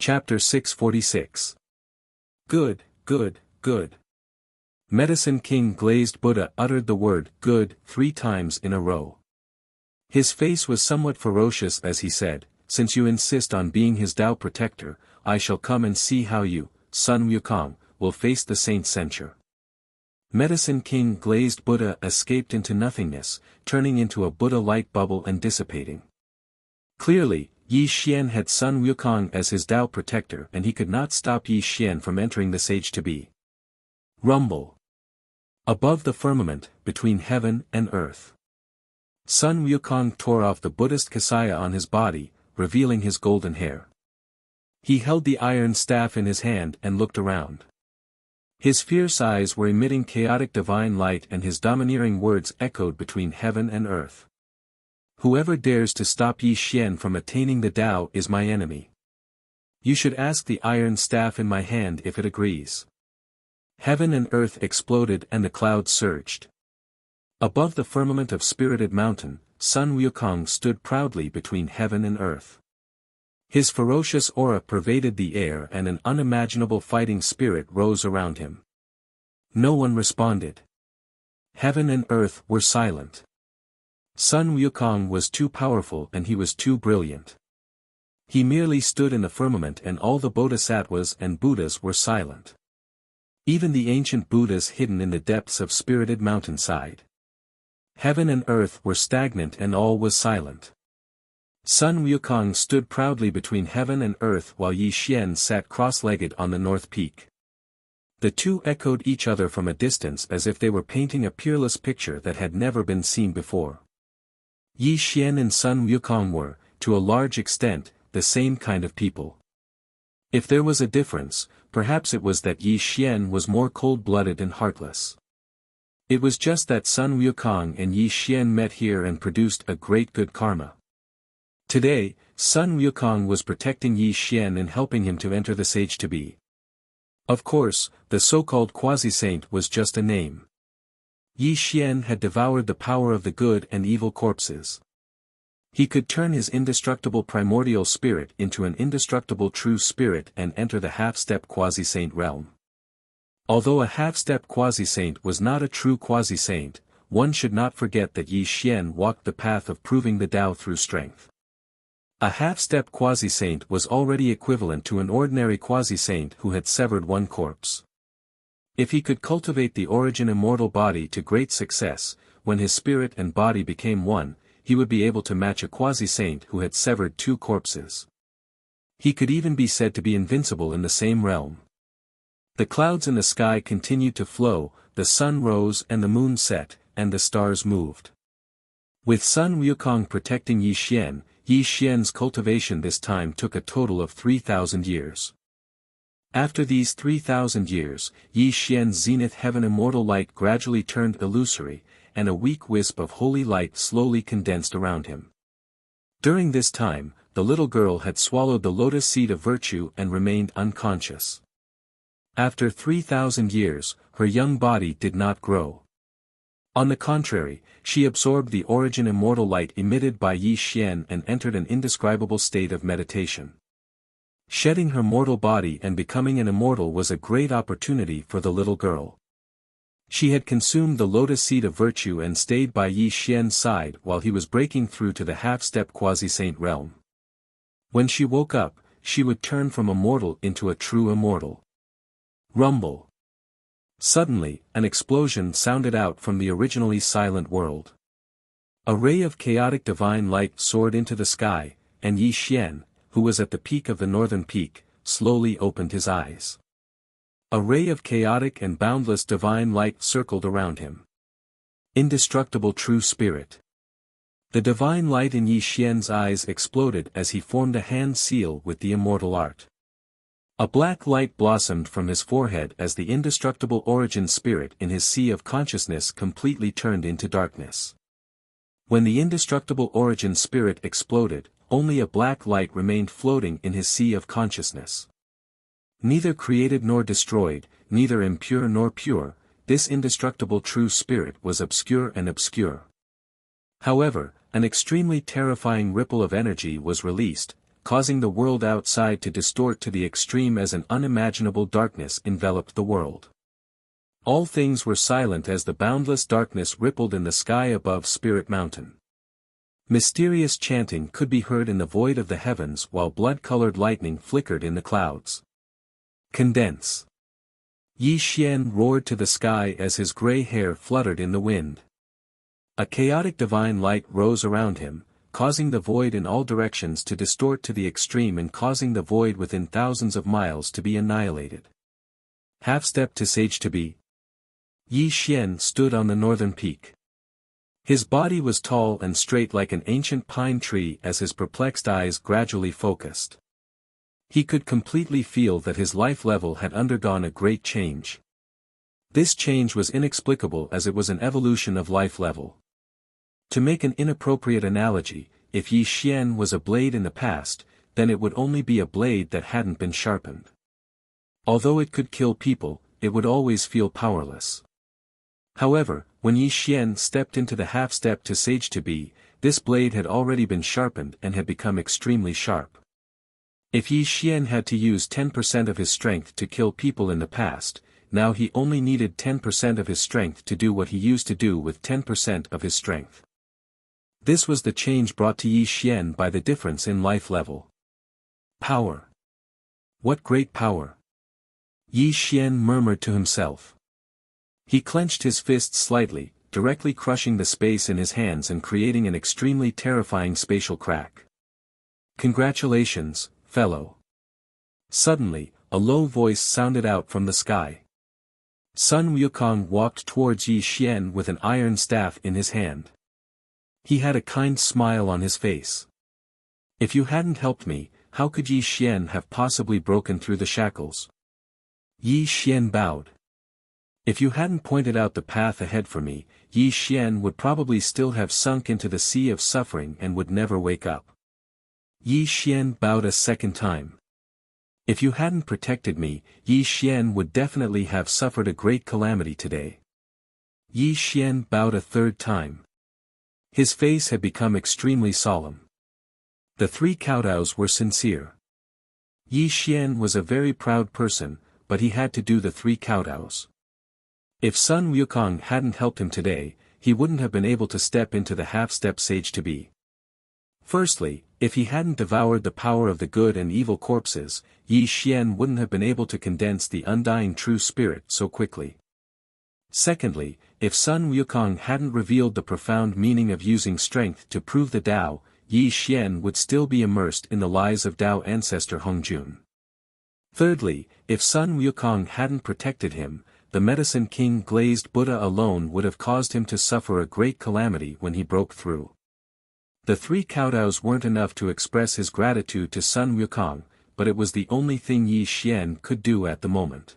Chapter 646. Good, good, good. Medicine King Glazed Buddha uttered the word good 3 times in a row. His face was somewhat ferocious as he said, "Since you insist on being his Tao protector, I shall come and see how you, Sun Wukong, will face the saint's censure." Medicine King Glazed Buddha escaped into nothingness, turning into a Buddha light bubble and dissipating. Clearly, Yi Xian had Sun Wukong as his Tao protector and he could not stop Yi Xian from entering the sage-to-be. Rumble. Above the firmament, between heaven and earth. Sun Wukong tore off the Buddhist kasaya on his body, revealing his golden hair. He held the iron staff in his hand and looked around. His fierce eyes were emitting chaotic divine light and his domineering words echoed between heaven and earth. "Whoever dares to stop Yi Xian from attaining the Tao is my enemy. You should ask the iron staff in my hand if it agrees." Heaven and earth exploded and the clouds surged. Above the firmament of Spirited Mountain, Sun Wukong stood proudly between heaven and earth. His ferocious aura pervaded the air and an unimaginable fighting spirit rose around him. No one responded. Heaven and earth were silent. Sun Wukong was too powerful and he was too brilliant. He merely stood in the firmament and all the bodhisattvas and Buddhas were silent. Even the ancient Buddhas hidden in the depths of Spirited Mountainside. Heaven and earth were stagnant and all was silent. Sun Wukong stood proudly between heaven and earth while Yi Xian sat cross-legged on the north peak. The two echoed each other from a distance as if they were painting a peerless picture that had never been seen before. Yi Xian and Sun Wukong were, to a large extent, the same kind of people. If there was a difference, perhaps it was that Yi Xian was more cold-blooded and heartless. It was just that Sun Wukong and Yi Xian met here and produced a great good karma. Today, Sun Wukong was protecting Yi Xian and helping him to enter the sage-to-be. Of course, the so-called quasi-saint was just a name. Yi Xian had devoured the power of the good and evil corpses. He could turn his indestructible primordial spirit into an indestructible true spirit and enter the half-step quasi-saint realm. Although a half-step quasi-saint was not a true quasi-saint, one should not forget that Yi Xian walked the path of proving the Tao through strength. A half-step quasi-saint was already equivalent to an ordinary quasi-saint who had severed one corpse. If he could cultivate the origin immortal body to great success, when his spirit and body became one, he would be able to match a quasi-saint who had severed 2 corpses. He could even be said to be invincible in the same realm. The clouds in the sky continued to flow, the sun rose and the moon set, and the stars moved. With Sun Wukong protecting Yi Xian's cultivation this time took a total of 3,000 years. After these 3,000 years, Yi Xian's zenith heaven immortal light gradually turned illusory, and a weak wisp of holy light slowly condensed around him. During this time, the little girl had swallowed the lotus seed of virtue and remained unconscious. After 3,000 years, her young body did not grow. On the contrary, she absorbed the origin immortal light emitted by Yi Xian and entered an indescribable state of meditation. Shedding her mortal body and becoming an immortal was a great opportunity for the little girl. She had consumed the lotus seed of virtue and stayed by Yi Xian's side while he was breaking through to the half-step quasi-saint realm. When she woke up, she would turn from a mortal into a true immortal. Rumble. Suddenly, an explosion sounded out from the originally silent world. A ray of chaotic divine light soared into the sky, and Yi Xian, who was at the peak of the northern peak, slowly opened his eyes. A ray of chaotic and boundless divine light circled around him. Indestructible true spirit. The divine light in Yi Xian's eyes exploded as he formed a hand seal with the immortal art. A black light blossomed from his forehead as the indestructible origin spirit in his sea of consciousness completely turned into darkness. When the indestructible origin spirit exploded, only a black light remained floating in his sea of consciousness. Neither created nor destroyed, neither impure nor pure, this indestructible true spirit was obscure and obscure. However, an extremely terrifying ripple of energy was released, causing the world outside to distort to the extreme as an unimaginable darkness enveloped the world. All things were silent as the boundless darkness rippled in the sky above Spirit Mountain. Mysterious chanting could be heard in the void of the heavens while blood-colored lightning flickered in the clouds. Condense. Yi Xian roared to the sky as his gray hair fluttered in the wind. A chaotic divine light rose around him, causing the void in all directions to distort to the extreme and causing the void within thousands of miles to be annihilated. Half-step to sage to be. Yi Xian stood on the northern peak. His body was tall and straight like an ancient pine tree as his perplexed eyes gradually focused. He could completely feel that his life level had undergone a great change. This change was inexplicable as it was an evolution of life level. To make an inappropriate analogy, if Yi Xian was a blade in the past, then it would only be a blade that hadn't been sharpened. Although it could kill people, it would always feel powerless. However, when Yi Xian stepped into the half-step to sage to be, this blade had already been sharpened and had become extremely sharp. If Yi Xian had to use 10% of his strength to kill people in the past, now he only needed 10% of his strength to do what he used to do with 10% of his strength. This was the change brought to Yi Xian by the difference in life level. Power. What great power! Yi Xian murmured to himself. He clenched his fists slightly, directly crushing the space in his hands and creating an extremely terrifying spatial crack. Congratulations, fellow. Suddenly, a low voice sounded out from the sky. Sun Wukong walked towards Yi Xian with an iron staff in his hand. He had a kind smile on his face. If you hadn't helped me, how could Yi Xian have possibly broken through the shackles? Yi Xian bowed. If you hadn't pointed out the path ahead for me, Yi Xian would probably still have sunk into the sea of suffering and would never wake up. Yi Xian bowed a second time. If you hadn't protected me, Yi Xian would definitely have suffered a great calamity today. Yi Xian bowed a third time. His face had become extremely solemn. The three kowtows were sincere. Yi Xian was a very proud person, but he had to do the three kowtows. If Sun Wukong hadn't helped him today, he wouldn't have been able to step into the half-step sage to be. Firstly, if he hadn't devoured the power of the good and evil corpses, Yi Xian wouldn't have been able to condense the undying true spirit so quickly. Secondly, if Sun Wukong hadn't revealed the profound meaning of using strength to prove the Tao, Yi Xian would still be immersed in the lies of Tao ancestor Hongjun. Thirdly, if Sun Wukong hadn't protected him, the Medicine King Glazed Buddha alone would have caused him to suffer a great calamity when he broke through. The three kowtows weren't enough to express his gratitude to Sun Wukong, but it was the only thing Yi Xian could do at the moment.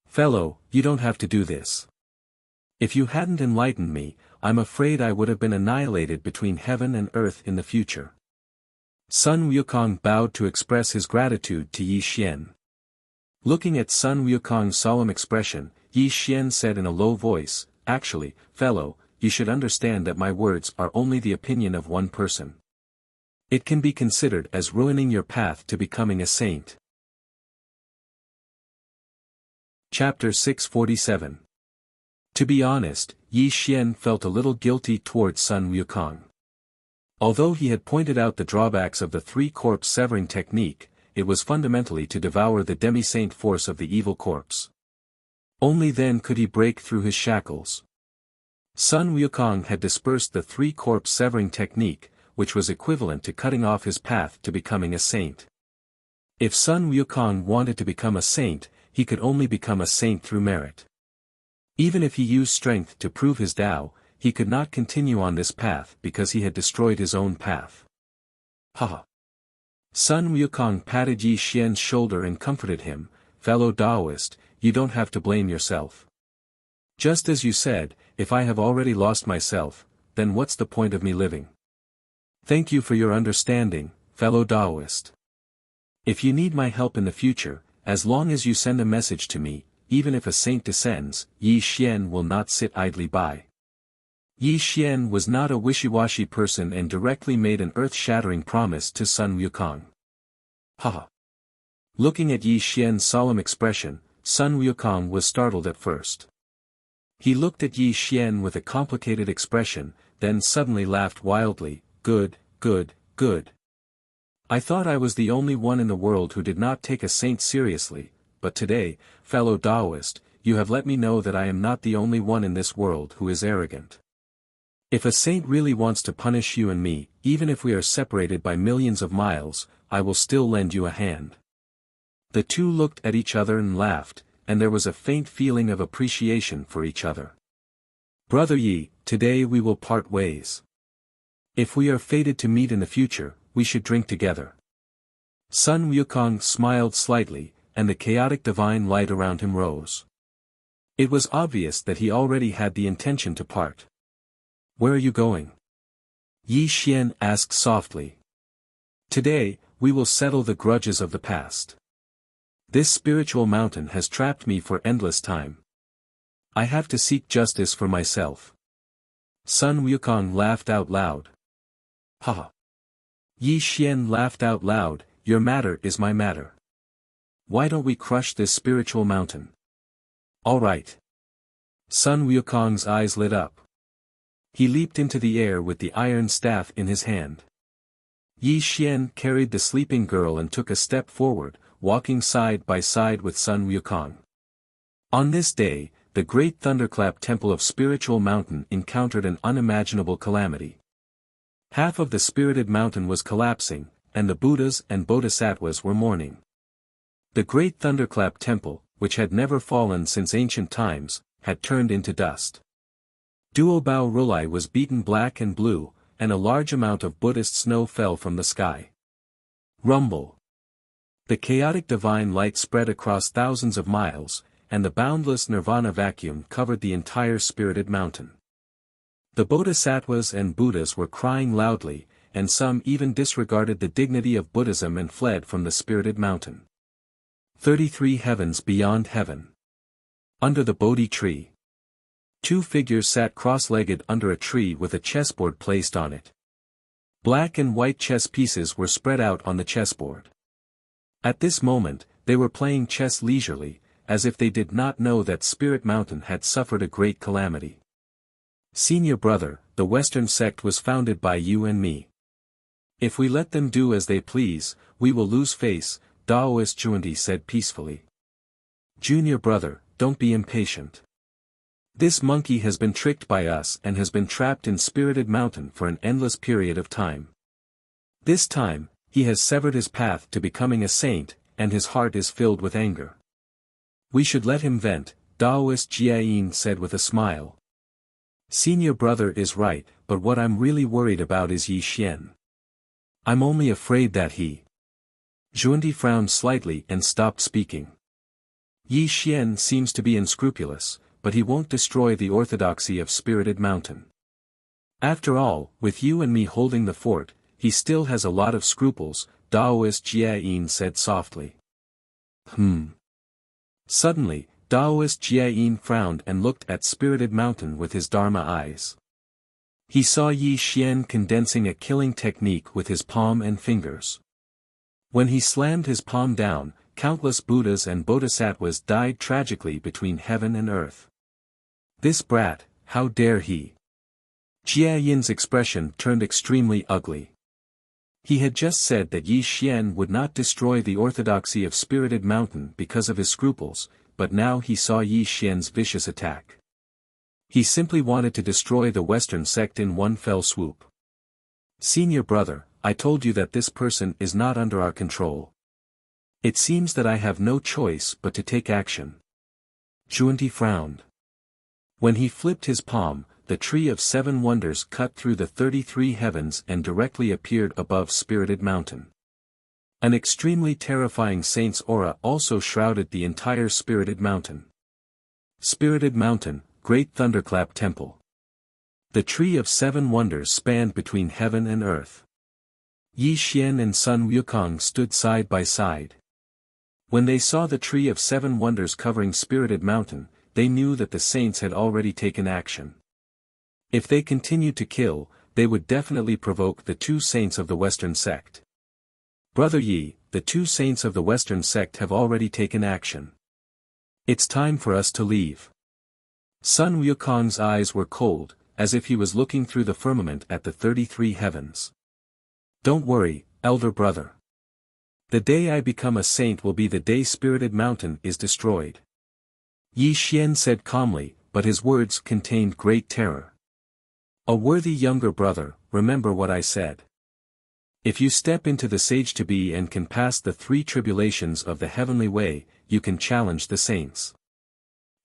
Fellow, you don't have to do this. If you hadn't enlightened me, I'm afraid I would have been annihilated between heaven and earth in the future. Sun Wukong bowed to express his gratitude to Yi Xian. Looking at Sun Wukong's solemn expression, Yi Xian said in a low voice, "Actually, fellow, you should understand that my words are only the opinion of one person. It can be considered as ruining your path to becoming a saint." Chapter 647. To be honest, Yi Xian felt a little guilty towards Sun Wukong. Although he had pointed out the drawbacks of the three-corpse severing technique, it was fundamentally to devour the demi-saint force of the evil corpse. Only then could he break through his shackles. Sun Wukong had dispersed the three-corpse severing technique, which was equivalent to cutting off his path to becoming a saint. If Sun Wukong wanted to become a saint, he could only become a saint through merit. Even if he used strength to prove his Tao, he could not continue on this path because he had destroyed his own path. Haha. Sun Wukong patted Yi Xian's shoulder and comforted him, "Fellow Taoist, you don't have to blame yourself. Just as you said, if I have already lost myself, then what's the point of me living? Thank you for your understanding, fellow Taoist. If you need my help in the future, as long as you send a message to me, even if a saint descends, Yi Xian will not sit idly by." Yi Xian was not a wishy-washy person and directly made an earth-shattering promise to Sun Wukong. Haha. Looking at Yi Xian's solemn expression, Sun Wukong was startled at first. He looked at Yi Xian with a complicated expression, then suddenly laughed wildly. Good, good, good. I thought I was the only one in the world who did not take a saint seriously, but today, fellow Taoist, you have let me know that I am not the only one in this world who is arrogant. If a saint really wants to punish you and me, even if we are separated by millions of miles, I will still lend you a hand. The two looked at each other and laughed, and there was a faint feeling of appreciation for each other. Brother Yi, today we will part ways. If we are fated to meet in the future, we should drink together. Sun Wukong smiled slightly, and the chaotic divine light around him rose. It was obvious that he already had the intention to part. Where are you going? Yi Xian asked softly. Today, we will settle the grudges of the past. This spiritual mountain has trapped me for endless time. I have to seek justice for myself. Sun Wukong laughed out loud. Haha. Yi Xian laughed out loud. Your matter is my matter. Why don't we crush this spiritual mountain? All right. Sun Wukong's eyes lit up. He leaped into the air with the iron staff in his hand. Yi Xian carried the sleeping girl and took a step forward, walking side by side with Sun Wukong. On this day, the great thunderclap temple of Spiritual Mountain encountered an unimaginable calamity. Half of the spirited mountain was collapsing, and the Buddhas and Bodhisattvas were mourning. The great thunderclap temple, which had never fallen since ancient times, had turned into dust. Duobao Rulai was beaten black and blue, and a large amount of Buddhist snow fell from the sky. Rumble. The chaotic divine light spread across thousands of miles, and the boundless nirvana vacuum covered the entire spirited mountain. The Bodhisattvas and Buddhas were crying loudly, and some even disregarded the dignity of Buddhism and fled from the spirited mountain. 33 heavens beyond heaven. Under the Bodhi tree. Two figures sat cross-legged under a tree with a chessboard placed on it. Black and white chess pieces were spread out on the chessboard. At this moment, they were playing chess leisurely, as if they did not know that Spirit Mountain had suffered a great calamity. Senior brother, the Western sect was founded by you and me. If we let them do as they please, we will lose face, Taoist Zhundi said peacefully. Junior brother, don't be impatient. This monkey has been tricked by us and has been trapped in Spirited Mountain for an endless period of time. This time, he has severed his path to becoming a saint, and his heart is filled with anger. We should let him vent, Taoist Jiayin said with a smile. Senior brother is right, but what I'm really worried about is Yi Xian. I'm only afraid that he... Zhundi frowned slightly and stopped speaking. Yi Xian seems to be unscrupulous, but he won't destroy the orthodoxy of Spirited Mountain. After all, with you and me holding the fort, he still has a lot of scruples, Taoist Jiayin said softly. Suddenly, Taoist Jiayin frowned and looked at Spirited Mountain with his Dharma eyes. He saw Yi Xian condensing a killing technique with his palm and fingers. When he slammed his palm down, countless Buddhas and Bodhisattvas died tragically between heaven and earth. This brat, how dare he? Jiayin's expression turned extremely ugly. He had just said that Yi Xian would not destroy the orthodoxy of Spirited Mountain because of his scruples, but now he saw Yi Xian's vicious attack. He simply wanted to destroy the Western sect in one fell swoop. Senior brother, I told you that this person is not under our control. It seems that I have no choice but to take action. Zhundi frowned. When he flipped his palm, the tree of 7 wonders cut through the 33 heavens and directly appeared above Spirited Mountain. An extremely terrifying saint's aura also shrouded the entire Spirited Mountain. Spirited Mountain, Great Thunderclap Temple. The tree of 7 wonders spanned between heaven and earth. Yi Xian and Sun Wukong stood side by side. When they saw the tree of 7 wonders covering Spirited Mountain, they knew that the saints had already taken action. If they continued to kill, they would definitely provoke the 2 saints of the Western sect. Brother Yi, the two saints of the Western sect have already taken action. It's time for us to leave. Sun Wukong's eyes were cold, as if he was looking through the firmament at the 33 heavens. Don't worry, elder brother. The day I become a saint will be the day Spirited Mountain is destroyed. Yi Xian said calmly, but his words contained great terror. A worthy younger brother, remember what I said. If you step into the sage-to-be and can pass the 3 tribulations of the heavenly way, you can challenge the saints.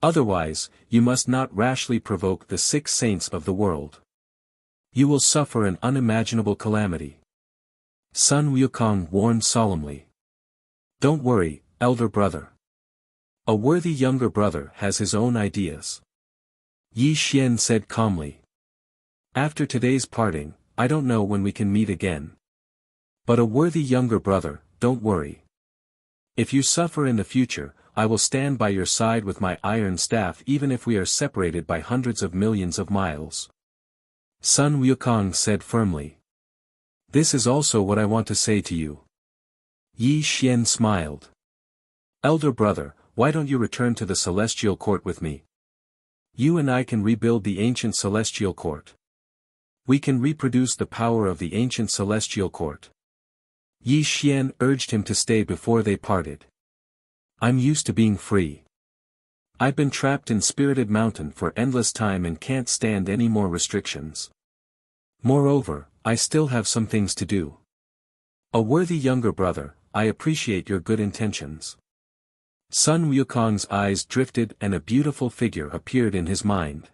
Otherwise, you must not rashly provoke the 6 saints of the world. You will suffer an unimaginable calamity. Sun Wukong warned solemnly. Don't worry, elder brother. A worthy younger brother has his own ideas. Yi Xian said calmly. After today's parting, I don't know when we can meet again. But a worthy younger brother, don't worry. If you suffer in the future, I will stand by your side with my iron staff even if we are separated by hundreds of millions of miles. Sun Wukong said firmly. This is also what I want to say to you. Yi Xian smiled. Elder brother, why don't you return to the celestial court with me? You and I can rebuild the ancient celestial court. We can reproduce the power of the ancient celestial court. Yi Xian urged him to stay before they parted. I'm used to being free. I've been trapped in Spirited Mountain for endless time and can't stand any more restrictions. Moreover, I still have some things to do. A worthy younger brother, I appreciate your good intentions. Sun Wukong's eyes drifted and a beautiful figure appeared in his mind.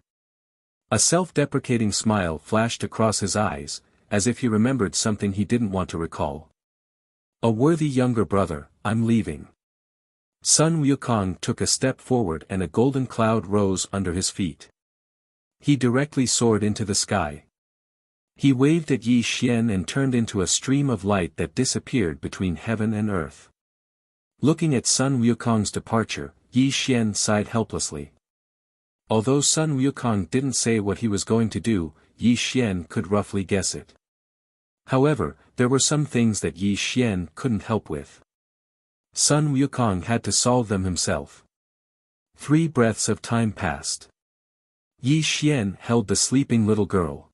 A self-deprecating smile flashed across his eyes, as if he remembered something he didn't want to recall. A worthy younger brother, I'm leaving. Sun Wukong took a step forward and a golden cloud rose under his feet. He directly soared into the sky. He waved at Yi Xian and turned into a stream of light that disappeared between heaven and earth. Looking at Sun Wukong's departure, Yi Xian sighed helplessly. Although Sun Wukong didn't say what he was going to do, Yi Xian could roughly guess it. However, there were some things that Yi Xian couldn't help with. Sun Wukong had to solve them himself. 3 breaths of time passed. Yi Xian held the sleeping little girl.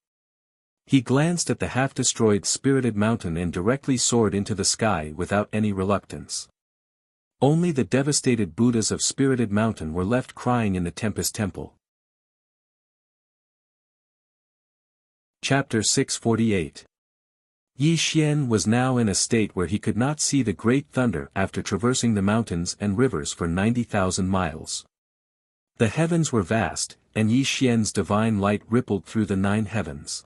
He glanced at the half-destroyed Spirited Mountain and directly soared into the sky without any reluctance. Only the devastated Buddhas of Spirited Mountain were left crying in the Tempest Temple. Chapter 648. Yi Xian was now in a state where he could not see the great thunder after traversing the mountains and rivers for 90,000 miles. The heavens were vast, and Yi Xian's divine light rippled through the 9 heavens.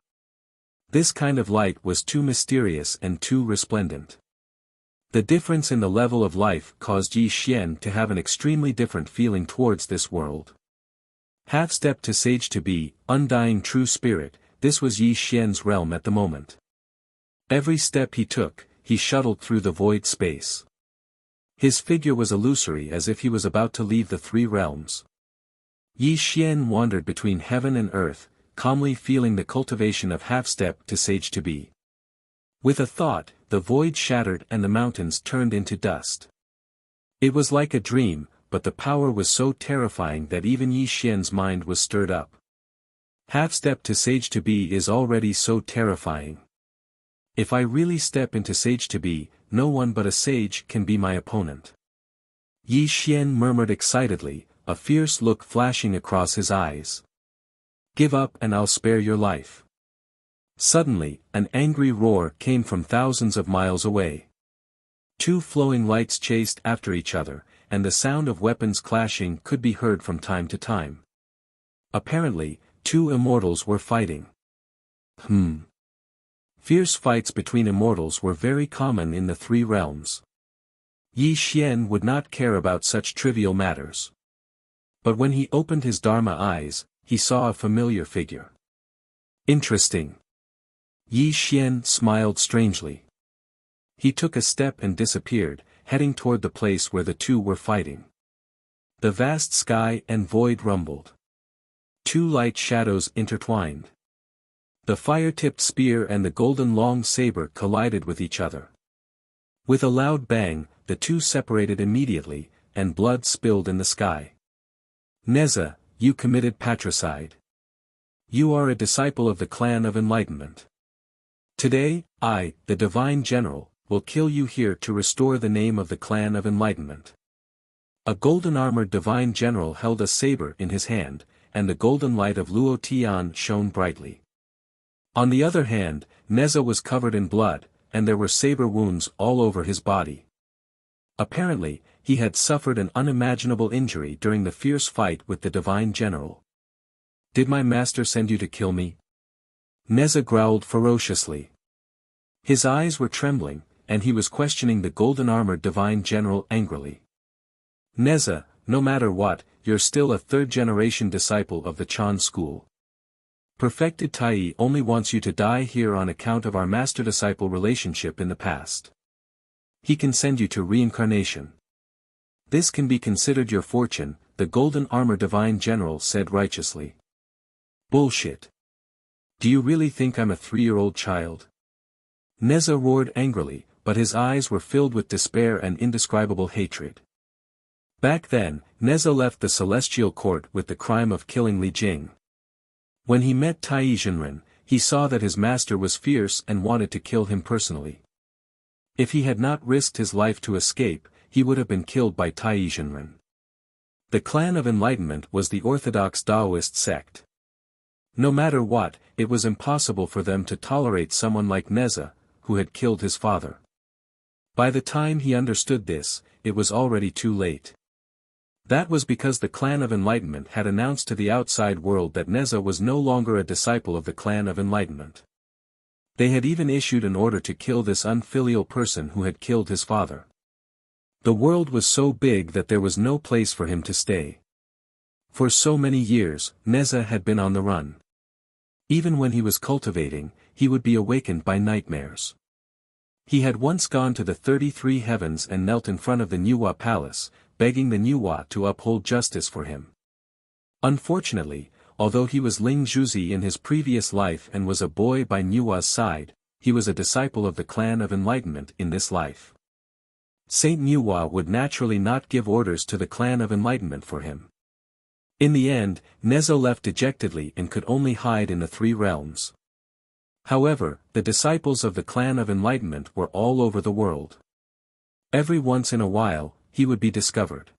This kind of light was too mysterious and too resplendent. The difference in the level of life caused Yi Xian to have an extremely different feeling towards this world. Half-step to sage-to-be, undying true spirit, this was Yi Xian's realm at the moment. Every step he took, he shuttled through the void space. His figure was illusory as if he was about to leave the 3 realms. Yi Xian wandered between heaven and earth, calmly feeling the cultivation of half-step to sage-to-be. With a thought, the void shattered and the mountains turned into dust. It was like a dream, but the power was so terrifying that even Yi Xian's mind was stirred up. Half-step to sage-to-be is already so terrifying. If I really step into sage-to-be, no one but a sage can be my opponent. Yi Xian murmured excitedly, a fierce look flashing across his eyes. Give up and I'll spare your life. Suddenly, an angry roar came from thousands of miles away. 2 flowing lights chased after each other, and the sound of weapons clashing could be heard from time to time. Apparently, 2 immortals were fighting. Fierce fights between immortals were very common in the 3 realms. Yi Xian would not care about such trivial matters. But when he opened his Dharma eyes, he saw a familiar figure. Interesting. Yi Xian smiled strangely. He took a step and disappeared, heading toward the place where the 2 were fighting. The vast sky and void rumbled. 2 light shadows intertwined. The fire-tipped spear and the golden long saber collided with each other. With a loud bang, the two separated immediately, and blood spilled in the sky. Neza, you committed patricide. You are a disciple of the clan of enlightenment. Today, I, the divine general, will kill you here to restore the name of the clan of enlightenment. A golden-armored divine general held a saber in his hand, and the golden light of Luo Tian shone brightly. On the other hand, Neza was covered in blood, and there were saber wounds all over his body. Apparently, he had suffered an unimaginable injury during the fierce fight with the divine general. Did my master send you to kill me? Neza growled ferociously. His eyes were trembling, and he was questioning the golden-armored divine general angrily. Neza, no matter what, you're still a third-generation disciple of the Chan school. Perfected Tai only wants you to die here on account of our master-disciple relationship in the past. He can send you to reincarnation. This can be considered your fortune, the golden armor divine general said righteously. Bullshit. Do you really think I'm a 3-year-old child? Neza roared angrily, but his eyes were filled with despair and indescribable hatred. Back then, Neza left the celestial court with the crime of killing Li Jing. When he met Tai Zhenren, he saw that his master was fierce and wanted to kill him personally. If he had not risked his life to escape, he would have been killed by Tai Zhenren. The clan of enlightenment was the orthodox Taoist sect. No matter what, it was impossible for them to tolerate someone like Neza, who had killed his father. By the time he understood this, it was already too late. That was because the clan of enlightenment had announced to the outside world that Neza was no longer a disciple of the clan of enlightenment. They had even issued an order to kill this unfilial person who had killed his father. The world was so big that there was no place for him to stay. For so many years, Neza had been on the run. Even when he was cultivating, he would be awakened by nightmares. He had once gone to the 33 heavens and knelt in front of the Nuwa palace, begging the Nuwa to uphold justice for him. Unfortunately, although he was Ling Zhuzi in his previous life and was a boy by Nuwa's side, he was a disciple of the clan of enlightenment in this life. Saint Nuwa would naturally not give orders to the clan of enlightenment for him. In the end, Neza left dejectedly and could only hide in the 3 realms. However, the disciples of the clan of enlightenment were all over the world. Every once in a while, he would be discovered.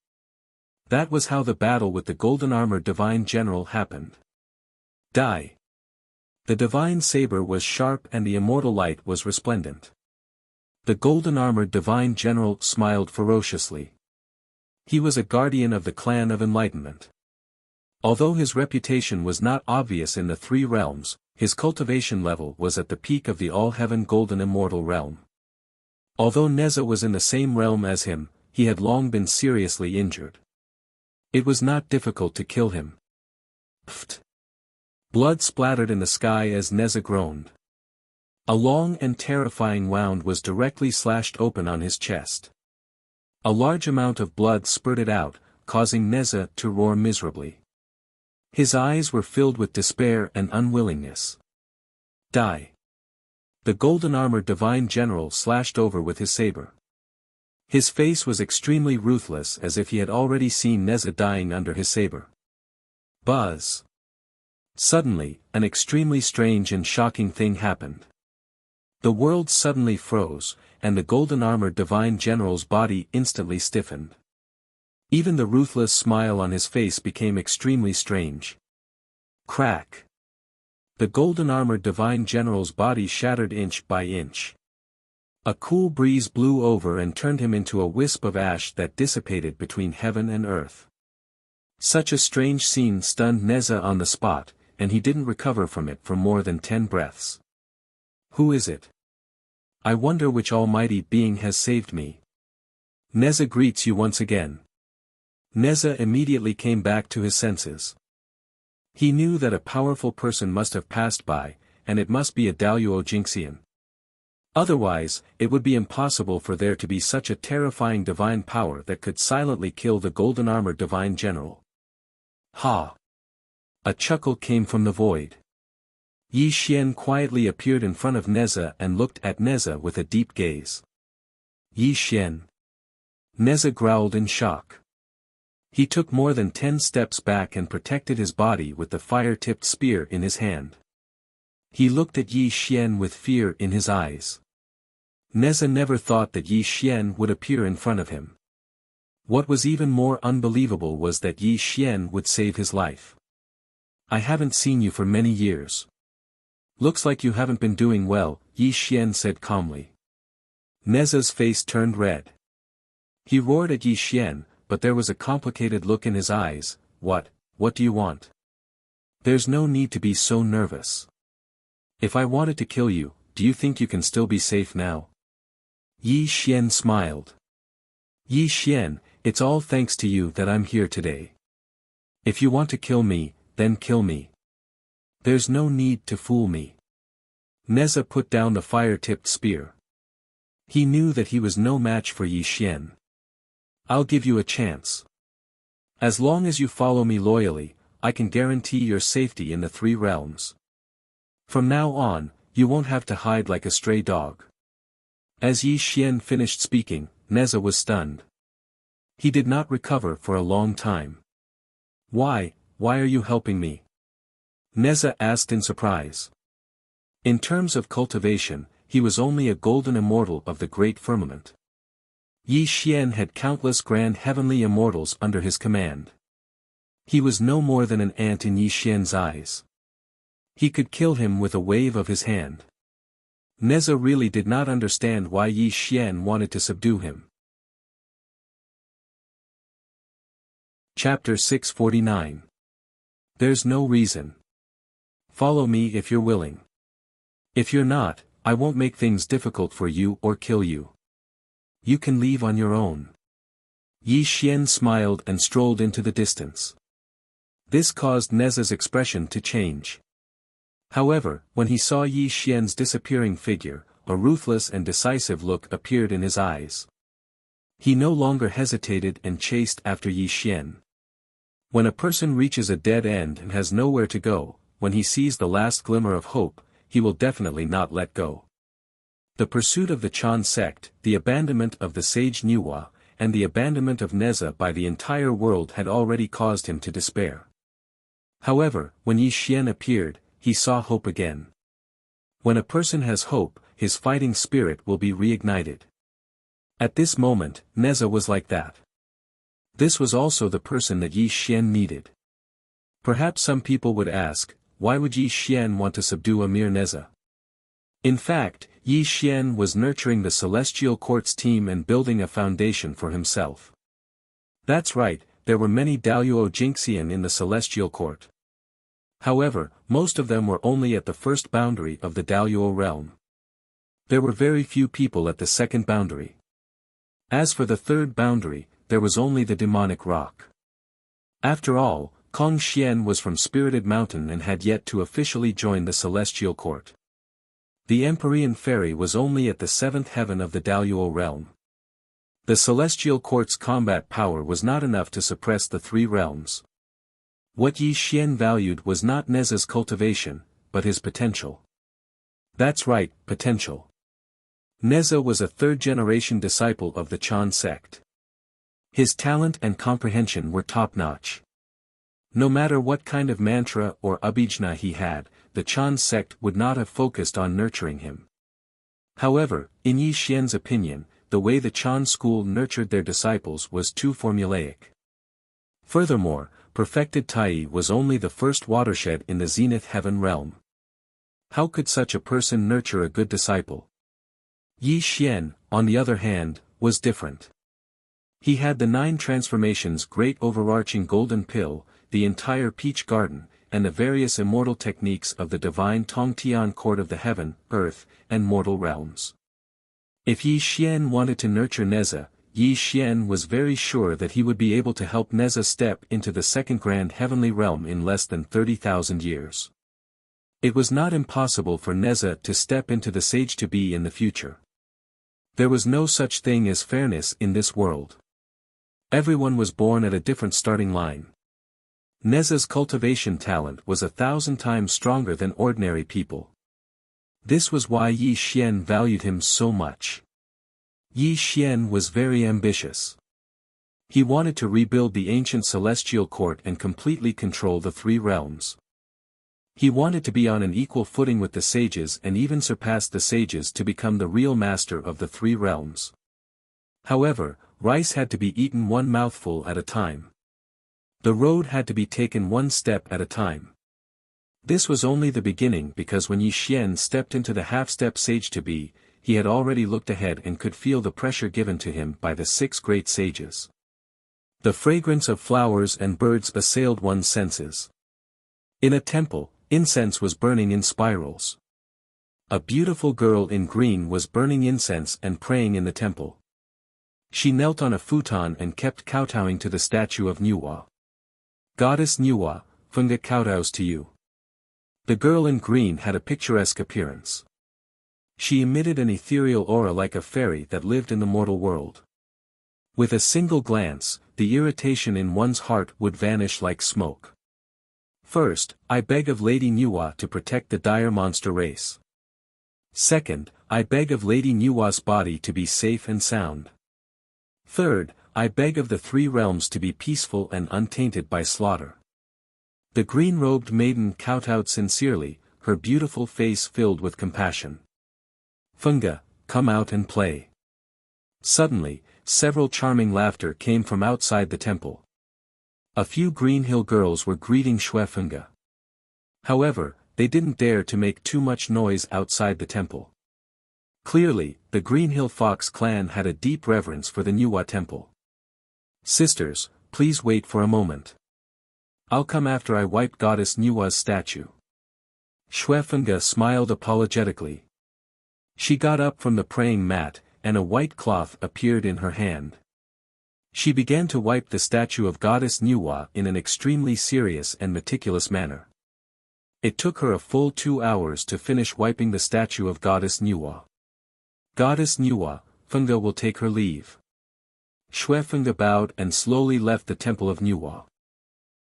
That was how the battle with the golden-armored divine general happened. Die. The divine saber was sharp and the immortal light was resplendent. The golden-armored divine general smiled ferociously. He was a guardian of the clan of enlightenment. Although his reputation was not obvious in the 3 realms, his cultivation level was at the peak of the all-heaven golden immortal realm. Although Neza was in the same realm as him, he had long been seriously injured. It was not difficult to kill him. Pfft. Blood splattered in the sky as Neza groaned. A long and terrifying wound was directly slashed open on his chest. A large amount of blood spurted out, causing Neza to roar miserably. His eyes were filled with despair and unwillingness. Die. The golden-armored divine general slashed over with his saber. His face was extremely ruthless as if he had already seen Neza dying under his saber. Buzz. Suddenly, an extremely strange and shocking thing happened. The world suddenly froze, and the golden-armored divine general's body instantly stiffened. Even the ruthless smile on his face became extremely strange. Crack. The golden-armored divine general's body shattered inch by inch. A cool breeze blew over and turned him into a wisp of ash that dissipated between heaven and earth. Such a strange scene stunned Neza on the spot, and he didn't recover from it for more than 10 breaths. Who is it? I wonder which almighty being has saved me. Neza greets you once again. Neza immediately came back to his senses. He knew that a powerful person must have passed by, and it must be a Daluo Jinxian. Otherwise, it would be impossible for there to be such a terrifying divine power that could silently kill the golden-armored divine general. Ha! A chuckle came from the void. Yi Xian quietly appeared in front of Neza and looked at Neza with a deep gaze. Yi Xian. Neza growled in shock. He took more than 10 steps back and protected his body with the fire-tipped spear in his hand. He looked at Yi Xian with fear in his eyes. Neza never thought that Yi Xian would appear in front of him. What was even more unbelievable was that Yi Xian would save his life. I haven't seen you for many years. Looks like you haven't been doing well, Yi Xian said calmly. Neza's face turned red. He roared at Yi Xian, but there was a complicated look in his eyes. What do you want? There's no need to be so nervous. If I wanted to kill you, do you think you can still be safe now? Yi Xian smiled. Yi Xian, it's all thanks to you that I'm here today. If you want to kill me, then kill me. There's no need to fool me. Neza put down the fire-tipped spear. He knew that he was no match for Yi Xian. I'll give you a chance. As long as you follow me loyally, I can guarantee your safety in the 3 realms. From now on, you won't have to hide like a stray dog. As Yi Xian finished speaking, Neza was stunned. He did not recover for a long time. Why are you helping me? Neza asked in surprise. In terms of cultivation, he was only a golden immortal of the great firmament. Yi Xian had countless grand heavenly immortals under his command. He was no more than an ant in Yi Xian's eyes. He could kill him with a wave of his hand. Neza really did not understand why Yi Xian wanted to subdue him. Chapter 649. There's no reason. Follow me if you're willing. If you're not, I won't make things difficult for you or kill you. You can leave on your own. Yi Xian smiled and strolled into the distance. This caused Neza's expression to change. However, when he saw Yi Xian's disappearing figure, a ruthless and decisive look appeared in his eyes. He no longer hesitated and chased after Yi Xian. When a person reaches a dead end and has nowhere to go, when he sees the last glimmer of hope, he will definitely not let go. The pursuit of the Chan sect, the abandonment of the sage Niwa, and the abandonment of Neza by the entire world had already caused him to despair. However, when Yi Xian appeared, he saw hope again. When a person has hope, his fighting spirit will be reignited. At this moment, Neza was like that. This was also the person that Yi Xian needed. Perhaps some people would ask, why would Yi Xian want to subdue a mere Neza? In fact, Yi Xian was nurturing the Celestial Court's team and building a foundation for himself. That's right, there were many Daluo Jinxian in the Celestial Court. However, most of them were only at the first boundary of the Daluo realm. There were very few people at the second boundary. As for the third boundary, there was only the demonic rock. After all, Kong Xian was from Spirited Mountain and had yet to officially join the Celestial Court. The Empyrean Fairy was only at the 7th heaven of the Daluo realm. The Celestial Court's combat power was not enough to suppress the 3 realms. What Yi Xian valued was not Neza's cultivation, but his potential. That's right, potential. Neza was a 3rd-generation disciple of the Chan sect. His talent and comprehension were top-notch. No matter what kind of mantra or abhijna he had, the Chan sect would not have focused on nurturing him. However, in Yi Xian's opinion, the way the Chan school nurtured their disciples was too formulaic. Furthermore, perfected Tai was only the first watershed in the Zenith Heaven realm. How could such a person nurture a good disciple? Yi Xian, on the other hand, was different. He had the 9 transformations great overarching golden pill, the entire peach garden, and the various immortal techniques of the divine Tongtian court of the heaven, earth, and mortal realms. If Yi Xian wanted to nurture Neza, Yi Xian was very sure that he would be able to help Neza step into the 2nd grand heavenly realm in less than 30,000 years. It was not impossible for Neza to step into the sage-to-be in the future. There was no such thing as fairness in this world. Everyone was born at a different starting line. Neza's cultivation talent was 1,000 times stronger than ordinary people. This was why Yi Xian valued him so much. Yi Xian was very ambitious. He wanted to rebuild the ancient celestial court and completely control the three realms. He wanted to be on an equal footing with the sages and even surpass the sages to become the real master of the three realms. However, rice had to be eaten one mouthful at a time. The road had to be taken one step at a time. This was only the beginning because when Yi Xian stepped into the half-step sage-to-be, he had already looked ahead and could feel the pressure given to him by the 6 great sages. The fragrance of flowers and birds assailed one's senses. In a temple, incense was burning in spirals. A beautiful girl in green was burning incense and praying in the temple. She knelt on a futon and kept kowtowing to the statue of Nuwa. Goddess Nuwa, Funga kowtows to you. The girl in green had a picturesque appearance. She emitted an ethereal aura like a fairy that lived in the mortal world. With a single glance, the irritation in one's heart would vanish like smoke. First, I beg of Lady Nuwa to protect the dire monster race. Second, I beg of Lady Nuwa's body to be safe and sound. Third, I beg of the three realms to be peaceful and untainted by slaughter. The green-robed maiden kowtowed sincerely, her beautiful face filled with compassion. Funga, come out and play. Suddenly, several charming laughter came from outside the temple. A few Green Hill girls were greeting Xue Funga. However, they didn't dare to make too much noise outside the temple. Clearly, the Green Hill Fox clan had a deep reverence for the Nuwa temple. Sisters, please wait for a moment. I'll come after I wipe Goddess Nuwa's statue. Xue Funga smiled apologetically. She got up from the praying mat, and a white cloth appeared in her hand. She began to wipe the statue of Goddess Nuwa in an extremely serious and meticulous manner. It took her a full 2 hours to finish wiping the statue of Goddess Nuwa. Goddess Nuwa, Funga will take her leave. Xue Funga bowed and slowly left the temple of Nuwa.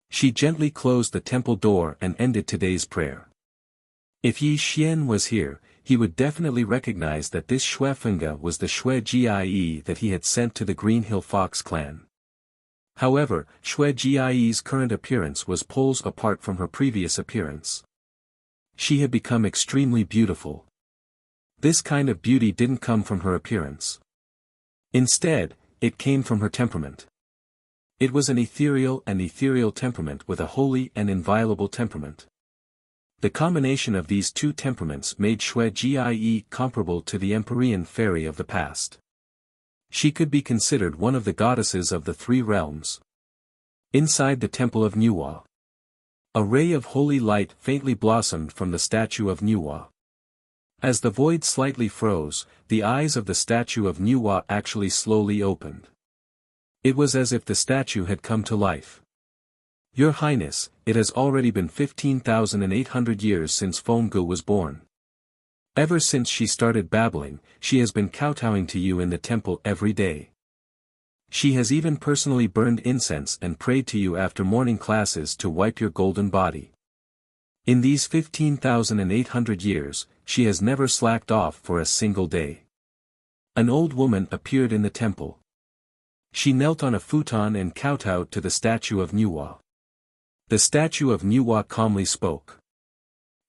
She gently closed the temple door and ended today's prayer. If Yi Xian was here, he would definitely recognize that this Xue Funga was the Xue Jie that he had sent to the Green Hill Fox clan. However, Xue Jie's current appearance was poles apart from her previous appearance. She had become extremely beautiful. This kind of beauty didn't come from her appearance. Instead, it came from her temperament. It was an ethereal temperament with a holy and inviolable temperament. The combination of these two temperaments made Xue Jie comparable to the Empyrean fairy of the past. She could be considered one of the goddesses of the three realms. Inside the temple of Nuwa, a ray of holy light faintly blossomed from the statue of Nuwa. As the void slightly froze, the eyes of the statue of Nuwa actually slowly opened. It was as if the statue had come to life. Your Highness, it has already been 15,800 years since Fenggu was born. Ever since she started babbling, she has been kowtowing to you in the temple every day. She has even personally burned incense and prayed to you after morning classes to wipe your golden body. In these 15,800 years, she has never slacked off for a single day. An old woman appeared in the temple. She knelt on a futon and kowtowed to the statue of Nuwa. The statue of Nuwa calmly spoke.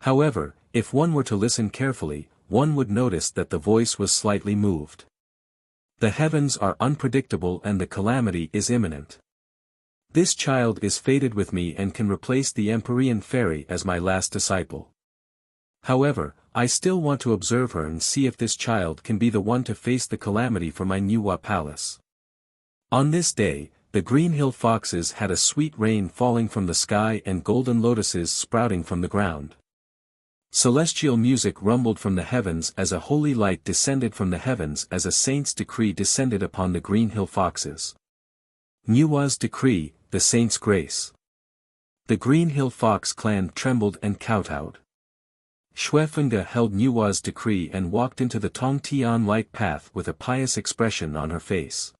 However, if one were to listen carefully, one would notice that the voice was slightly moved. The heavens are unpredictable and the calamity is imminent. This child is fated with me and can replace the Empyrean fairy as my last disciple. However, I still want to observe her and see if this child can be the one to face the calamity for my Nuwa palace. On this day, the Green Hill Foxes had a sweet rain falling from the sky and golden lotuses sprouting from the ground. Celestial music rumbled from the heavens as a holy light descended from the heavens as a saint's decree descended upon the Green Hill Foxes. Nuwa's decree, the saint's grace. The Green Hill Fox clan trembled and kowtowed. Xue Funga held Nuwa's decree and walked into the Tongtian light path with a pious expression on her face.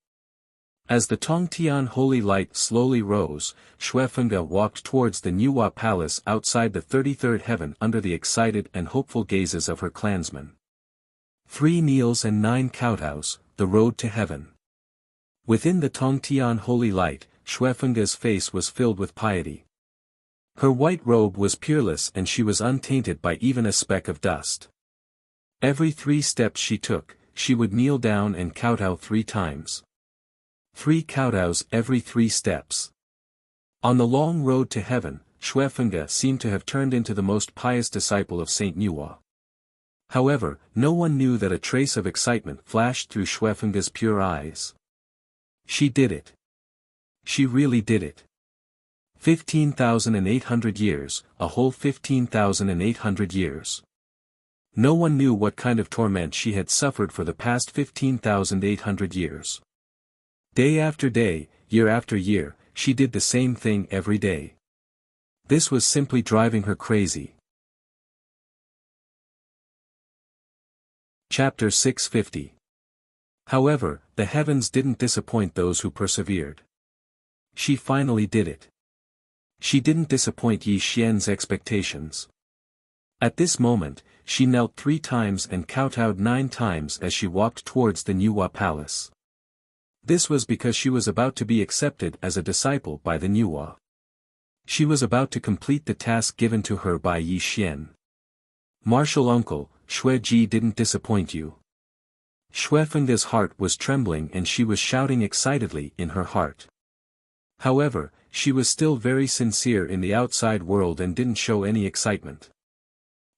As the Tongtian holy light slowly rose, Xue Funga walked towards the Nuwa palace outside the 33rd heaven under the excited and hopeful gazes of her clansmen. 3 kneels and 9 kowtows, the road to heaven. Within the Tongtian holy light, Xuefengge's face was filled with piety. Her white robe was peerless and she was untainted by even a speck of dust. Every 3 steps she took, she would kneel down and kowtow 3 times. 3 kowtows every 3 steps. On the long road to heaven, Xuefengge seemed to have turned into the most pious disciple of Saint Nuwa. However, no one knew that a trace of excitement flashed through Xuefengge's pure eyes. She did it. She really did it. 15,800 years, a whole 15,800 years. No one knew what kind of torment she had suffered for the past 15,800 years. Day after day, year after year, she did the same thing every day. This was simply driving her crazy. Chapter 650. However, the heavens didn't disappoint those who persevered. She finally did it. She didn't disappoint Yi Xian's expectations. At this moment, she knelt 3 times and kowtowed 9 times as she walked towards the Nuwa palace. This was because she was about to be accepted as a disciple by the Nuwa. She was about to complete the task given to her by Yi Xian. Martial uncle, Xue Ji didn't disappoint you. Xuefengge's heart was trembling and she was shouting excitedly in her heart. However, she was still very sincere in the outside world and didn't show any excitement.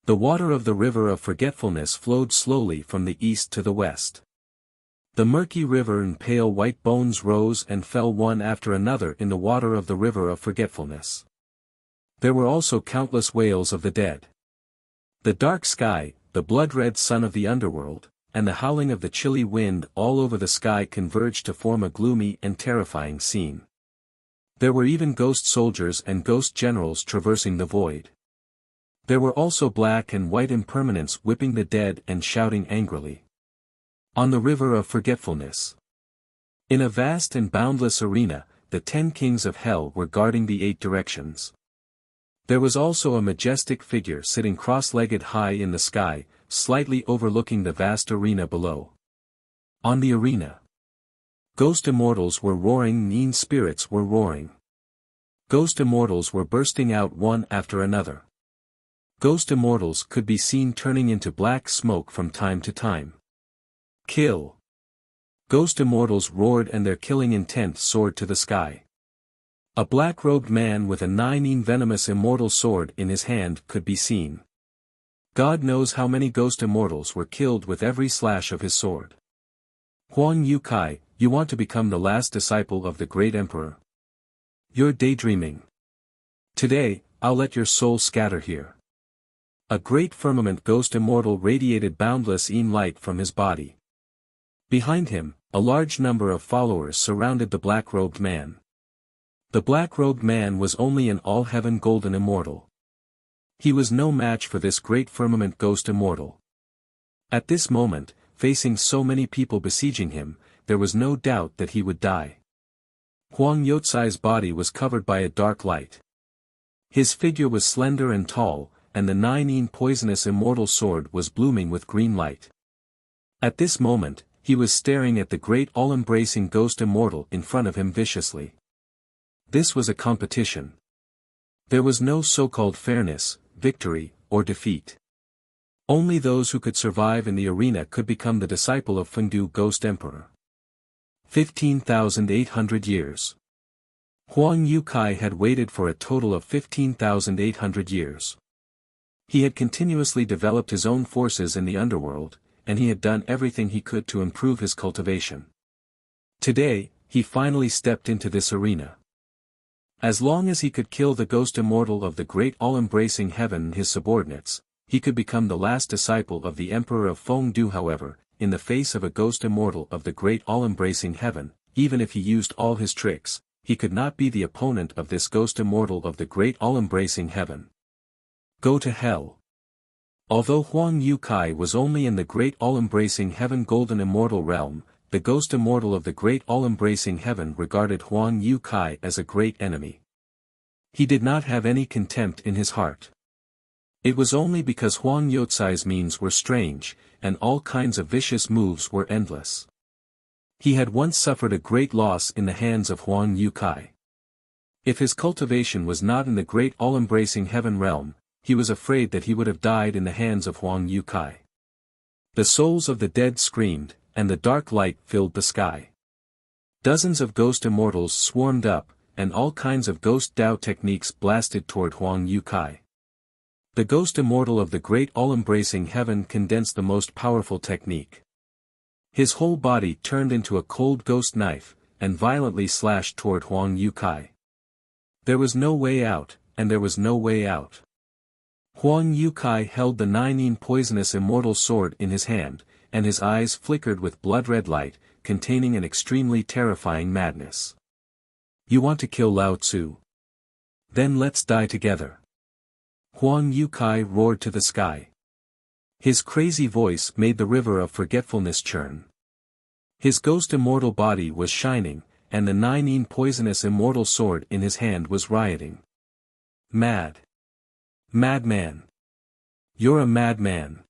The water of the river of forgetfulness flowed slowly from the east to the west. The murky river and pale white bones rose and fell one after another in the water of the river of forgetfulness. There were also countless wails of the dead. The dark sky, the blood-red sun of the underworld, and the howling of the chilly wind all over the sky converged to form a gloomy and terrifying scene. There were even ghost soldiers and ghost generals traversing the void. There were also black and white impermanents whipping the dead and shouting angrily. On the river of forgetfulness. In a vast and boundless arena, the 10 kings of hell were guarding the 8 directions. There was also a majestic figure sitting cross-legged high in the sky, slightly overlooking the vast arena below. On the arena, ghost immortals were roaring, mean spirits were roaring. Ghost immortals were bursting out one after another. Ghost immortals could be seen turning into black smoke from time to time. Kill! Ghost immortals roared and their killing intent soared to the sky. A black-robed man with a 9 venomous immortal sword in his hand could be seen. God knows how many ghost immortals were killed with every slash of his sword. Huang Yukai, you want to become the last disciple of the great emperor? You're daydreaming. Today, I'll let your soul scatter here. A great firmament ghost immortal radiated boundless light from his body. Behind him, a large number of followers surrounded the black-robed man. The black-robed man was only an all-heaven golden immortal. He was no match for this great firmament ghost immortal. At this moment, facing so many people besieging him, there was no doubt that he would die. Huang Youcai's body was covered by a dark light. His figure was slender and tall, and the 9 poisonous immortal sword was blooming with green light. At this moment, he was staring at the great all-embracing ghost immortal in front of him viciously. This was a competition. There was no so-called fairness, victory, or defeat. Only those who could survive in the arena could become the disciple of Fengdu Ghost Emperor. 15,800 years. Huang Yukai had waited for a total of 15,800 years. He had continuously developed his own forces in the underworld, and he had done everything he could to improve his cultivation. Today, he finally stepped into this arena. As long as he could kill the ghost immortal of the great all-embracing heaven and his subordinates, he could become the last disciple of the Emperor of Fengdu. However, in the face of a ghost immortal of the great all-embracing heaven, even if he used all his tricks, he could not be the opponent of this ghost immortal of the great all-embracing heaven. Go to hell. Although Huang Yukai was only in the great all-embracing heaven golden immortal realm, the ghost immortal of the great all-embracing heaven regarded Huang Yukai as a great enemy. He did not have any contempt in his heart. It was only because Huang Youcai's means were strange, and all kinds of vicious moves were endless. He had once suffered a great loss in the hands of Huang Yukai. If his cultivation was not in the great all-embracing heaven realm, he was afraid that he would have died in the hands of Huang Yukai. The souls of the dead screamed, and the dark light filled the sky. Dozens of ghost immortals swarmed up, and all kinds of ghost Dao techniques blasted toward Huang Yukai. The ghost immortal of the great all-embracing heaven condensed the most powerful technique. His whole body turned into a cold ghost knife, and violently slashed toward Huang Yukai. There was no way out, and there was no way out. Huang Yukai held the 9 poisonous immortal sword in his hand, and his eyes flickered with blood-red light, containing an extremely terrifying madness. You want to kill Lao Tzu? Then let's die together. Huang Yukai roared to the sky. His crazy voice made the river of forgetfulness churn. His ghost immortal body was shining, and the 9 poisonous immortal sword in his hand was rioting. Mad. Madman. You're a madman.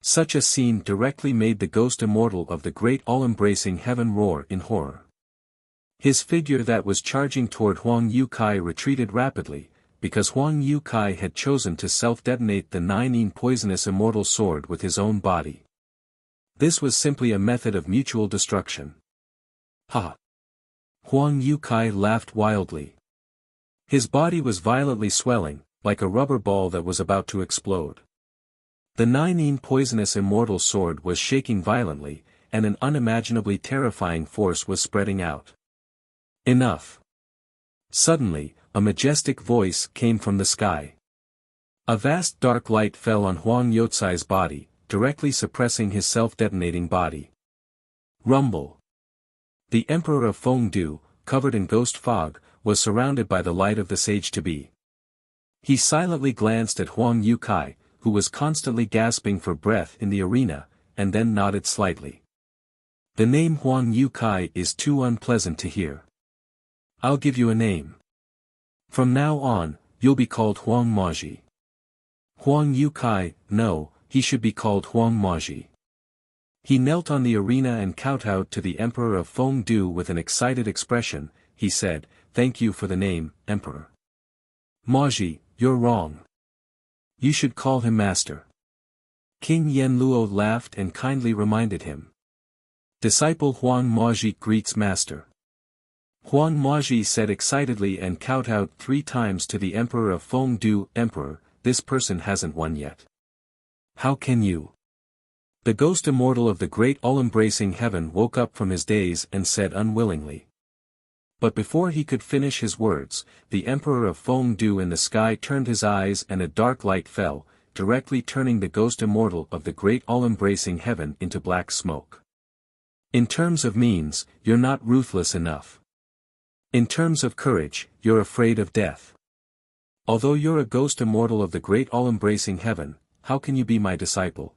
Such a scene directly made the ghost immortal of the great all-embracing heaven roar in horror. His figure that was charging toward Huang Yukai retreated rapidly, because Huang Yukai had chosen to self-detonate the 9 poisonous immortal sword with his own body. This was simply a method of mutual destruction. Ha! Huang Yukai laughed wildly. His body was violently swelling, like a rubber ball that was about to explode. The 9 poisonous immortal sword was shaking violently, and an unimaginably terrifying force was spreading out. Enough! Suddenly, a majestic voice came from the sky. A vast dark light fell on Huang Yucai's body, directly suppressing his self-detonating body. Rumble! The Emperor of Fengdu, covered in ghost fog, was surrounded by the light of the sage-to-be. He silently glanced at Huang Yukai, who was constantly gasping for breath in the arena, and then nodded slightly. The name Huang Yukai is too unpleasant to hear. I'll give you a name. From now on, you'll be called Huang Maji. Huang Yukai, no, he should be called Huang Maji. He knelt on the arena and kowtowed to the Emperor of Fengdu with an excited expression. He said, "Thank you for the name, Emperor." "Maji, you're wrong. You should call him Master." King Yenluo laughed and kindly reminded him. Disciple Huang Maji greets Master. Huang Maji said excitedly and kowtowed 3 times to the Emperor of Fengdu. "Emperor, this person hasn't won yet. How can you?" The ghost immortal of the great all-embracing heaven woke up from his daze and said unwillingly. But before he could finish his words, the Emperor of Fengdu in the sky turned his eyes and a dark light fell, directly turning the ghost immortal of the great all-embracing heaven into black smoke. In terms of means, you're not ruthless enough. In terms of courage, you're afraid of death. Although you're a ghost immortal of the great all-embracing heaven, how can you be my disciple?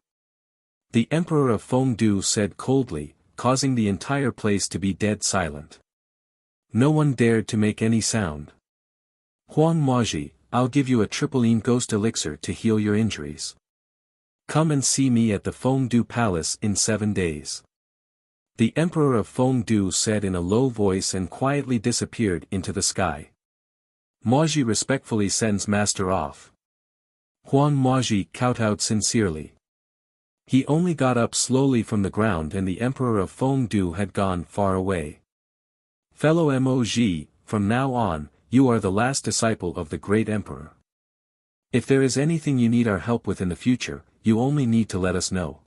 The Emperor of Fengdu said coldly, causing the entire place to be dead silent. No one dared to make any sound. "Huang Maji, I'll give you a triple ghost elixir to heal your injuries. Come and see me at the Fengdu Palace in 7 days." The Emperor of Fengdu said in a low voice and quietly disappeared into the sky. Maji respectfully sends Master off. Huang Maji kowtowed sincerely. He only got up slowly from the ground and the Emperor of Fengdu had gone far away. Fellow Moj, from now on, you are the last disciple of the great Emperor. If there is anything you need our help with in the future, you only need to let us know.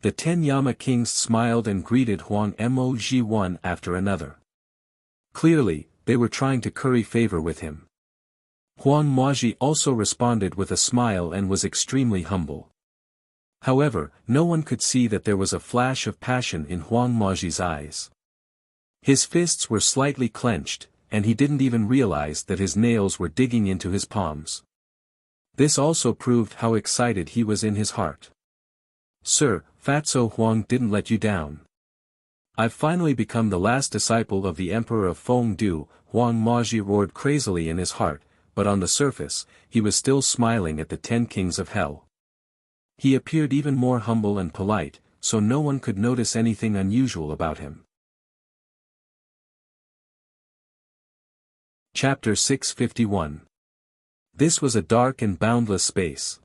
The 10 Yama kings smiled and greeted Huang Moj one after another. Clearly, they were trying to curry favor with him. Huang Maji also responded with a smile and was extremely humble. However, no one could see that there was a flash of passion in Huang Maji's eyes. His fists were slightly clenched, and he didn't even realize that his nails were digging into his palms. This also proved how excited he was in his heart. "Sir, Fatso Huang didn't let you down. I've finally become the last disciple of the Emperor of Fengdu," Huang Maji roared crazily in his heart, but on the surface, he was still smiling at the 10 kings of hell. He appeared even more humble and polite, so no one could notice anything unusual about him. Chapter 651. This was a dark and boundless space.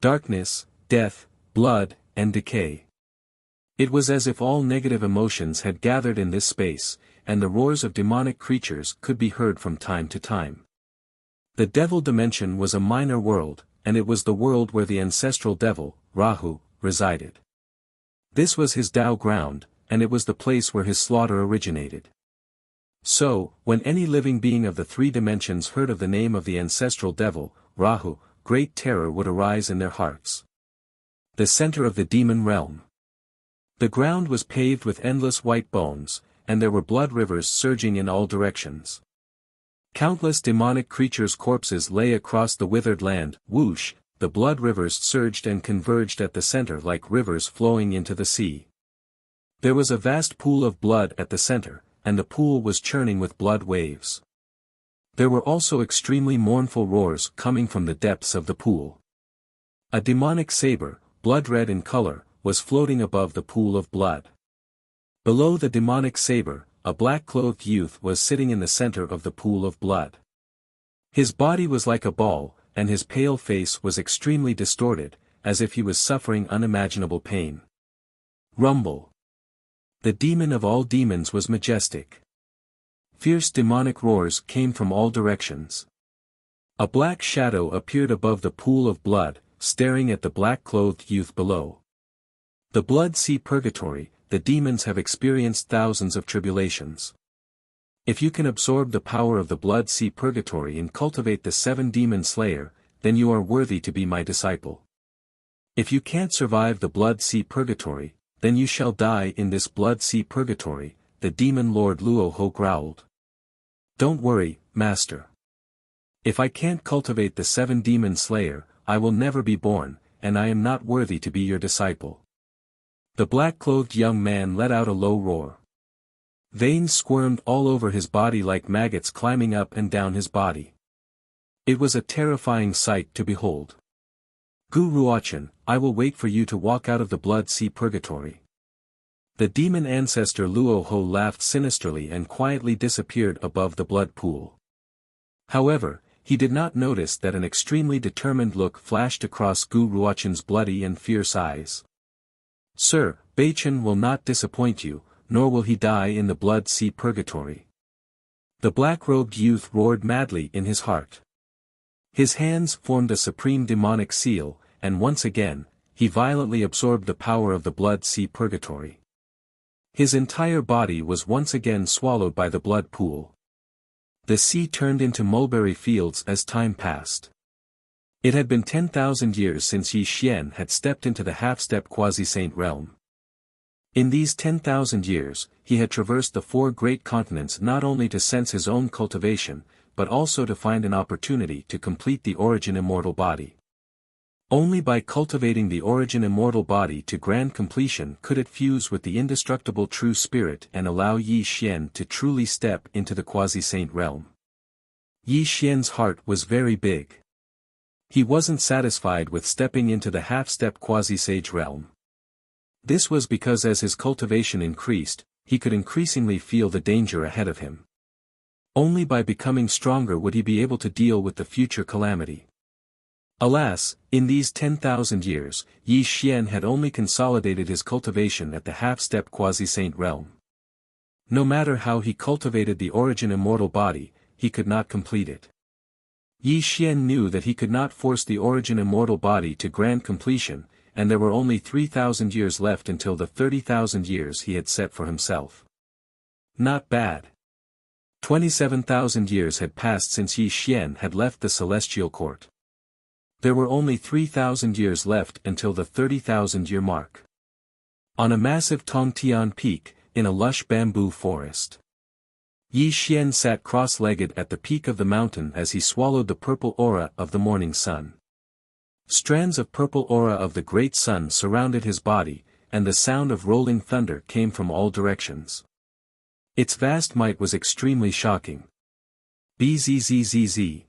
Darkness, death, blood, and decay. It was as if all negative emotions had gathered in this space, and the roars of demonic creatures could be heard from time to time. The devil dimension was a minor world, and it was the world where the ancestral devil, Rahu, resided. This was his Tao ground, and it was the place where his slaughter originated. So, when any living being of the three dimensions heard of the name of the ancestral devil, Rahu, great terror would arise in their hearts. The center of the demon realm. The ground was paved with endless white bones, and there were blood rivers surging in all directions. Countless demonic creatures' corpses lay across the withered land. Whoosh, the blood rivers surged and converged at the center like rivers flowing into the sea. There was a vast pool of blood at the center, and the pool was churning with blood waves. There were also extremely mournful roars coming from the depths of the pool. A demonic saber, blood-red in color, was floating above the pool of blood. Below the demonic saber, a black-clothed youth was sitting in the center of the pool of blood. His body was like a ball, and his pale face was extremely distorted, as if he was suffering unimaginable pain. Rumble. The demon of all demons was majestic. Fierce demonic roars came from all directions. A black shadow appeared above the pool of blood, staring at the black-clothed youth below. The blood sea purgatory, the demons have experienced thousands of tribulations. If you can absorb the power of the blood sea purgatory and cultivate the 7 demon slayer, then you are worthy to be my disciple. If you can't survive the blood sea purgatory, then you shall die in this blood sea purgatory, the demon lord Luoho growled. Don't worry, master. If I can't cultivate the 7 demon slayer, I will never be born, and I am not worthy to be your disciple. The black-clothed young man let out a low roar. Veins squirmed all over his body like maggots climbing up and down his body. It was a terrifying sight to behold. Gu Ruochen, I will wait for you to walk out of the blood sea purgatory. The demon ancestor Luoho laughed sinisterly and quietly disappeared above the blood pool. However, he did not notice that an extremely determined look flashed across Gu Ruochen's bloody and fierce eyes. Sir, Beichen will not disappoint you, nor will he die in the blood sea purgatory. The black-robed youth roared madly in his heart. His hands formed a supreme demonic seal, and once again, he violently absorbed the power of the blood sea purgatory. His entire body was once again swallowed by the blood pool. The sea turned into mulberry fields as time passed. It had been 10,000 years since Yi Xian had stepped into the half-step quasi-saint realm. In these 10,000 years, he had traversed the 4 great continents not only to sense his own cultivation, but also to find an opportunity to complete the origin immortal body. Only by cultivating the origin immortal body to grand completion could it fuse with the indestructible true spirit and allow Yi Xian to truly step into the quasi-saint realm. Yi Xian's heart was very big. He wasn't satisfied with stepping into the half-step quasi-sage realm. This was because as his cultivation increased, he could increasingly feel the danger ahead of him. Only by becoming stronger would he be able to deal with the future calamity. Alas, in these 10,000 years, Yi Xian had only consolidated his cultivation at the half-step quasi-saint realm. No matter how he cultivated the origin immortal body, he could not complete it. Yi Xian knew that he could not force the origin immortal body to grand completion, and there were only 3,000 years left until the 30,000 years he had set for himself. Not bad. 27,000 years had passed since Yi Xian had left the celestial court. There were only 3,000 years left until the 30,000-year mark. On a massive Tongtian peak, in a lush bamboo forest, Yi Xian sat cross-legged at the peak of the mountain as he swallowed the purple aura of the morning sun. Strands of purple aura of the great sun surrounded his body, and the sound of rolling thunder came from all directions. Its vast might was extremely shocking. Bzzzzz.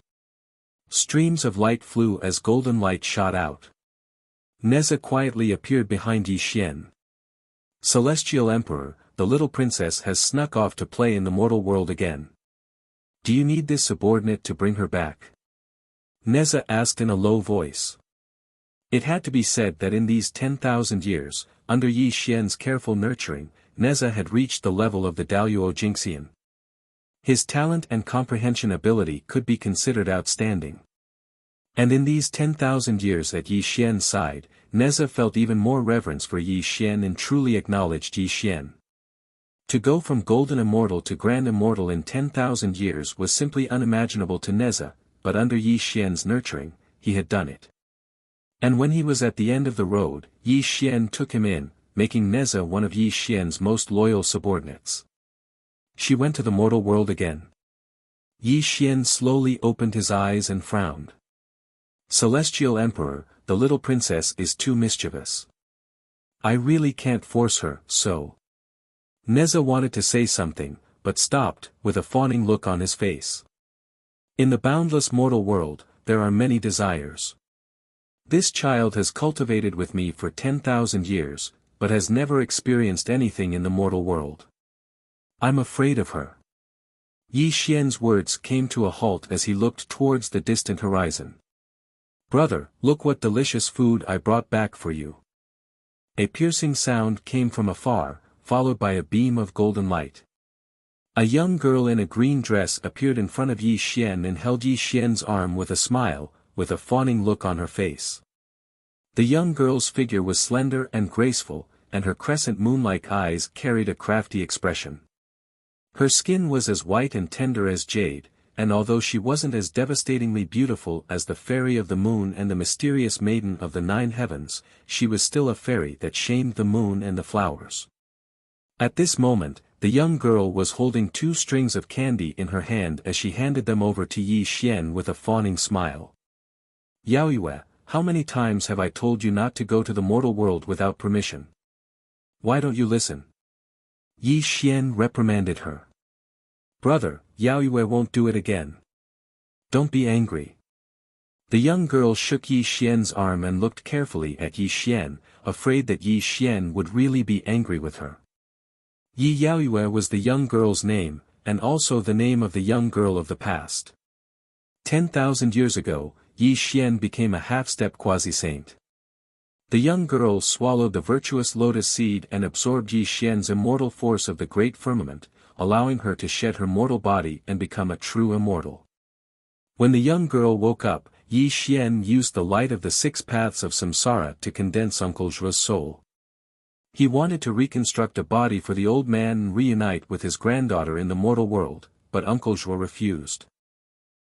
Streams of light flew as golden light shot out. Neza quietly appeared behind Yi Xian. Celestial Emperor, the little princess has snuck off to play in the mortal world again. Do you need this subordinate to bring her back? Neza asked in a low voice. It had to be said that in these 10,000 years, under Yi Xian's careful nurturing, Neza had reached the level of the Daluo Jingxian. His talent and comprehension ability could be considered outstanding. And in these 10,000 years at Yi Xian's side, Neza felt even more reverence for Yi Xian and truly acknowledged Yi Xian. To go from Golden Immortal to Grand Immortal in 10,000 years was simply unimaginable to Neza, but under Yi Xian's nurturing, he had done it. And when he was at the end of the road, Yi Xian took him in, making Neza one of Yi Xian's most loyal subordinates. She went to the mortal world again. Yi Xian slowly opened his eyes and frowned. Celestial Emperor, the little princess is too mischievous. I really can't force her, so. Neza wanted to say something, but stopped, with a fawning look on his face. In the boundless mortal world, there are many desires. This child has cultivated with me for 10,000 years, but has never experienced anything in the mortal world. I'm afraid of her. Yi Xian's words came to a halt as he looked towards the distant horizon. Brother, look what delicious food I brought back for you. A piercing sound came from afar, followed by a beam of golden light. A young girl in a green dress appeared in front of Yi Xian and held Yi Xian's arm with a smile, with a fawning look on her face. The young girl's figure was slender and graceful, and her crescent moon-like eyes carried a crafty expression. Her skin was as white and tender as jade, and although she wasn't as devastatingly beautiful as the fairy of the moon and the mysterious maiden of the 9 heavens, she was still a fairy that shamed the moon and the flowers. At this moment, the young girl was holding 2 strings of candy in her hand as she handed them over to Yi Xian with a fawning smile. Yaoyue, how many times have I told you not to go to the mortal world without permission? Why don't you listen? Yi Xian reprimanded her. Brother, Yaoyue won't do it again. Don't be angry. The young girl shook Yi Xian's arm and looked carefully at Yi Xian, afraid that Yi Xian would really be angry with her. Yi Yaoyue was the young girl's name, and also the name of the young girl of the past. 10,000 years ago, Yi Xian became a half-step quasi-saint. The young girl swallowed the virtuous lotus seed and absorbed Yi Xian's immortal force of the great firmament, allowing her to shed her mortal body and become a true immortal. When the young girl woke up, Yi Xian used the light of the 6 paths of samsara to condense Uncle Zhu's soul. He wanted to reconstruct a body for the old man and reunite with his granddaughter in the mortal world, but Uncle Zhu refused.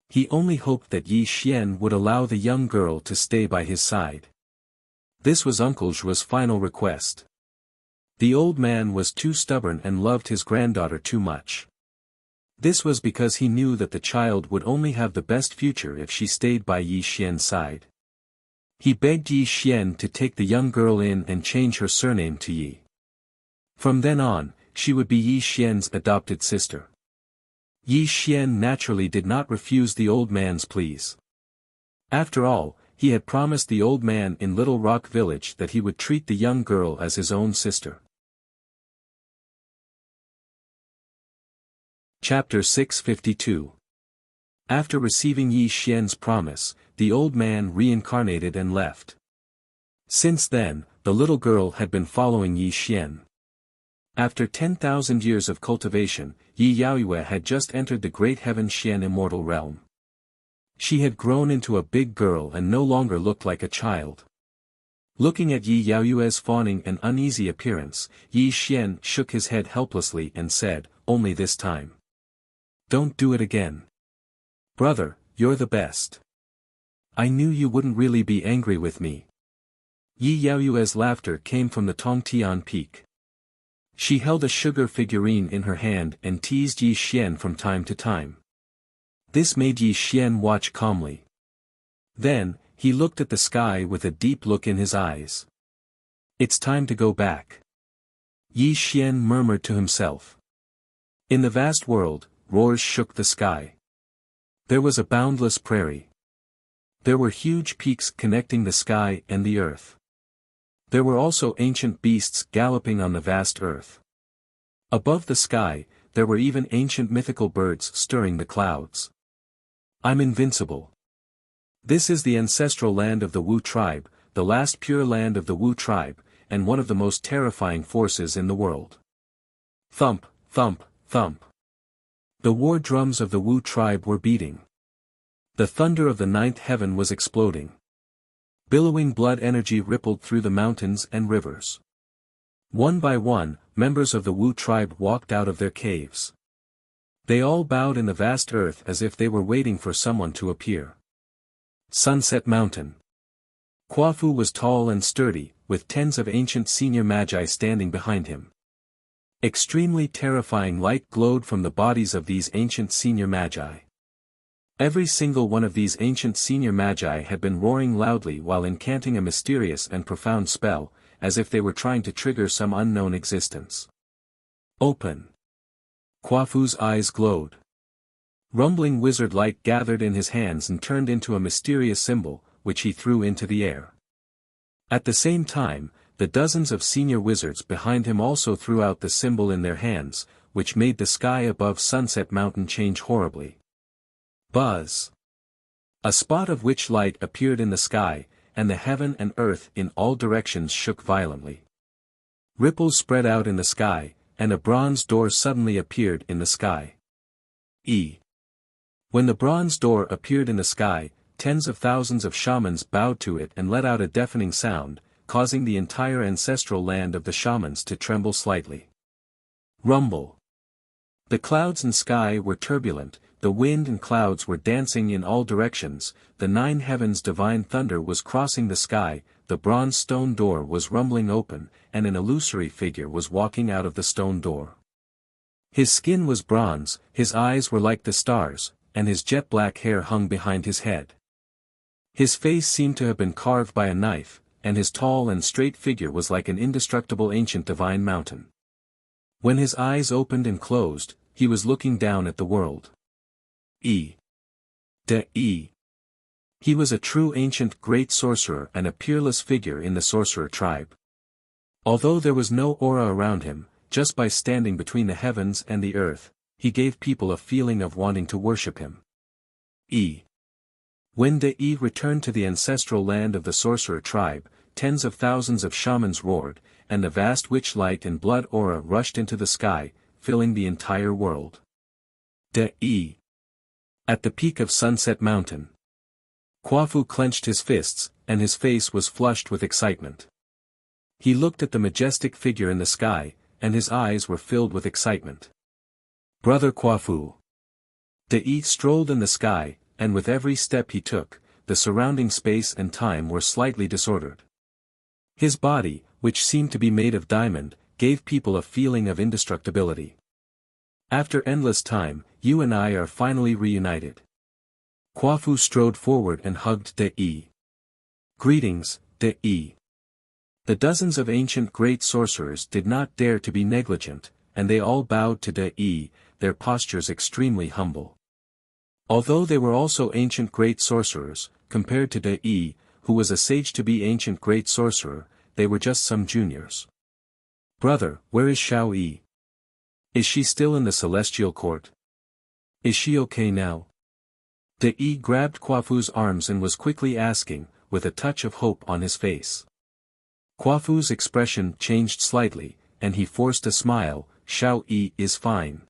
He only hoped that Yi Xian would allow the young girl to stay by his side. This was Uncle Zhu's final request. The old man was too stubborn and loved his granddaughter too much. This was because he knew that the child would only have the best future if she stayed by Yi Xian's side. He begged Yi Xian to take the young girl in and change her surname to Yi. From then on, she would be Yi Xian's adopted sister. Yi Xian naturally did not refuse the old man's pleas. After all, he had promised the old man in Little Rock Village that he would treat the young girl as his own sister. Chapter 652. After receiving Yi Xian's promise, the old man reincarnated and left. Since then, the little girl had been following Yi Xian. After 10,000 years of cultivation, Yi Yaoyue had just entered the great Heaven Xian immortal realm. She had grown into a big girl and no longer looked like a child. Looking at Yi Yaoyue's fawning and uneasy appearance, Yi Xian shook his head helplessly and said, "Only this time. Don't do it again. Brother, you're the best. I knew you wouldn't really be angry with me." Yi Yaoyue's laughter came from the Tongtian peak. She held a sugar figurine in her hand and teased Yi Xian from time to time. This made Yi Xian watch calmly. Then, he looked at the sky with a deep look in his eyes. It's time to go back. Yi Xian murmured to himself. In the vast world, roars shook the sky. There was a boundless prairie. There were huge peaks connecting the sky and the earth. There were also ancient beasts galloping on the vast earth. Above the sky, there were even ancient mythical birds stirring the clouds. I'm invincible. This is the ancestral land of the Wu tribe, the last pure land of the Wu tribe, and one of the most terrifying forces in the world. Thump, thump, thump. The war drums of the Wu tribe were beating. The thunder of the ninth heaven was exploding. Billowing blood energy rippled through the mountains and rivers. One by one, members of the Wu tribe walked out of their caves. They all bowed in the vast earth as if they were waiting for someone to appear. Sunset Mountain. Quafu was tall and sturdy, with tens of ancient senior magi standing behind him. Extremely terrifying light glowed from the bodies of these ancient senior magi. Every single one of these ancient senior magi had been roaring loudly while incanting a mysterious and profound spell, as if they were trying to trigger some unknown existence. Open. Quafu's eyes glowed. Rumbling wizard light gathered in his hands and turned into a mysterious symbol, which he threw into the air. At the same time, the dozens of senior wizards behind him also threw out the symbol in their hands, which made the sky above Sunset Mountain change horribly. Buzz. A spot of witch light appeared in the sky, and the heaven and earth in all directions shook violently. Ripples spread out in the sky, and a bronze door suddenly appeared in the sky. When the bronze door appeared in the sky, tens of thousands of shamans bowed to it and let out a deafening sound, causing the entire ancestral land of the shamans to tremble slightly. Rumble. The clouds and sky were turbulent, the wind and clouds were dancing in all directions, the nine heavens' divine thunder was crossing the sky, the bronze stone door was rumbling open, and an illusory figure was walking out of the stone door. His skin was bronze, his eyes were like the stars, and his jet black hair hung behind his head. His face seemed to have been carved by a knife, and his tall and straight figure was like an indestructible ancient divine mountain. When his eyes opened and closed, he was looking down at the world. He was a true ancient great sorcerer and a peerless figure in the sorcerer tribe. Although there was no aura around him, just by standing between the heavens and the earth, he gave people a feeling of wanting to worship him. When De returned to the ancestral land of the sorcerer tribe, tens of thousands of shamans roared, and the vast witch light and blood aura rushed into the sky, filling the entire world. At the peak of Sunset Mountain. Quafu clenched his fists, and his face was flushed with excitement. He looked at the majestic figure in the sky, and his eyes were filled with excitement. Brother Quafu. De strolled in the sky, and with every step he took, the surrounding space and time were slightly disordered. His body, which seemed to be made of diamond, gave people a feeling of indestructibility. After endless time, you and I are finally reunited. Quafu strode forward and hugged De. Greetings, De. The dozens of ancient great sorcerers did not dare to be negligent, and they all bowed to De, their postures extremely humble. Although they were also ancient great sorcerers, compared to De, who was a sage-to-be ancient great sorcerer, they were just some juniors. Brother, where is Xiao Yi? Is she still in the celestial court? Is she okay now? De grabbed Quafu's arms and was quickly asking, with a touch of hope on his face. Quafu's expression changed slightly, and he forced a smile. Xiao Yi is fine.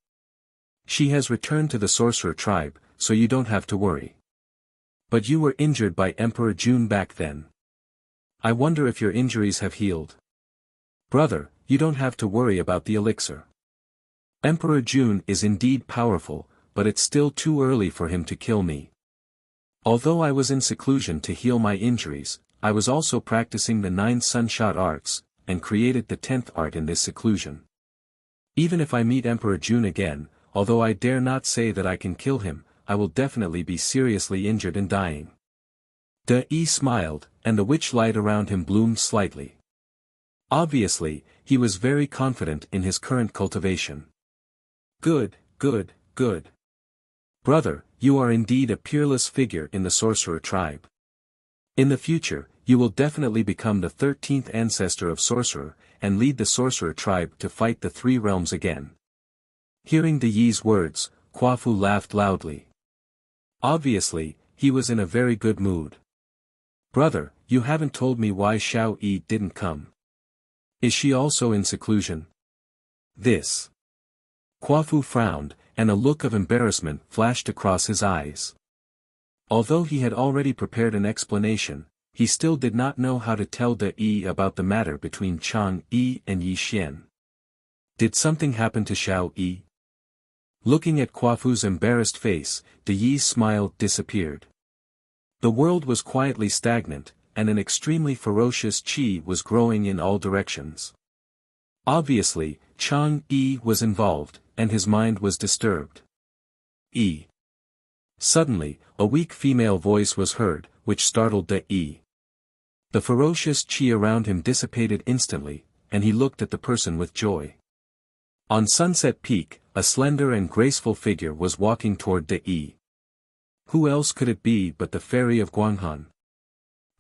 She has returned to the sorcerer tribe, so you don't have to worry. But you were injured by Emperor Jun back then. I wonder if your injuries have healed. Brother, you don't have to worry about the elixir. Emperor Jun is indeed powerful, but it's still too early for him to kill me. Although I was in seclusion to heal my injuries, I was also practicing the 9 sunshot arts, and created the 10th art in this seclusion. Even if I meet Emperor Jun again, although I dare not say that I can kill him, I will definitely be seriously injured and dying. De smiled, and the witch light around him bloomed slightly. Obviously, he was very confident in his current cultivation. Good, good, good. Brother, you are indeed a peerless figure in the sorcerer tribe. In the future, you will definitely become the 13th ancestor of Sorcerer, and lead the Sorcerer tribe to fight the three realms again. Hearing the Yi's words, Kwafu laughed loudly. Obviously, he was in a very good mood. Brother, you haven't told me why Xiao Yi didn't come. Is she also in seclusion? This. Kwafu frowned, and a look of embarrassment flashed across his eyes. Although he had already prepared an explanation, he still did not know how to tell De Yi about the matter between Chang Yi and Yi Xian. Did something happen to Xiao Yi? Looking at Kwafu's embarrassed face, De Yi's smile disappeared. The world was quietly stagnant, and an extremely ferocious qi was growing in all directions. Obviously, Chang Yi was involved, and his mind was disturbed. Suddenly, a weak female voice was heard, which startled De Yi. The ferocious qi around him dissipated instantly, and he looked at the person with joy. On Sunset Peak, a slender and graceful figure was walking toward De Yi. Who else could it be but the fairy of Guanghan?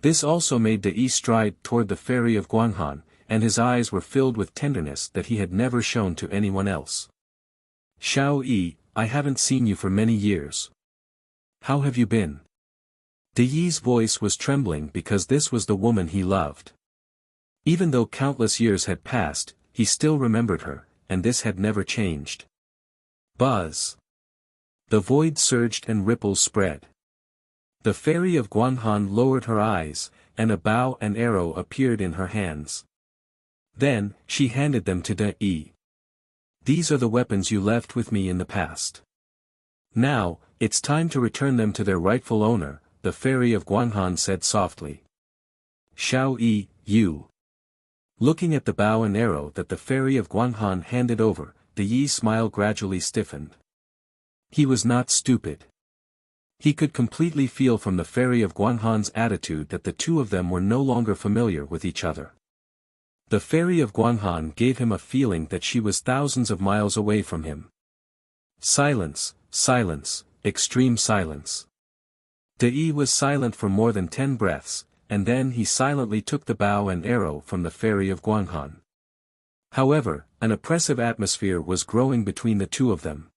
This also made De Yi stride toward the fairy of Guanghan, and his eyes were filled with tenderness that he had never shown to anyone else. Xiao Yi, I haven't seen you for many years. How have you been? De Yi's voice was trembling because this was the woman he loved. Even though countless years had passed, he still remembered her, and this had never changed. Buzz. The void surged and ripples spread. The fairy of Guanghan lowered her eyes, and a bow and arrow appeared in her hands. Then, she handed them to De Yi. These are the weapons you left with me in the past. Now, it's time to return them to their rightful owner, the fairy of Guanghan said softly. Xiao Yi, you. Looking at the bow and arrow that the fairy of Guanghan handed over, De Yi's smile gradually stiffened. He was not stupid. He could completely feel from the fairy of Guanghan's attitude that the two of them were no longer familiar with each other. The fairy of Guanghan gave him a feeling that she was thousands of miles away from him. Silence, silence, extreme silence. De Yi was silent for more than 10 breaths, and then he silently took the bow and arrow from the fairy of Guanghan. However, an oppressive atmosphere was growing between the two of them.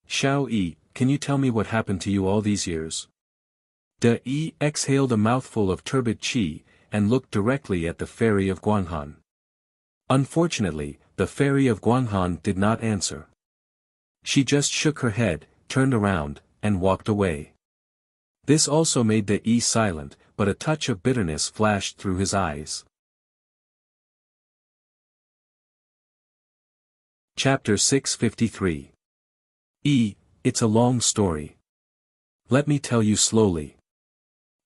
Xiao Yi, can you tell me what happened to you all these years? De Yi exhaled a mouthful of turbid qi, and looked directly at the fairy of Guanghan. Unfortunately, the fairy of Guanghan did not answer. She just shook her head, turned around, and walked away. This also made De Yi silent, but a touch of bitterness flashed through his eyes. Chapter 653. It's a long story. Let me tell you slowly.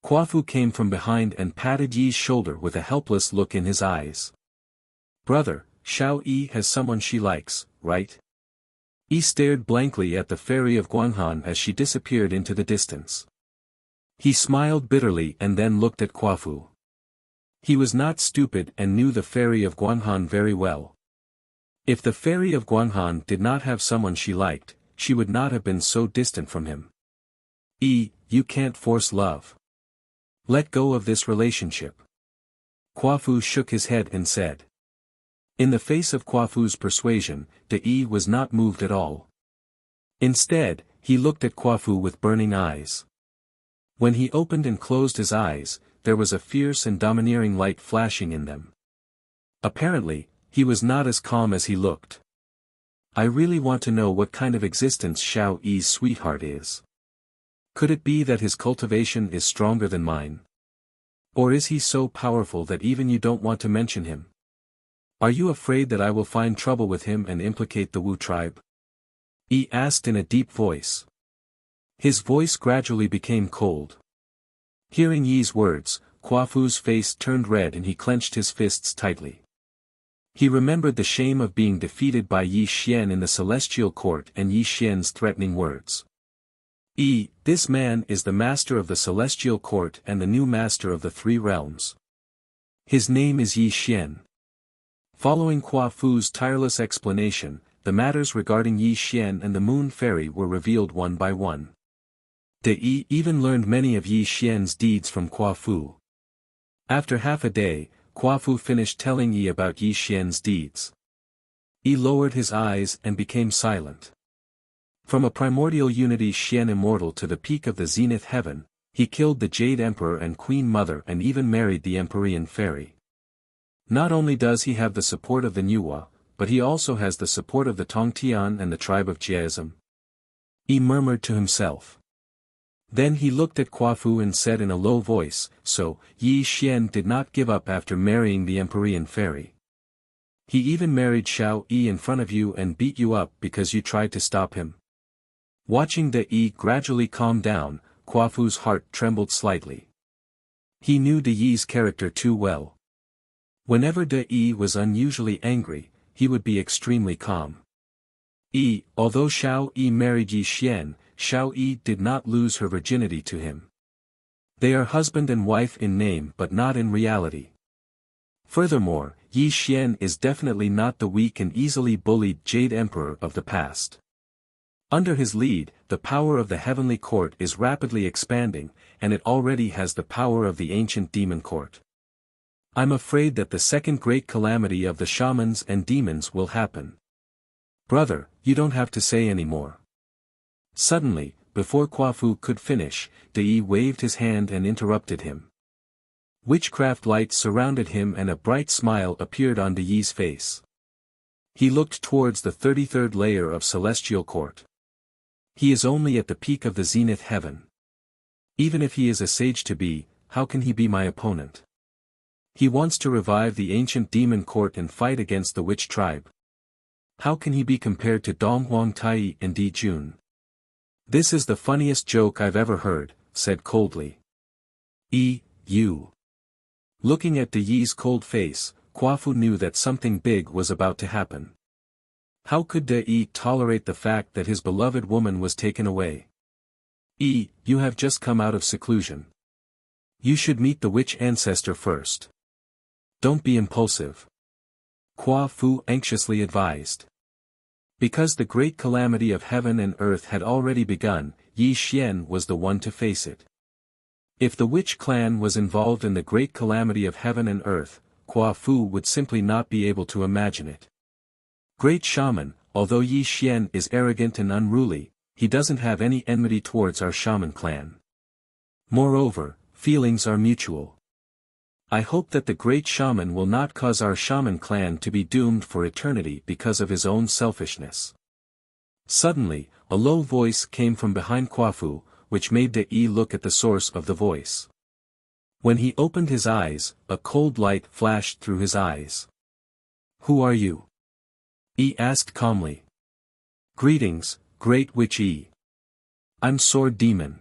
Kwafu came from behind and patted Yi's shoulder with a helpless look in his eyes. Brother, Xiao Yi has someone she likes, right? Yi stared blankly at the fairy of Guanghan as she disappeared into the distance. He smiled bitterly and then looked at Kwafu. He was not stupid and knew the fairy of Guanghan very well. If the fairy of Guanghan did not have someone she liked, she would not have been so distant from him. You can't force love. Let go of this relationship. Kwafu shook his head and said. In the face of Kwafu's persuasion, De Yi was not moved at all. Instead, he looked at Kwafu with burning eyes. When he opened and closed his eyes, there was a fierce and domineering light flashing in them. Apparently, he was not as calm as he looked. I really want to know what kind of existence Xiao Yi's sweetheart is. Could it be that his cultivation is stronger than mine? Or is he so powerful that even you don't want to mention him? Are you afraid that I will find trouble with him and implicate the Wu tribe? Yi asked in a deep voice. His voice gradually became cold. Hearing Yi's words, Kwafu's face turned red and he clenched his fists tightly. He remembered the shame of being defeated by Yi Xian in the celestial court and Yi Xian's threatening words. This man is the master of the celestial court and the new master of the three realms. His name is Yi Xian. Following Kwafu's tireless explanation, the matters regarding Yi Xian and the Moon Fairy were revealed one by one. De Yi even learned many of Yi Xian's deeds from Kwafu. After half a day, Kuafu finished telling Yi about Yi Xian's deeds. Yi lowered his eyes and became silent. From a primordial unity Xian immortal to the peak of the zenith heaven, he killed the Jade Emperor and Queen Mother and even married the Empyrean Fairy. Not only does he have the support of the Nuwa, but he also has the support of the Tongtian and the tribe of Jiaism. He murmured to himself. Then he looked at Kuafu and said in a low voice, "So, Yi Xian did not give up after marrying the Empyrean Fairy. He even married Xiao Yi in front of you and beat you up because you tried to stop him." Watching De Yi gradually calm down, Kuafu's heart trembled slightly. He knew De Yi's character too well. Whenever De Yi was unusually angry, he would be extremely calm. Although Xiao Yi married Yi Xian, Xiao Yi did not lose her virginity to him. They are husband and wife in name but not in reality. Furthermore, Yi Xian is definitely not the weak and easily bullied Jade Emperor of the past. Under his lead, the power of the heavenly court is rapidly expanding, and it already has the power of the ancient demon court. I'm afraid that the second great calamity of the shamans and demons will happen. Brother, you don't have to say any more. Suddenly, before Kuafu could finish, De Yi waved his hand and interrupted him. Witchcraft light surrounded him and a bright smile appeared on De Yi's face. He looked towards the 33rd layer of celestial court. He is only at the peak of the zenith heaven. Even if he is a sage to be, how can he be my opponent? He wants to revive the ancient demon court and fight against the witch tribe. How can he be compared to Dong Huangtai and Di Jun? This is the funniest joke I've ever heard, said coldly. You. Looking at De Yi's cold face, Kuafu knew that something big was about to happen. How could De Yi tolerate the fact that his beloved woman was taken away? You have just come out of seclusion. You should meet the witch ancestor first. Don't be impulsive. Kuafu anxiously advised. Because the great calamity of heaven and earth had already begun, Yi Xian was the one to face it. If the witch clan was involved in the great calamity of heaven and earth, Kuafu would simply not be able to imagine it. Great shaman, although Yi Xian is arrogant and unruly, he doesn't have any enmity towards our shaman clan. Moreover, feelings are mutual. I hope that the great shaman will not cause our shaman clan to be doomed for eternity because of his own selfishness. Suddenly, a low voice came from behind Kuafu, which made De Yi look at the source of the voice. When he opened his eyes, a cold light flashed through his eyes. "Who are you?" Yi asked calmly. "Greetings, great witch Yi. I'm Sword Demon."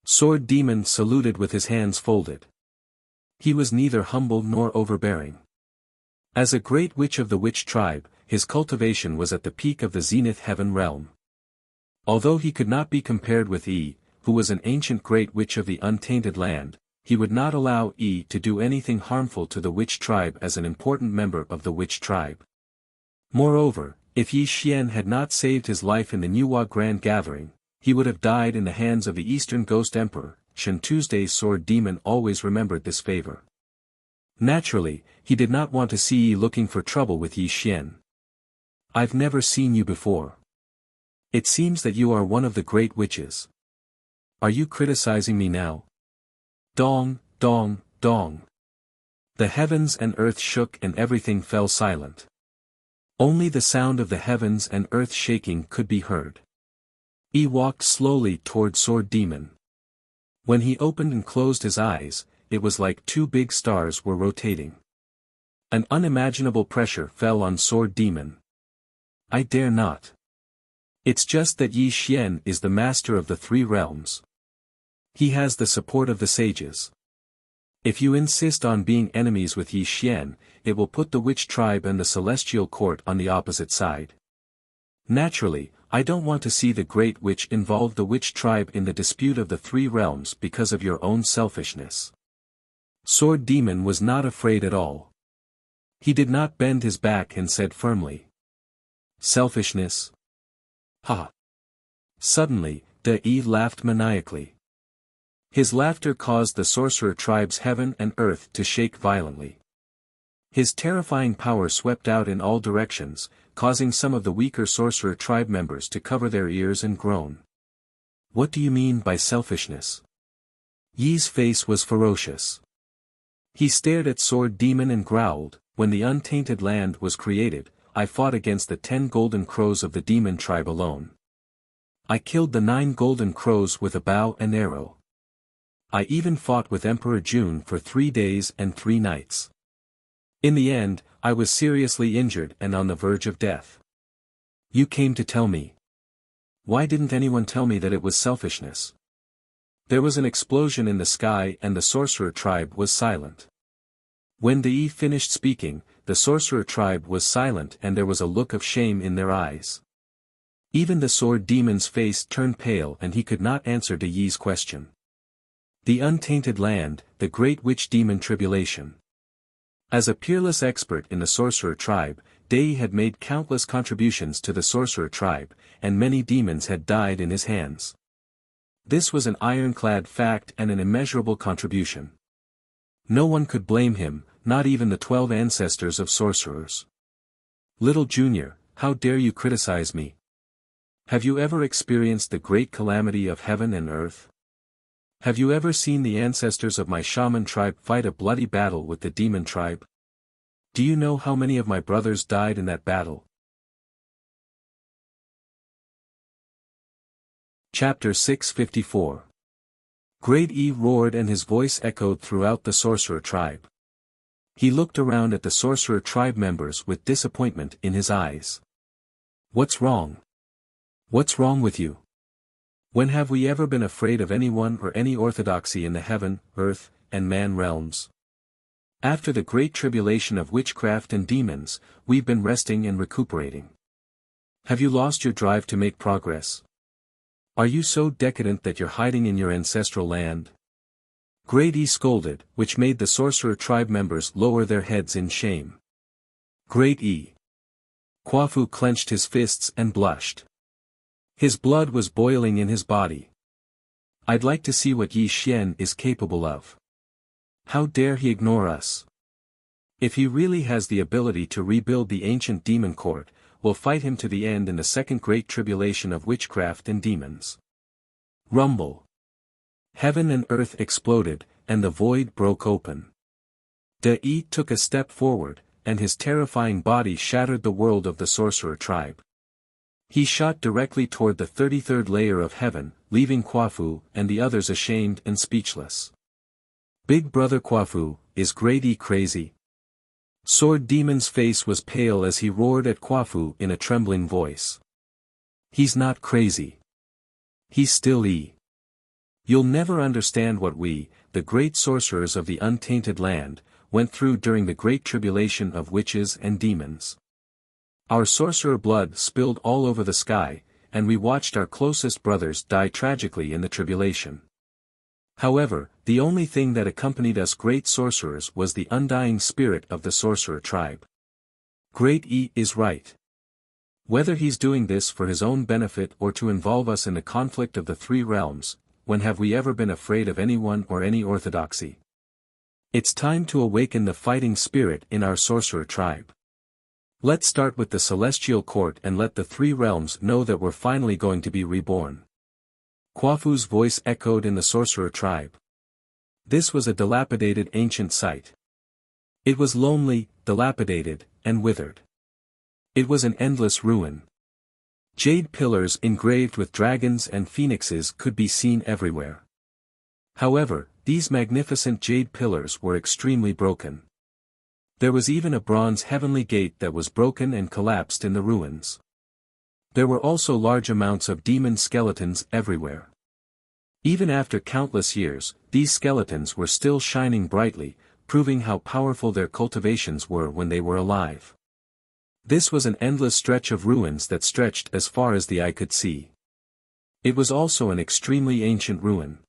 Sword Demon saluted with his hands folded. He was neither humble nor overbearing. As a great witch of the witch tribe, his cultivation was at the peak of the zenith heaven realm. Although he could not be compared with Yi, who was an ancient great witch of the untainted land, he would not allow Yi to do anything harmful to the witch tribe as an important member of the witch tribe. Moreover, if Yi Xian had not saved his life in the Nuwa Grand Gathering, he would have died in the hands of the Eastern Ghost Emperor. Shen Tuesday's Sword Demon always remembered this favor. Naturally, he did not want to see Yi looking for trouble with Yi Xian. "I've never seen you before. It seems that you are one of the great witches. Are you criticizing me now?" Dong, dong, dong. The heavens and earth shook and everything fell silent. Only the sound of the heavens and earth shaking could be heard. Yi walked slowly toward Sword Demon. When he opened and closed his eyes, it was like two big stars were rotating. An unimaginable pressure fell on Sword Demon. "I dare not. It's just that Yi Xian is the master of the three realms. He has the support of the sages. If you insist on being enemies with Yi Xian, it will put the witch tribe and the celestial court on the opposite side. Naturally, I don't want to see the great witch involve the witch tribe in the dispute of the three realms because of your own selfishness." Sword Demon was not afraid at all. He did not bend his back and said firmly. "Selfishness? Ha!" Suddenly, De Yi laughed maniacally. His laughter caused the sorcerer tribe's heaven and earth to shake violently. His terrifying power swept out in all directions, causing some of the weaker sorcerer tribe members to cover their ears and groan. What do you mean by selfishness? Yi's face was ferocious. He stared at Sword Demon and growled, when the untainted land was created, I fought against the 10 golden crows of the demon tribe alone. I killed the 9 golden crows with a bow and arrow. I even fought with Emperor June for 3 days and 3 nights. In the end, I was seriously injured and on the verge of death. You came to tell me. Why didn't anyone tell me that it was selfishness? There was an explosion in the sky and the sorcerer tribe was silent. When the Yi finished speaking, the sorcerer tribe was silent and there was a look of shame in their eyes. Even the sword demon's face turned pale and he could not answer to Yi's question. The untainted land, the great witch demon tribulation. As a peerless expert in the sorcerer tribe, Dei had made countless contributions to the sorcerer tribe, and many demons had died in his hands. This was an ironclad fact and an immeasurable contribution. No one could blame him, not even the 12 ancestors of sorcerers. Little Junior, how dare you criticize me? Have you ever experienced the great calamity of heaven and earth? Have you ever seen the ancestors of my shaman tribe fight a bloody battle with the demon tribe? Do you know how many of my brothers died in that battle? Chapter 654. Great Yi roared and his voice echoed throughout the sorcerer tribe. He looked around at the sorcerer tribe members with disappointment in his eyes. What's wrong? What's wrong with you? When have we ever been afraid of anyone or any orthodoxy in the heaven, earth, and man realms? After the great tribulation of witchcraft and demons, we've been resting and recuperating. Have you lost your drive to make progress? Are you so decadent that you're hiding in your ancestral land? Great Yi scolded, which made the sorcerer tribe members lower their heads in shame. Great Yi. Kwafu clenched his fists and blushed. His blood was boiling in his body. I'd like to see what Yi Xian is capable of. How dare he ignore us? If he really has the ability to rebuild the ancient demon court, we'll fight him to the end in the second great tribulation of witchcraft and demons. Rumble. Heaven and earth exploded, and the void broke open. Yi took a step forward, and his terrifying body shattered the world of the sorcerer tribe. He shot directly toward the 33rd layer of heaven, leaving Kwafu and the others ashamed and speechless. Big brother Kwafu, is Great Yi crazy? Sword Demon's face was pale as he roared at Kwafu in a trembling voice. He's not crazy. He's still Yi. You'll never understand what we, the great sorcerers of the untainted land, went through during the great tribulation of witches and demons. Our sorcerer blood spilled all over the sky, and we watched our closest brothers die tragically in the tribulation. However, the only thing that accompanied us great sorcerers was the undying spirit of the sorcerer tribe. Great Yi is right. Whether he's doing this for his own benefit or to involve us in the conflict of the 3 realms, when have we ever been afraid of anyone or any orthodoxy? It's time to awaken the fighting spirit in our sorcerer tribe. Let's start with the celestial court and let the 3 realms know that we're finally going to be reborn. Kwafu's voice echoed in the sorcerer tribe. This was a dilapidated ancient site. It was lonely, dilapidated, and withered. It was an endless ruin. Jade pillars engraved with dragons and phoenixes could be seen everywhere. However, these magnificent jade pillars were extremely broken. There was even a bronze heavenly gate that was broken and collapsed in the ruins. There were also large amounts of demon skeletons everywhere. Even after countless years, these skeletons were still shining brightly, proving how powerful their cultivations were when they were alive. This was an endless stretch of ruins that stretched as far as the eye could see. It was also an extremely ancient ruin.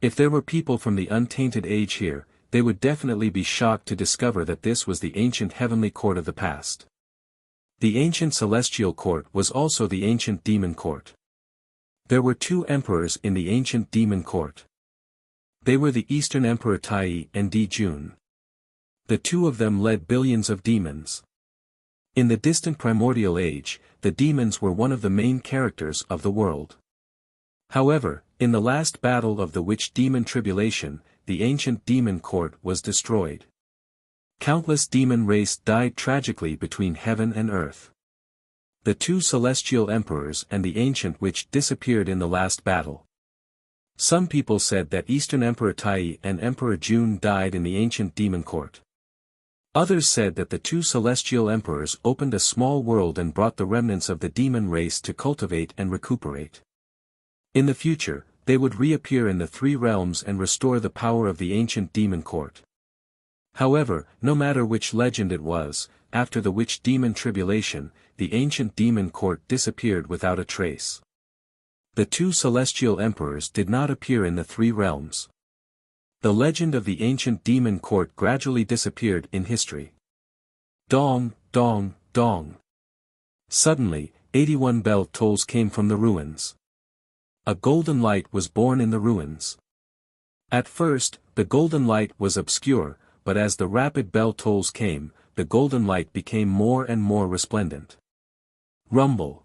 If there were people from the untainted age here, they would definitely be shocked to discover that this was the ancient heavenly court of the past. The ancient celestial court was also the ancient demon court. There were 2 emperors in the ancient demon court. They were the Eastern Emperor Tai and Di Jun. The two of them led billions of demons. In the distant primordial age, the demons were one of the main characters of the world. However, in the last battle of the witch-demon tribulation, the ancient demon court was destroyed. Countless demon race died tragically between heaven and earth. The two celestial emperors and the ancient witch disappeared in the last battle. Some people said that Eastern Emperor Tai and Emperor Jun died in the ancient demon court. Others said that the two celestial emperors opened a small world and brought the remnants of the demon race to cultivate and recuperate. In the future, they would reappear in the three realms and restore the power of the ancient demon court. However, no matter which legend it was, after the witch-demon tribulation, the ancient demon court disappeared without a trace. The two celestial emperors did not appear in the three realms. The legend of the ancient demon court gradually disappeared in history. Dong, dong, dong. Suddenly, 81 bell tolls came from the ruins. A golden light was born in the ruins. At first, the golden light was obscure, but as the rapid bell tolls came, the golden light became more and more resplendent. Rumble.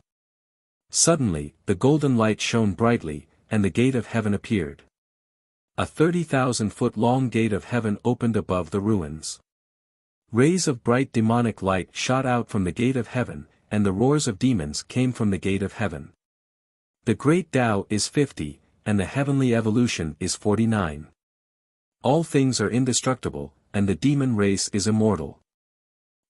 Suddenly, the golden light shone brightly, and the gate of heaven appeared. A 30,000-foot-long gate of heaven opened above the ruins. Rays of bright demonic light shot out from the gate of heaven, and the roars of demons came from the gate of heaven. The great Tao is 50, and the heavenly evolution is 49. All things are indestructible, and the demon race is immortal.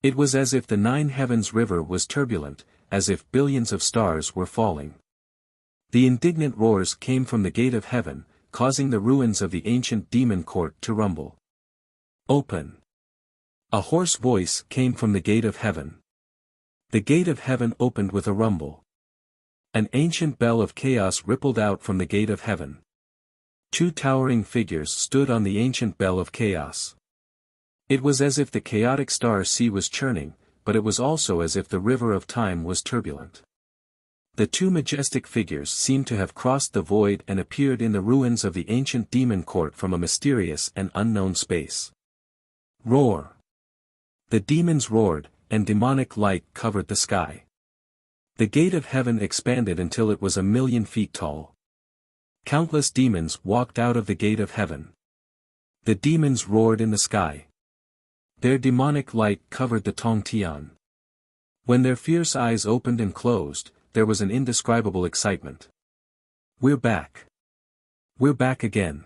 It was as if the nine heavens river was turbulent, as if billions of stars were falling. The indignant roars came from the gate of heaven, causing the ruins of the ancient demon court to rumble. Open. A hoarse voice came from the gate of heaven. The gate of heaven opened with a rumble. An ancient bell of chaos rippled out from the gate of heaven. Two towering figures stood on the ancient bell of chaos. It was as if the chaotic star sea was churning, but it was also as if the river of time was turbulent. The two majestic figures seemed to have crossed the void and appeared in the ruins of the ancient demon court from a mysterious and unknown space. Roar. The demons roared, and demonic light covered the sky. The gate of heaven expanded until it was 1,000,000 feet tall. Countless demons walked out of the gate of heaven. The demons roared in the sky. Their demonic light covered the Tongtian. When their fierce eyes opened and closed, there was an indescribable excitement. We're back. We're back again.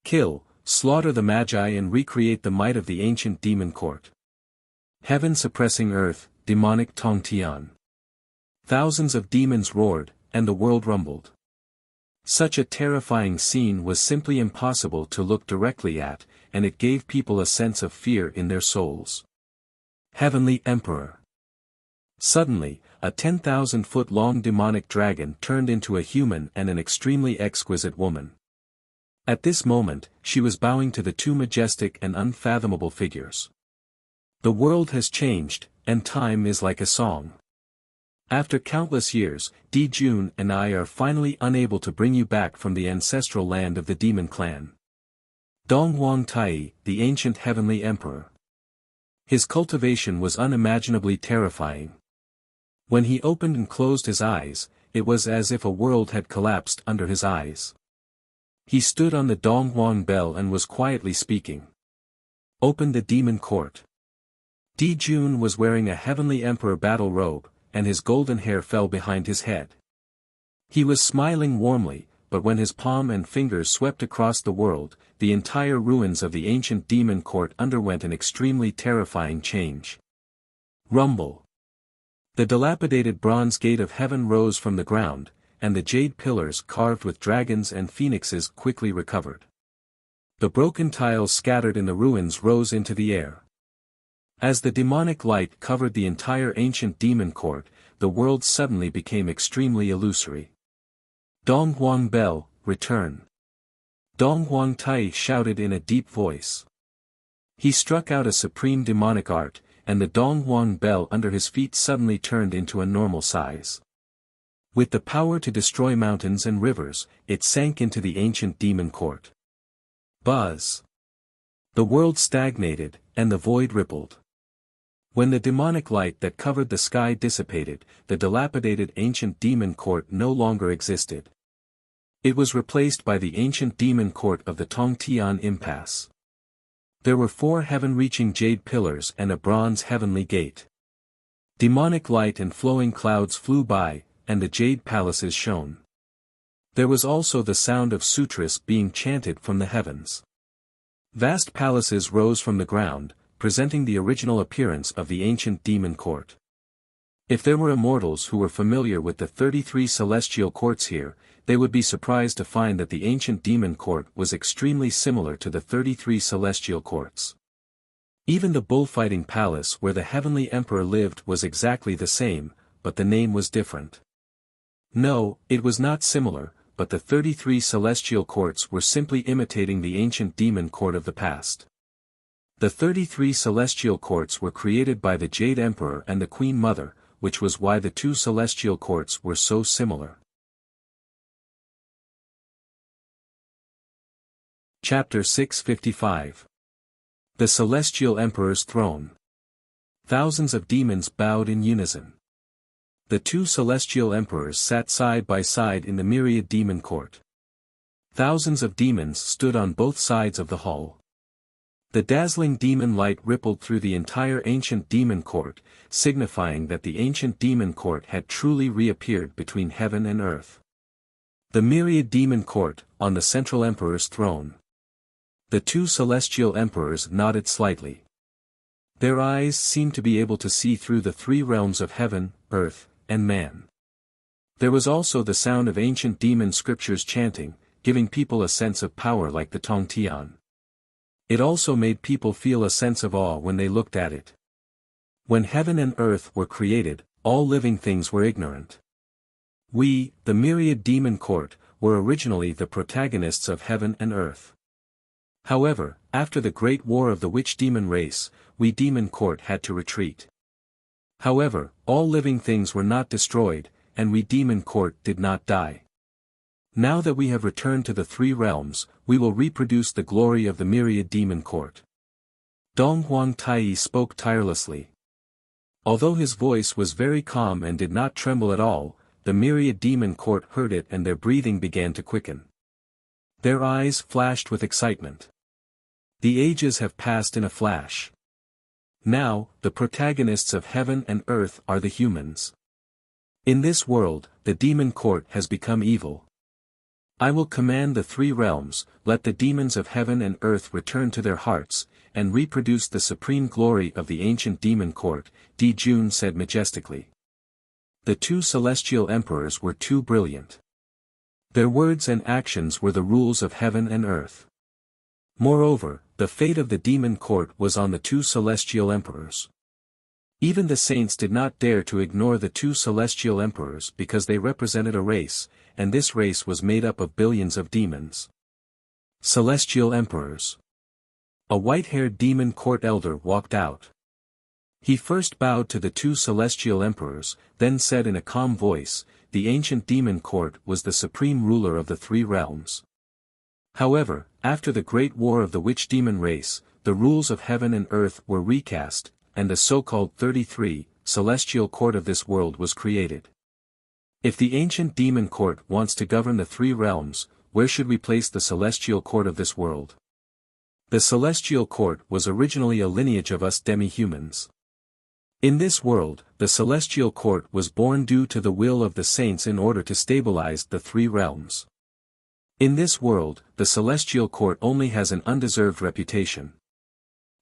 Kill, slaughter the Magi and recreate the might of the ancient demon court. Heaven suppressing earth, demonic Tongtian. Thousands of demons roared, and the world rumbled. Such a terrifying scene was simply impossible to look directly at, and it gave people a sense of fear in their souls. Heavenly Emperor. Suddenly, a 10,000-foot-long demonic dragon turned into a human and an extremely exquisite woman. At this moment, she was bowing to the two majestic and unfathomable figures. The world has changed, and time is like a song. After countless years, Di Jun and I are finally unable to bring you back from the ancestral land of the demon clan. Donghuang Tai, the ancient heavenly emperor. His cultivation was unimaginably terrifying. When he opened and closed his eyes, it was as if a world had collapsed under his eyes. He stood on the Donghuang bell and was quietly speaking. Open the demon court. Di Jun was wearing a heavenly emperor battle robe, and his golden hair fell behind his head. He was smiling warmly, but when his palm and fingers swept across the world, the entire ruins of the ancient demon court underwent an extremely terrifying change. Rumble. The dilapidated bronze gate of heaven rose from the ground, and the jade pillars carved with dragons and phoenixes quickly recovered. The broken tiles scattered in the ruins rose into the air. As the demonic light covered the entire ancient demon court, the world suddenly became extremely illusory. Donghuang Bell, return. Donghuang Tai shouted in a deep voice. He struck out a supreme demonic art, and the Donghuang Bell under his feet suddenly turned into a normal size. With the power to destroy mountains and rivers, it sank into the ancient demon court. Buzz. The world stagnated, and the void rippled. When the demonic light that covered the sky dissipated, the dilapidated ancient demon court no longer existed. It was replaced by the ancient demon court of the Tongtian Impasse. There were 4 heaven-reaching jade pillars and a bronze heavenly gate. Demonic light and flowing clouds flew by, and the jade palaces shone. There was also the sound of sutras being chanted from the heavens. Vast palaces rose from the ground, presenting the original appearance of the ancient demon court. If there were immortals who were familiar with the 33 celestial courts here, they would be surprised to find that the ancient demon court was extremely similar to the 33 celestial courts. Even the bullfighting palace where the heavenly emperor lived was exactly the same, but the name was different. No, it was not similar, but the 33 celestial courts were simply imitating the ancient demon court of the past. The 33 celestial courts were created by the Jade Emperor and the Queen Mother, which was why the 2 celestial courts were so similar. Chapter 655. The Celestial Emperor's Throne. Thousands of demons bowed in unison. The 2 celestial emperors sat side by side in the myriad demon court. Thousands of demons stood on both sides of the hall. The dazzling demon light rippled through the entire ancient demon court, signifying that the ancient demon court had truly reappeared between heaven and earth. The myriad demon court, on the central emperor's throne. The 2 celestial emperors nodded slightly. Their eyes seemed to be able to see through the 3 realms of heaven, earth, and man. There was also the sound of ancient demon scriptures chanting, giving people a sense of power like the Tongtian. It also made people feel a sense of awe when they looked at it. When heaven and earth were created, all living things were ignorant. We, the myriad demon court, were originally the protagonists of heaven and earth. However, after the great war of the witch-demon race, we demon court had to retreat. However, all living things were not destroyed, and we demon court did not die. Now that we have returned to the 3 realms, we will reproduce the glory of the myriad demon court. Dong Huang Tai spoke tirelessly. Although his voice was very calm and did not tremble at all, the myriad demon court heard it and their breathing began to quicken. Their eyes flashed with excitement. The ages have passed in a flash. Now, the protagonists of heaven and earth are the humans. In this world, the demon court has become evil. I will command the 3 realms, let the demons of heaven and earth return to their hearts, and reproduce the supreme glory of the ancient demon court, Di Jun said majestically. The 2 celestial emperors were too brilliant. Their words and actions were the rules of heaven and earth. Moreover, the fate of the demon court was on the 2 celestial emperors. Even the saints did not dare to ignore the 2 celestial emperors because they represented a race, and this race was made up of billions of demons. Celestial emperors. A white-haired demon court elder walked out. He first bowed to the 2 celestial emperors, then said in a calm voice, the ancient demon court was the supreme ruler of the 3 realms. However, after the great war of the witch-demon race, the rules of heaven and earth were recast, and the so-called 33, celestial court of this world was created. If the ancient demon court wants to govern the 3 realms, where should we place the celestial court of this world? The celestial court was originally a lineage of us demi-humans. In this world, the celestial court was born due to the will of the saints in order to stabilize the 3 realms. In this world, the celestial court only has an undeserved reputation.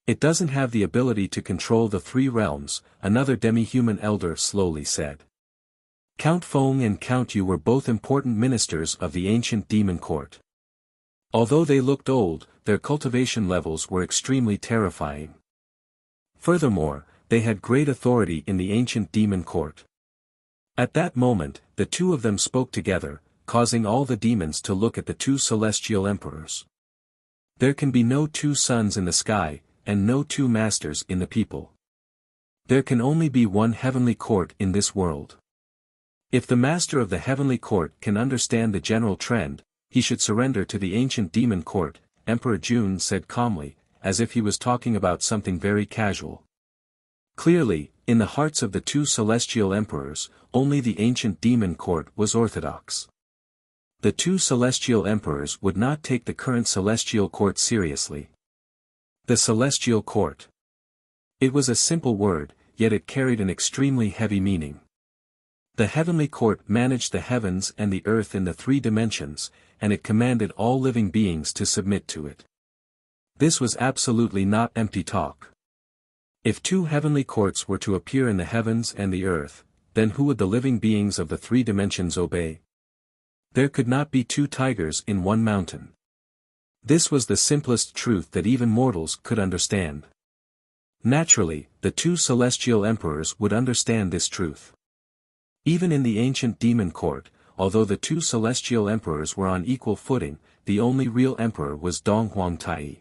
It doesn't have the ability to control the 3 realms, another demi-human elder slowly said. Count Feng and Count Yu were both important ministers of the ancient demon court. Although they looked old, their cultivation levels were extremely terrifying. Furthermore, they had great authority in the ancient demon court. At that moment, the 2 of them spoke together, causing all the demons to look at the 2 celestial emperors. There can be no 2 suns in the sky, and no 2 masters in the people. There can only be one heavenly court in this world. If the master of the heavenly court can understand the general trend, he should surrender to the ancient demon court, Emperor Jun said calmly, as if he was talking about something very casual. Clearly, in the hearts of the two celestial emperors, only the ancient demon court was orthodox. The two celestial emperors would not take the current celestial court seriously. The celestial court. It was a simple word, yet it carried an extremely heavy meaning. The heavenly court managed the heavens and the earth in the three dimensions, and it commanded all living beings to submit to it. This was absolutely not empty talk. If two heavenly courts were to appear in the heavens and the earth, then who would the living beings of the three dimensions obey? There could not be two tigers in one mountain. This was the simplest truth that even mortals could understand. Naturally, the two celestial emperors would understand this truth. Even in the ancient demon court, although the two celestial emperors were on equal footing, the only real emperor was Dong Huangtai.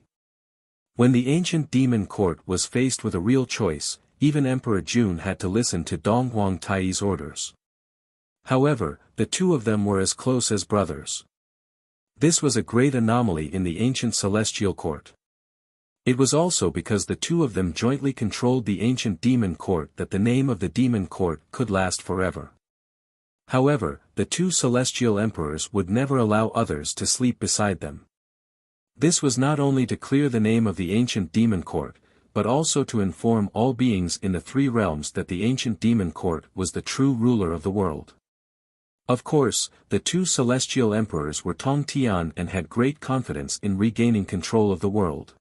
When the ancient demon court was faced with a real choice, even Emperor Jun had to listen to Dong Huangtai's orders. However, the two of them were as close as brothers. This was a great anomaly in the ancient celestial court. It was also because the two of them jointly controlled the ancient demon court that the name of the demon court could last forever. However, the two celestial emperors would never allow others to sleep beside them. This was not only to clear the name of the ancient demon court, but also to inform all beings in the three realms that the ancient demon court was the true ruler of the world. Of course, the two celestial emperors were Tong Tian and had great confidence in regaining control of the world.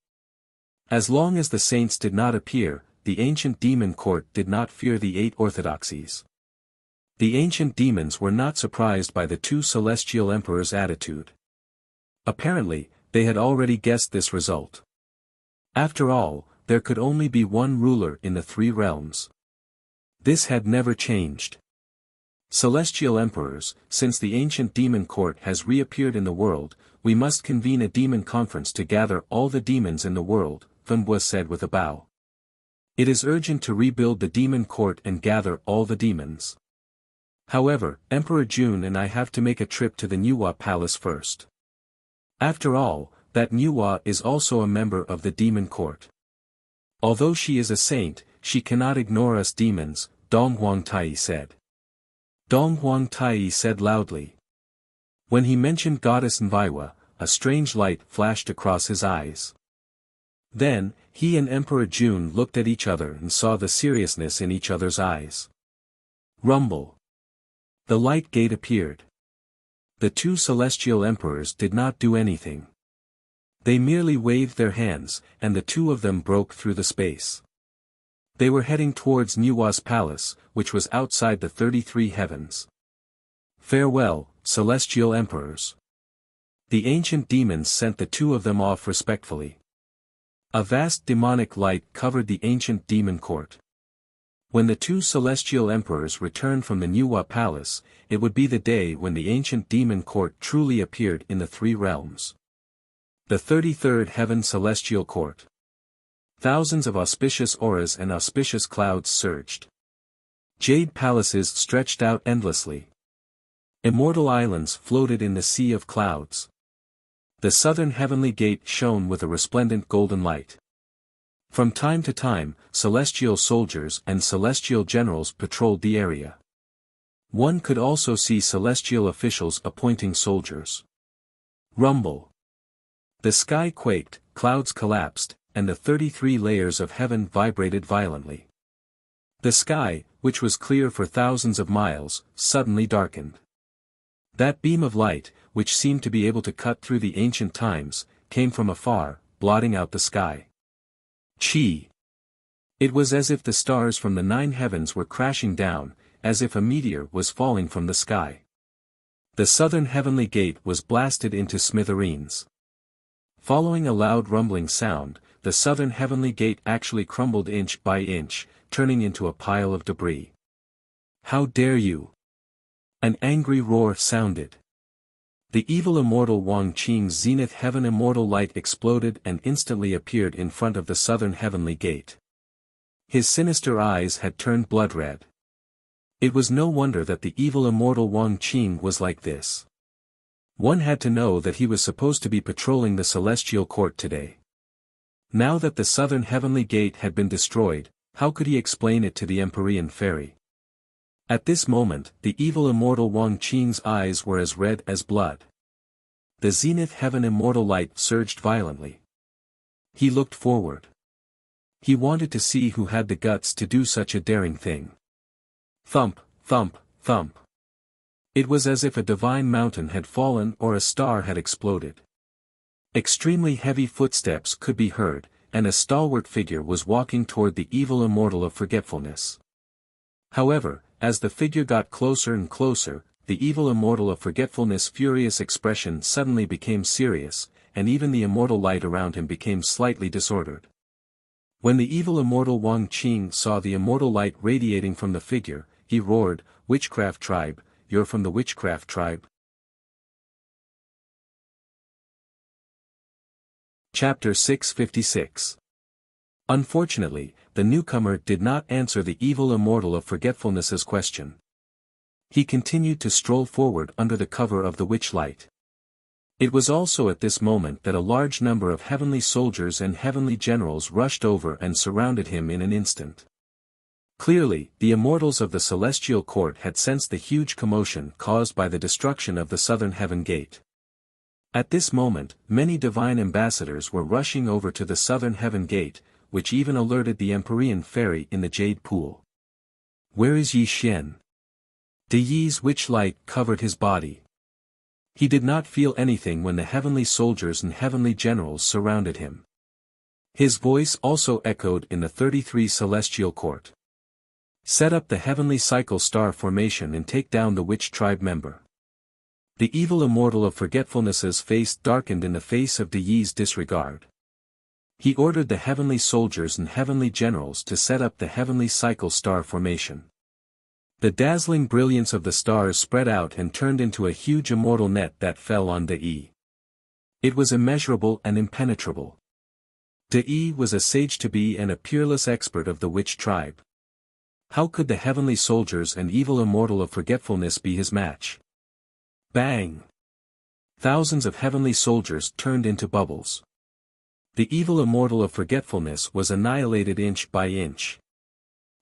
As long as the saints did not appear, the ancient demon court did not fear the 8 orthodoxies. The ancient demons were not surprised by the two celestial emperors' attitude. Apparently, they had already guessed this result. After all, there could only be one ruler in the three realms. This had never changed. Celestial emperors, since the ancient demon court has reappeared in the world, we must convene a demon conference to gather all the demons in the world, Fan Buo said with a bow. It is urgent to rebuild the demon court and gather all the demons. However, Emperor Jun and I have to make a trip to the Nuwa Palace first. After all, that Nuwa is also a member of the demon court. Although she is a saint, she cannot ignore us demons, Dong Huangtai said. Dong Huangtai said loudly. When he mentioned Goddess Nviwa, a strange light flashed across his eyes. Then, he and Emperor Jun looked at each other and saw the seriousness in each other's eyes. Rumble. The light gate appeared. The two celestial emperors did not do anything. They merely waved their hands, and the two of them broke through the space. They were heading towards Nuwa's palace, which was outside the 33 heavens. Farewell, celestial emperors. The ancient demons sent the two of them off respectfully. A vast demonic light covered the ancient demon court. When the two celestial emperors returned from the Nuwa palace, it would be the day when the ancient demon court truly appeared in the three realms. The 33rd heaven celestial court. Thousands of auspicious auras and auspicious clouds surged. Jade palaces stretched out endlessly. Immortal islands floated in the sea of clouds. The southern heavenly gate shone with a resplendent golden light. From time to time, celestial soldiers and celestial generals patrolled the area. One could also see celestial officials appointing soldiers. Rumble. The sky quaked, clouds collapsed, and the 33 layers of heaven vibrated violently. The sky, which was clear for thousands of miles, suddenly darkened. That beam of light, which seemed to be able to cut through the ancient times, came from afar, blotting out the sky. Chi. It was as if the stars from the 9 heavens were crashing down, as if a meteor was falling from the sky. The southern heavenly gate was blasted into smithereens. Following a loud rumbling sound, the southern heavenly gate actually crumbled inch by inch, turning into a pile of debris. How dare you! An angry roar sounded. The evil immortal Wang Qing's zenith heaven immortal light exploded and instantly appeared in front of the southern heavenly gate. His sinister eyes had turned blood red. It was no wonder that the evil immortal Wang Qing was like this. One had to know that he was supposed to be patrolling the celestial court today. Now that the southern heavenly gate had been destroyed, how could he explain it to the Empyrean fairy? At this moment, the evil immortal Wang Qing's eyes were as red as blood. The zenith heaven immortal light surged violently. He looked forward. He wanted to see who had the guts to do such a daring thing. Thump, thump, thump. It was as if a divine mountain had fallen or a star had exploded. Extremely heavy footsteps could be heard, and a stalwart figure was walking toward the evil immortal of forgetfulness. However, as the figure got closer and closer, the evil immortal of forgetfulness' furious expression suddenly became serious, and even the immortal light around him became slightly disordered. When the evil immortal Wang Qing saw the immortal light radiating from the figure, he roared, "Witchcraft tribe, you're from the witchcraft tribe?" Chapter 656. Unfortunately, the newcomer did not answer the evil immortal of forgetfulness's question. He continued to stroll forward under the cover of the witch light. It was also at this moment that a large number of heavenly soldiers and heavenly generals rushed over and surrounded him in an instant. Clearly, the immortals of the celestial court had sensed the huge commotion caused by the destruction of the southern heaven gate. At this moment, many divine ambassadors were rushing over to the southern heaven gate, which even alerted the Empyrean fairy in the jade pool. "Where is Yi Xian?" De Yi's witch light covered his body. He did not feel anything when the heavenly soldiers and heavenly generals surrounded him. His voice also echoed in the 33 celestial court. "Set up the heavenly cycle star formation and take down the witch tribe member." The evil immortal of forgetfulness's face darkened in the face of De Yi's disregard. He ordered the heavenly soldiers and heavenly generals to set up the heavenly cycle star formation. The dazzling brilliance of the stars spread out and turned into a huge immortal net that fell on De Yi. It was immeasurable and impenetrable. De Yi was a sage-to-be and a peerless expert of the witch tribe. How could the heavenly soldiers and evil immortal of forgetfulness be his match? Bang! Thousands of heavenly soldiers turned into bubbles. The evil immortal of forgetfulness was annihilated inch by inch.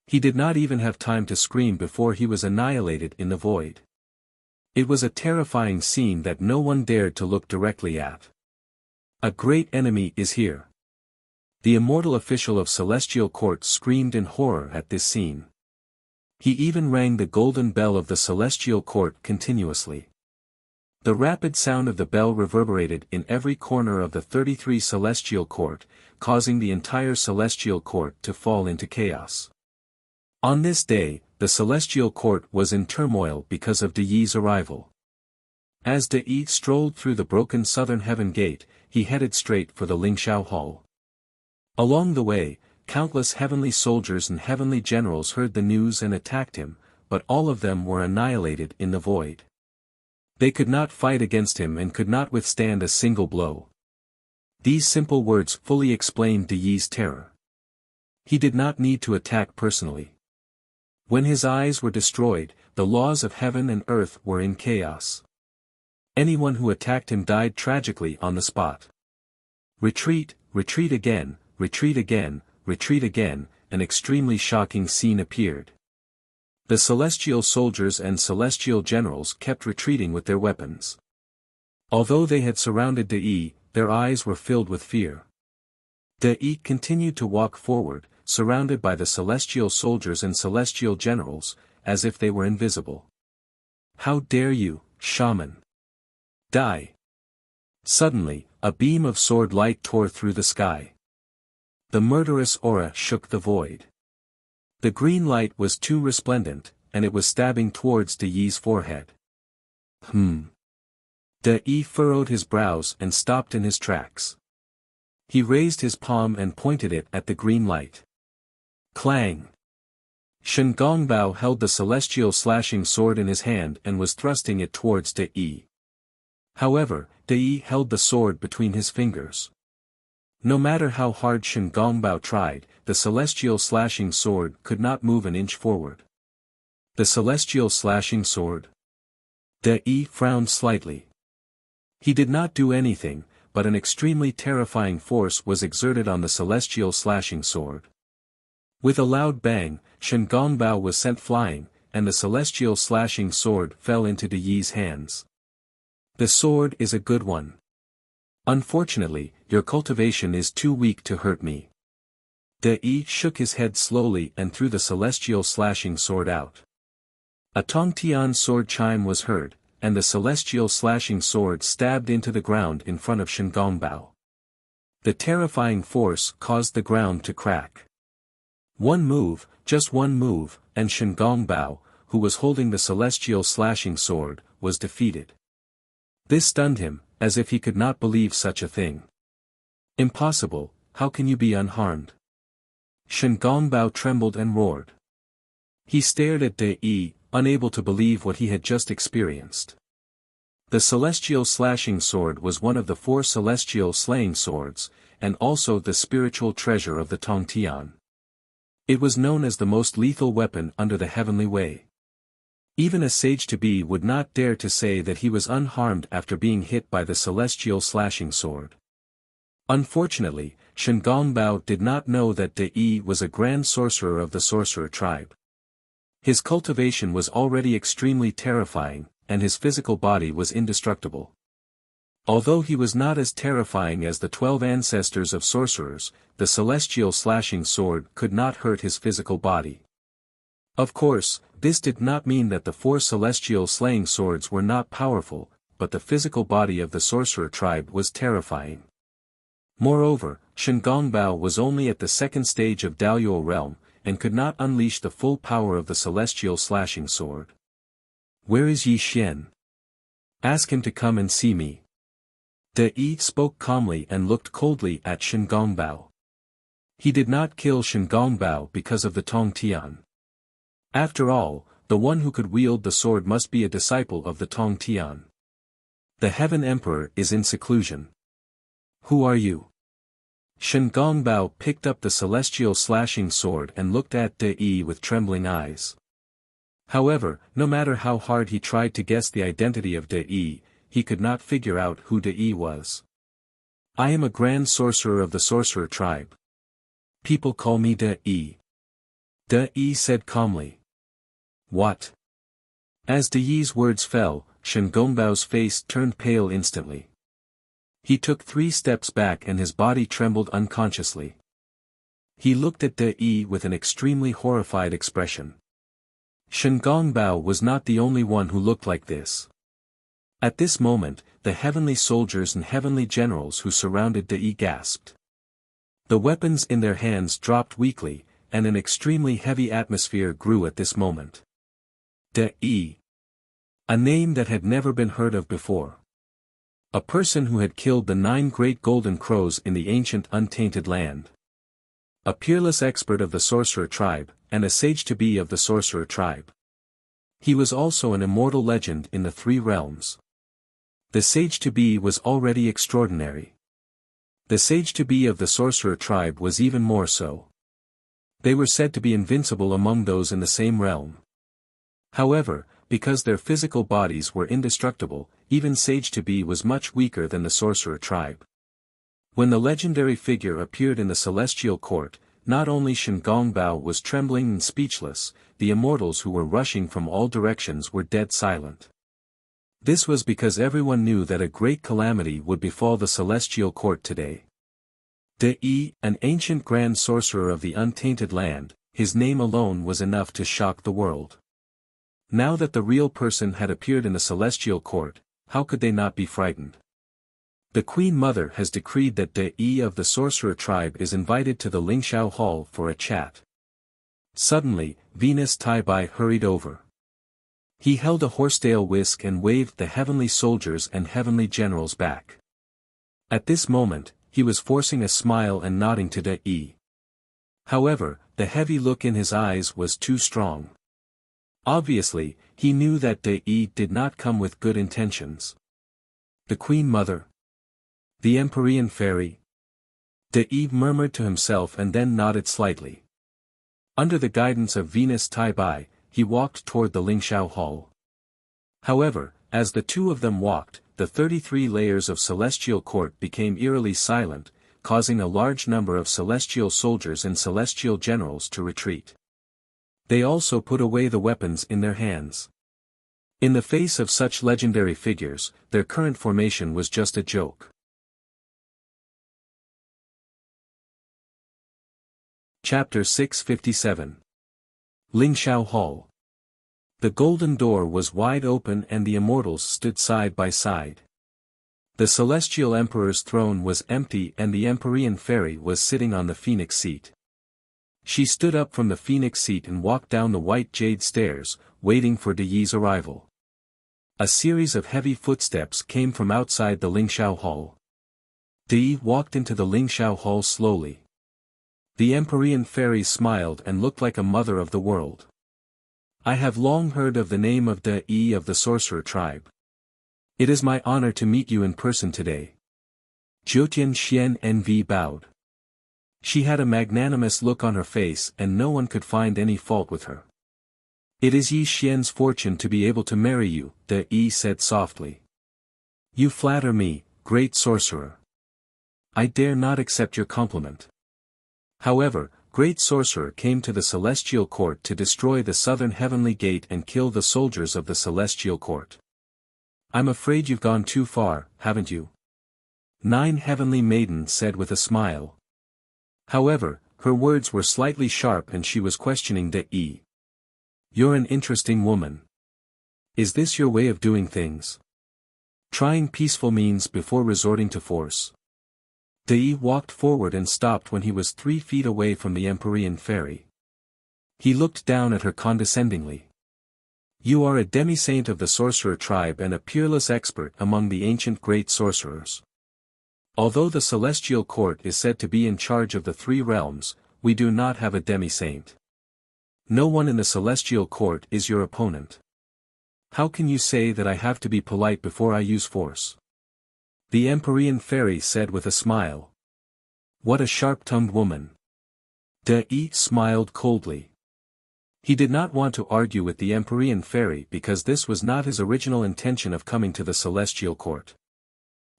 He did not even have time to scream before he was annihilated in the void. It was a terrifying scene that no one dared to look directly at. A great enemy is here. The immortal official of celestial court screamed in horror at this scene. He even rang the golden bell of the celestial court continuously. The rapid sound of the bell reverberated in every corner of the 33 celestial court, causing the entire celestial court to fall into chaos. On this day, the celestial court was in turmoil because of De Yi's arrival. As De Yi strolled through the broken southern heaven gate, he headed straight for the Lingxiao Hall. Along the way, countless heavenly soldiers and heavenly generals heard the news and attacked him, but all of them were annihilated in the void. They could not fight against him and could not withstand a single blow. These simple words fully explained De Yi's terror. He did not need to attack personally. When his eyes were destroyed, the laws of heaven and earth were in chaos. Anyone who attacked him died tragically on the spot. Retreat, retreat again, retreat again, retreat again, an extremely shocking scene appeared. The celestial soldiers and celestial generals kept retreating with their weapons. Although they had surrounded De Yi, their eyes were filled with fear. De Yi continued to walk forward, surrounded by the celestial soldiers and celestial generals, as if they were invisible. "How dare you, shaman! Die!" Suddenly, a beam of sword light tore through the sky. The murderous aura shook the void. The green light was too resplendent, and it was stabbing towards De Yi's forehead. De Yi furrowed his brows and stopped in his tracks. He raised his palm and pointed it at the green light. Clang! Shen Gongbao held the celestial slashing sword in his hand and was thrusting it towards De Yi. However, De Yi held the sword between his fingers. No matter how hard Shen Gongbao tried, the celestial slashing sword could not move an inch forward. The celestial slashing sword? De Yi frowned slightly. He did not do anything, but an extremely terrifying force was exerted on the celestial slashing sword. With a loud bang, Shen Gongbao was sent flying, and the celestial slashing sword fell into De Yi's hands. The sword is a good one. Unfortunately, your cultivation is too weak to hurt me. De Yi shook his head slowly and threw the celestial slashing sword out. A Tongtian sword chime was heard, and the celestial slashing sword stabbed into the ground in front of Shen Gongbao. The terrifying force caused the ground to crack. One move, just one move, and Shen Gongbao, who was holding the celestial slashing sword, was defeated. This stunned him, as if he could not believe such a thing. Impossible, how can you be unharmed? Shen Gongbao trembled and roared. He stared at De Yi, unable to believe what he had just experienced. The celestial slashing sword was one of the 4 celestial slaying swords, and also the spiritual treasure of the Tongtian. It was known as the most lethal weapon under the heavenly way. Even a sage-to-be would not dare to say that he was unharmed after being hit by the celestial slashing sword. Unfortunately, Shen Gongbao did not know that De Yi was a grand sorcerer of the sorcerer tribe. His cultivation was already extremely terrifying, and his physical body was indestructible. Although he was not as terrifying as the 12 ancestors of sorcerers, the celestial slashing sword could not hurt his physical body. Of course, this did not mean that the 4 celestial slaying swords were not powerful, but the physical body of the sorcerer tribe was terrifying. Moreover, Shen Gongbao was only at the 2nd stage of Daoyuo realm, and could not unleash the full power of the celestial slashing sword. Where is Yi Xian? Ask him to come and see me. De Yi spoke calmly and looked coldly at Shen Gongbao. He did not kill Shen Gongbao because of the Tongtian. After all, the one who could wield the sword must be a disciple of the Tongtian. The Heaven Emperor is in seclusion. Who are you? Shen Gongbao picked up the celestial slashing sword and looked at De Yi with trembling eyes. However, no matter how hard he tried to guess the identity of De Yi, he could not figure out who De Yi was. I am a grand sorcerer of the sorcerer tribe. People call me De Yi. De Yi said calmly. What? As De Yi's words fell, Shen Gongbao's face turned pale instantly. He took 3 steps back and his body trembled unconsciously. He looked at De Yi with an extremely horrified expression. Shen Gongbao was not the only one who looked like this. At this moment, the heavenly soldiers and heavenly generals who surrounded De Yi gasped. The weapons in their hands dropped weakly, and an extremely heavy atmosphere grew at this moment. De Yi. A name that had never been heard of before. A person who had killed the 9 great golden crows in the ancient untainted land. A peerless expert of the sorcerer tribe, and a sage-to-be of the sorcerer tribe. He was also an immortal legend in the 3 realms. The sage-to-be was already extraordinary. The sage-to-be of the sorcerer tribe was even more so. They were said to be invincible among those in the same realm. However, because their physical bodies were indestructible, even sage-to-be was much weaker than the sorcerer tribe. When the legendary figure appeared in the celestial court, not only Shen Gongbao was trembling and speechless, the immortals who were rushing from all directions were dead silent. This was because everyone knew that a great calamity would befall the celestial court today. De Yi, an ancient grand sorcerer of the untainted land, his name alone was enough to shock the world. Now that the real person had appeared in the celestial court, how could they not be frightened? The Queen Mother has decreed that De Yi of the sorcerer tribe is invited to the Lingxiao Hall for a chat. Suddenly, Venus Tai Bai hurried over. He held a horsetail whisk and waved the heavenly soldiers and heavenly generals back. At this moment, he was forcing a smile and nodding to De Yi. However, the heavy look in his eyes was too strong. Obviously, he knew that De Yi did not come with good intentions. The Queen Mother? The Empyrean Fairy? De Yi murmured to himself and then nodded slightly. Under the guidance of Venus Tai Bai, he walked toward the Lingxiao Hall. However, As the two of them walked, the 33 layers of celestial court became eerily silent, causing a large number of celestial soldiers and celestial generals to retreat. They also put away the weapons in their hands. In the face of such legendary figures, their current formation was just a joke. Chapter 657. Lingxiao Hall. The golden door was wide open and the immortals stood side by side. The celestial emperor's throne was empty and the Empyrean fairy was sitting on the phoenix seat. She stood up from the phoenix seat and walked down the white jade stairs, waiting for De Yi's arrival. A series of heavy footsteps came from outside the Lingxiao Hall. De Yi walked into the Lingxiao Hall slowly. The Empyrean fairy smiled and looked like a mother of the world. I have long heard of the name of De Yi of the sorcerer tribe. It is my honor to meet you in person today. Jiutian Xian Nv bowed. She had a magnanimous look on her face and no one could find any fault with her. It is Yi Xian's fortune to be able to marry you, De Yi said softly. You flatter me, great sorcerer. I dare not accept your compliment. However, great sorcerer came to the celestial court to destroy the southern heavenly gate and kill the soldiers of the celestial court. I'm afraid you've gone too far, haven't you? 9 heavenly maidens said with a smile. However, her words were slightly sharp and she was questioning De Yi. You're an interesting woman. Is this your way of doing things? Trying peaceful means before resorting to force. De Yi walked forward and stopped when he was 3 feet away from the Empyrean fairy. He looked down at her condescendingly. You are a demi-saint of the sorcerer tribe and a peerless expert among the ancient great sorcerers. Although the celestial court is said to be in charge of the 3 realms, we do not have a demi-saint. No one in the celestial court is your opponent. How can you say that I have to be polite before I use force? The Empyrean fairy said with a smile. What a sharp-tongued woman. De Yi smiled coldly. He did not want to argue with the Empyrean fairy because this was not his original intention of coming to the celestial court.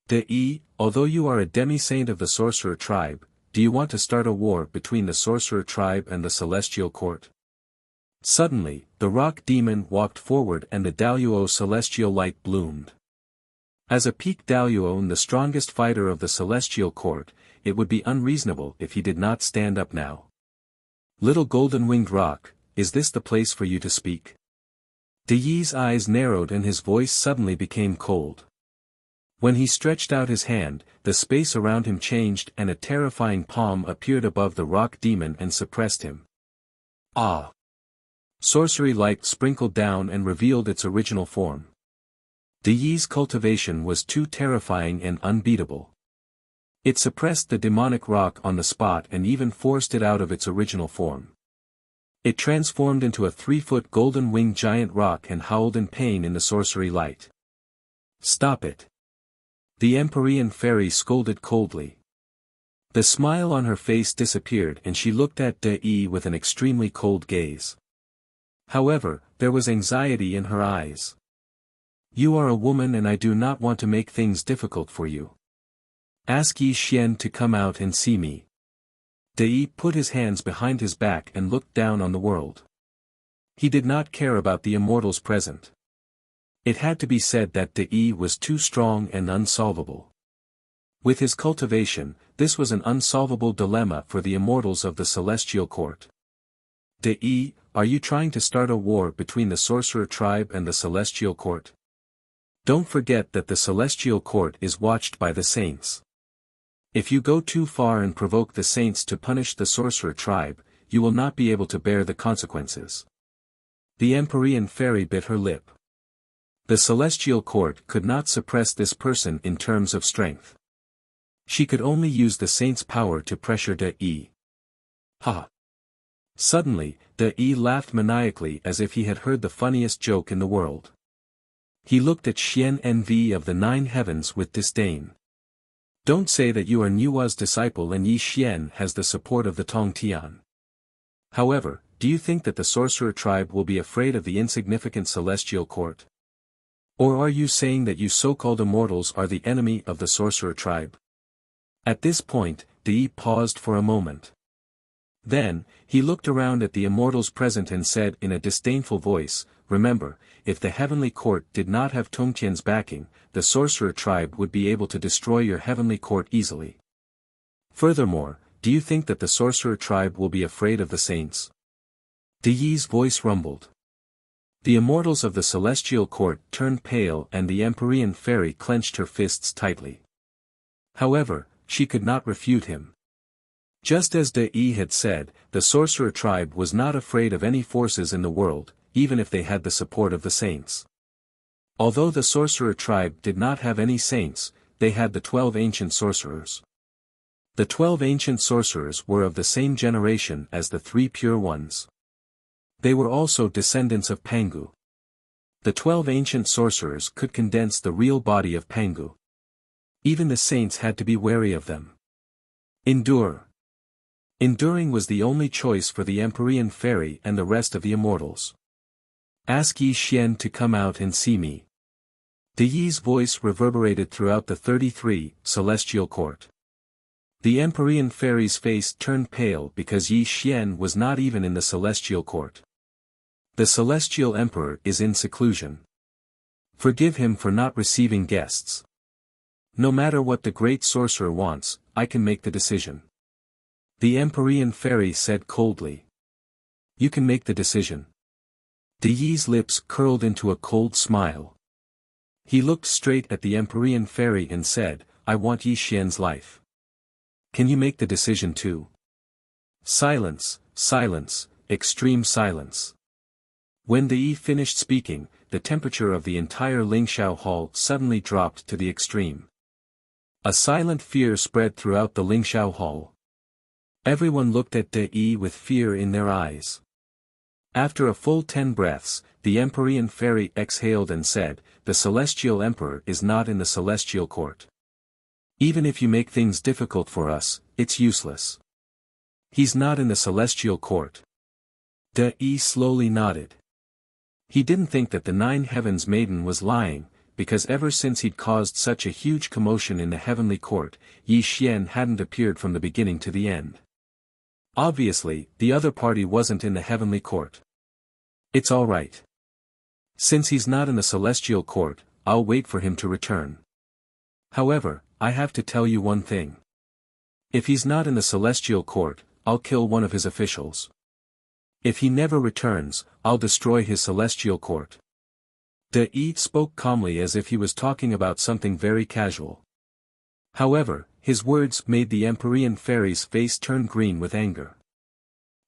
De Yi, although you are a demi-saint of the sorcerer tribe, do you want to start a war between the sorcerer tribe and the celestial court? Suddenly, the rock demon walked forward and the Daluo celestial light bloomed. As a peak Daluo and the strongest fighter of the celestial court, it would be unreasonable if he did not stand up now. Little golden-winged rock, is this the place for you to speak? De Yi's eyes narrowed and his voice suddenly became cold. When he stretched out his hand, the space around him changed and a terrifying palm appeared above the rock demon and suppressed him. Ah! Sorcery light sprinkled down and revealed its original form. De Yi's cultivation was too terrifying and unbeatable. It suppressed the demonic rock on the spot and even forced it out of its original form. It transformed into a 3-foot golden-winged giant rock and howled in pain in the sorcery light. Stop it! The Empyrean fairy scolded coldly. The smile on her face disappeared and she looked at De Yi with an extremely cold gaze. However, there was anxiety in her eyes. You are a woman and I do not want to make things difficult for you. Ask Yi Xian to come out and see me. De Yi put his hands behind his back and looked down on the world. He did not care about the immortals present. It had to be said that De Yi was too strong and unsolvable. With his cultivation, this was an unsolvable dilemma for the immortals of the celestial court. De Yi, are you trying to start a war between the sorcerer tribe and the celestial court? Don't forget that the celestial court is watched by the saints. If you go too far and provoke the saints to punish the sorcerer tribe, you will not be able to bear the consequences. The Empyrean fairy bit her lip. The celestial court could not suppress this person in terms of strength. She could only use the saint's power to pressure De Yi. Ha! Suddenly, De Yi laughed maniacally as if he had heard the funniest joke in the world. He looked at Xian Nv of the 9 heavens with disdain. Don't say that you are Nua's disciple and Yi Xian has the support of the Tongtian. However, do you think that the sorcerer tribe will be afraid of the insignificant celestial court? Or are you saying that you so-called immortals are the enemy of the sorcerer tribe? At this point, Yi paused for a moment. Then, he looked around at the immortals present and said in a disdainful voice, "Remember, if the heavenly court did not have Tongtian's backing, the sorcerer tribe would be able to destroy your heavenly court easily. Furthermore, do you think that the sorcerer tribe will be afraid of the saints?" Yi's voice rumbled. The immortals of the celestial court turned pale and the Empyrean fairy clenched her fists tightly. However, she could not refute him. Just as Yi had said, the sorcerer tribe was not afraid of any forces in the world, even if they had the support of the saints. Although the sorcerer tribe did not have any saints, they had the 12 ancient sorcerers. The 12 ancient sorcerers were of the same generation as the 3 pure ones. They were also descendants of Pangu. The 12 ancient sorcerers could condense the real body of Pangu. Even the saints had to be wary of them. Endure. Enduring was the only choice for the Empyrean fairy and the rest of the immortals. Ask Yi Xian to come out and see me. Yi's voice reverberated throughout the 33 celestial court. The Empyrean fairy's face turned pale because Yi Xian was not even in the celestial court. The celestial emperor is in seclusion. Forgive him for not receiving guests. No matter what the great sorcerer wants, I can make the decision. The Empyrean fairy said coldly. You can make the decision. Yi's lips curled into a cold smile. He looked straight at the Empyrean fairy and said, I want Yi Xian's life. Can you make the decision too? Silence, silence, extreme silence. When Yi finished speaking, the temperature of the entire Lingxiao hall suddenly dropped to the extreme. A silent fear spread throughout the Lingxiao hall. Everyone looked at Yi with fear in their eyes. After a full 10 breaths, the Empyrean fairy exhaled and said, the celestial emperor is not in the celestial court. Even if you make things difficult for us, it's useless. He's not in the celestial court. Yi slowly nodded. He didn't think that the 9 heavens maiden was lying, because ever since he'd caused such a huge commotion in the heavenly court, Yi Xian hadn't appeared from the beginning to the end. Obviously, the other party wasn't in the heavenly court. It's all right. Since he's not in the celestial court, I'll wait for him to return. However, I have to tell you one thing. If he's not in the celestial court, I'll kill one of his officials. If he never returns, I'll destroy his celestial court. Yi spoke calmly as if he was talking about something very casual. However, his words made the Empyrean fairy's face turn green with anger.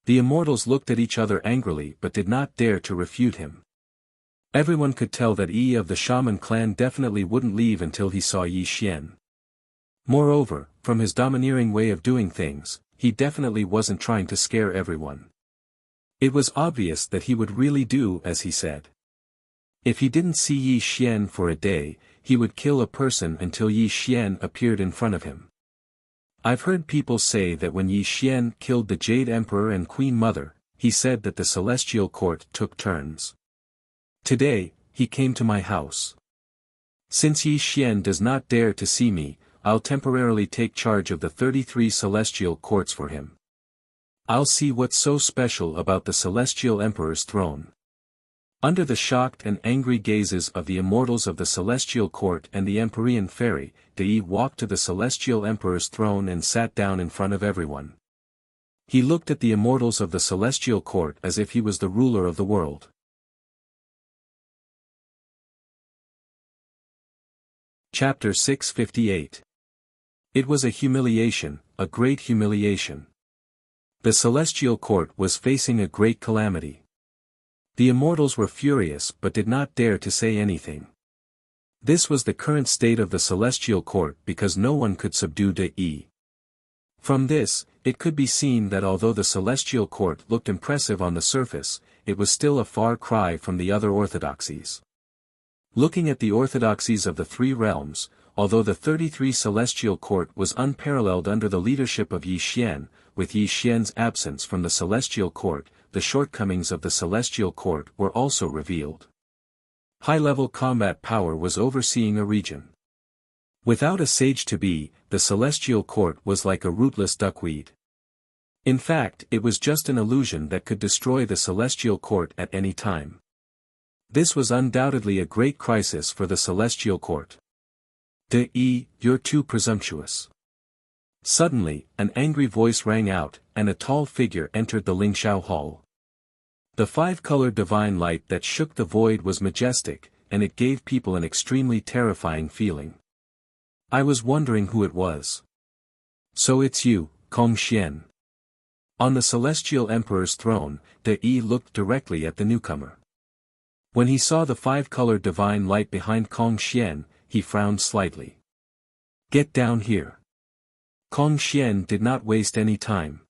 The immortals looked at each other angrily but did not dare to refute him. Everyone could tell that Yi of the Shaman clan definitely wouldn't leave until he saw Yi Xian. Moreover, from his domineering way of doing things, he definitely wasn't trying to scare everyone. It was obvious that he would really do as he said. If he didn't see Yi Xian for a day, he would kill a person until Yi Xian appeared in front of him. I've heard people say that when Yi Xian killed the Jade Emperor and Queen Mother, he said that the celestial court took turns. Today, he came to my house. Since Yi Xian does not dare to see me, I'll temporarily take charge of the 33 celestial courts for him. I'll see what's so special about the celestial emperor's throne. Under the shocked and angry gazes of the immortals of the celestial court and the Empyrean fairy, Yi walked to the celestial emperor's throne and sat down in front of everyone. He looked at the immortals of the celestial court as if he was the ruler of the world. Chapter 658. It was a humiliation, a great humiliation. The celestial court was facing a great calamity. The immortals were furious but did not dare to say anything. This was the current state of the celestial court because no one could subdue Yi. From this, it could be seen that although the celestial court looked impressive on the surface, it was still a far cry from the other orthodoxies. Looking at the orthodoxies of the 3 realms, although the 33 celestial court was unparalleled under the leadership of Yi Xian, with Yi Xian's absence from the celestial court, the shortcomings of the celestial court were also revealed. High-level combat power was overseeing a region. Without a sage-to-be, the celestial court was like a rootless duckweed. In fact, it was just an illusion that could destroy the celestial court at any time. This was undoubtedly a great crisis for the celestial court. You're too presumptuous. Suddenly, an angry voice rang out, and a tall figure entered the Lingxiao Hall. The five-colored divine light that shook the void was majestic, and it gave people an extremely terrifying feeling. I was wondering who it was. So it's you, Kong Xian. On the Celestial Emperor's throne, Yi looked directly at the newcomer. When he saw the five-colored divine light behind Kong Xian, he frowned slightly. Get down here. Kong Xian did not waste any time.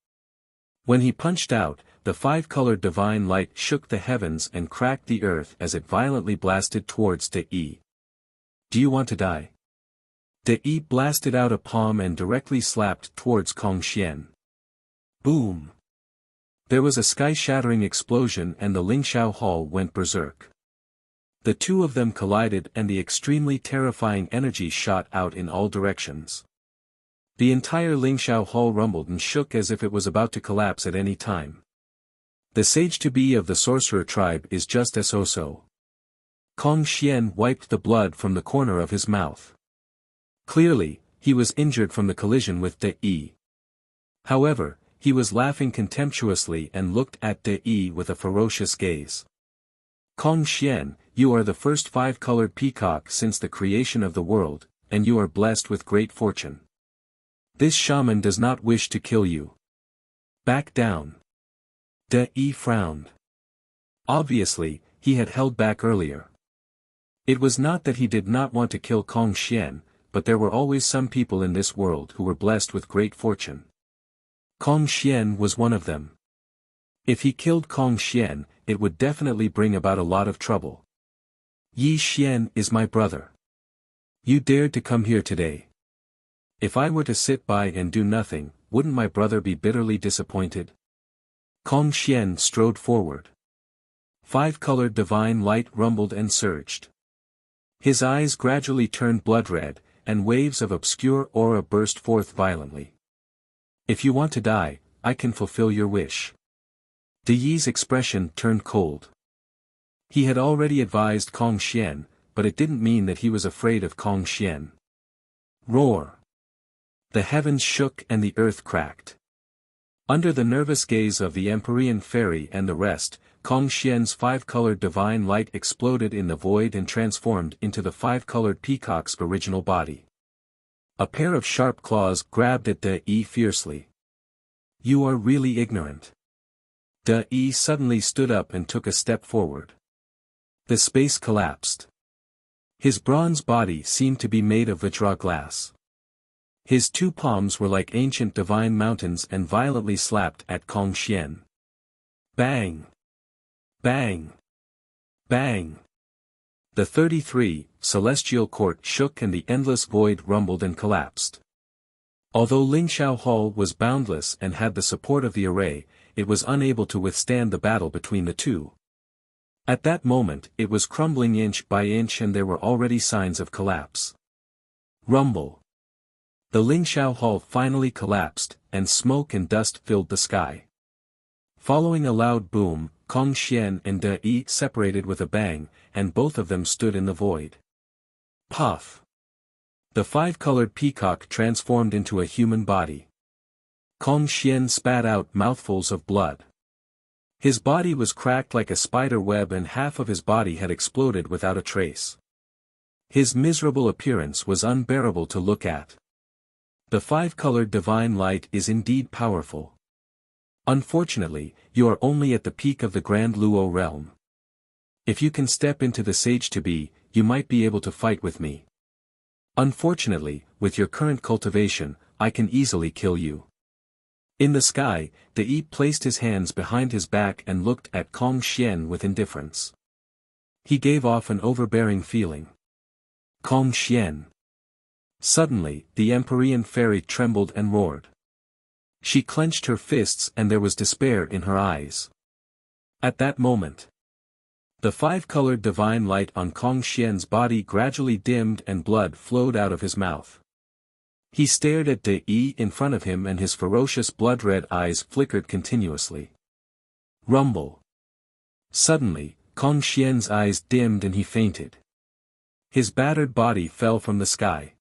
When he punched out, the five-colored divine light shook the heavens and cracked the earth as it violently blasted towards Yi. Do you want to die? Yi blasted out a palm and directly slapped towards Kong Xian. Boom! There was a sky-shattering explosion and the Lingxiao Hall went berserk. The two of them collided and the extremely terrifying energy shot out in all directions. The entire Lingxiao Hall rumbled and shook as if it was about to collapse at any time. The sage-to-be of the sorcerer tribe is just so. Kong Xian wiped the blood from the corner of his mouth. Clearly, he was injured from the collision with Yi. However, he was laughing contemptuously and looked at Yi with a ferocious gaze. Kong Xian, you are the first five-colored peacock since the creation of the world, and you are blessed with great fortune. This shaman does not wish to kill you. Back down. Yi frowned. Obviously, he had held back earlier. It was not that he did not want to kill Kong Xian, but there were always some people in this world who were blessed with great fortune. Kong Xian was one of them. If he killed Kong Xian, it would definitely bring about a lot of trouble. Yi Xian is my brother. You dared to come here today. If I were to sit by and do nothing, wouldn't my brother be bitterly disappointed? Kong Xian strode forward. Five-colored divine light rumbled and surged. His eyes gradually turned blood-red, and waves of obscure aura burst forth violently. If you want to die, I can fulfill your wish. Yi's expression turned cold. He had already advised Kong Xian, but it didn't mean that he was afraid of Kong Xian. Roar! The heavens shook and the earth cracked. Under the nervous gaze of the Empyrean fairy and the rest, Kong Xian's five-colored divine light exploded in the void and transformed into the five-colored peacock's original body. A pair of sharp claws grabbed at Yi fiercely. You are really ignorant. Yi suddenly stood up and took a step forward. The space collapsed. His bronze body seemed to be made of Vajra glass. His two palms were like ancient divine mountains and violently slapped at Kong Xian. Bang! Bang! Bang! The 33, celestial court shook and the endless void rumbled and collapsed. Although Lingxiao Hall was boundless and had the support of the array, it was unable to withstand the battle between the two. At that moment it was crumbling inch by inch and there were already signs of collapse. Rumble! The Lingxiao Hall finally collapsed, and smoke and dust filled the sky. Following a loud boom, Kong Xian and Yi separated with a bang, and both of them stood in the void. Puff! The five-colored peacock transformed into a human body. Kong Xian spat out mouthfuls of blood. His body was cracked like a spider web and half of his body had exploded without a trace. His miserable appearance was unbearable to look at. The five-colored divine light is indeed powerful. Unfortunately, you are only at the peak of the Grand Luo realm. If you can step into the sage-to-be, you might be able to fight with me. Unfortunately, with your current cultivation, I can easily kill you. In the sky, Yi placed his hands behind his back and looked at Kong Xian with indifference. He gave off an overbearing feeling. Kong Xian. Suddenly, the Empyrean fairy trembled and roared. She clenched her fists and there was despair in her eyes. At that moment, The five-colored divine light on Kong Xian's body gradually dimmed and blood flowed out of his mouth. He stared at De Yi in front of him and his ferocious blood-red eyes flickered continuously. Rumble. Suddenly, Kong Xian's eyes dimmed and he fainted. His battered body fell from the sky.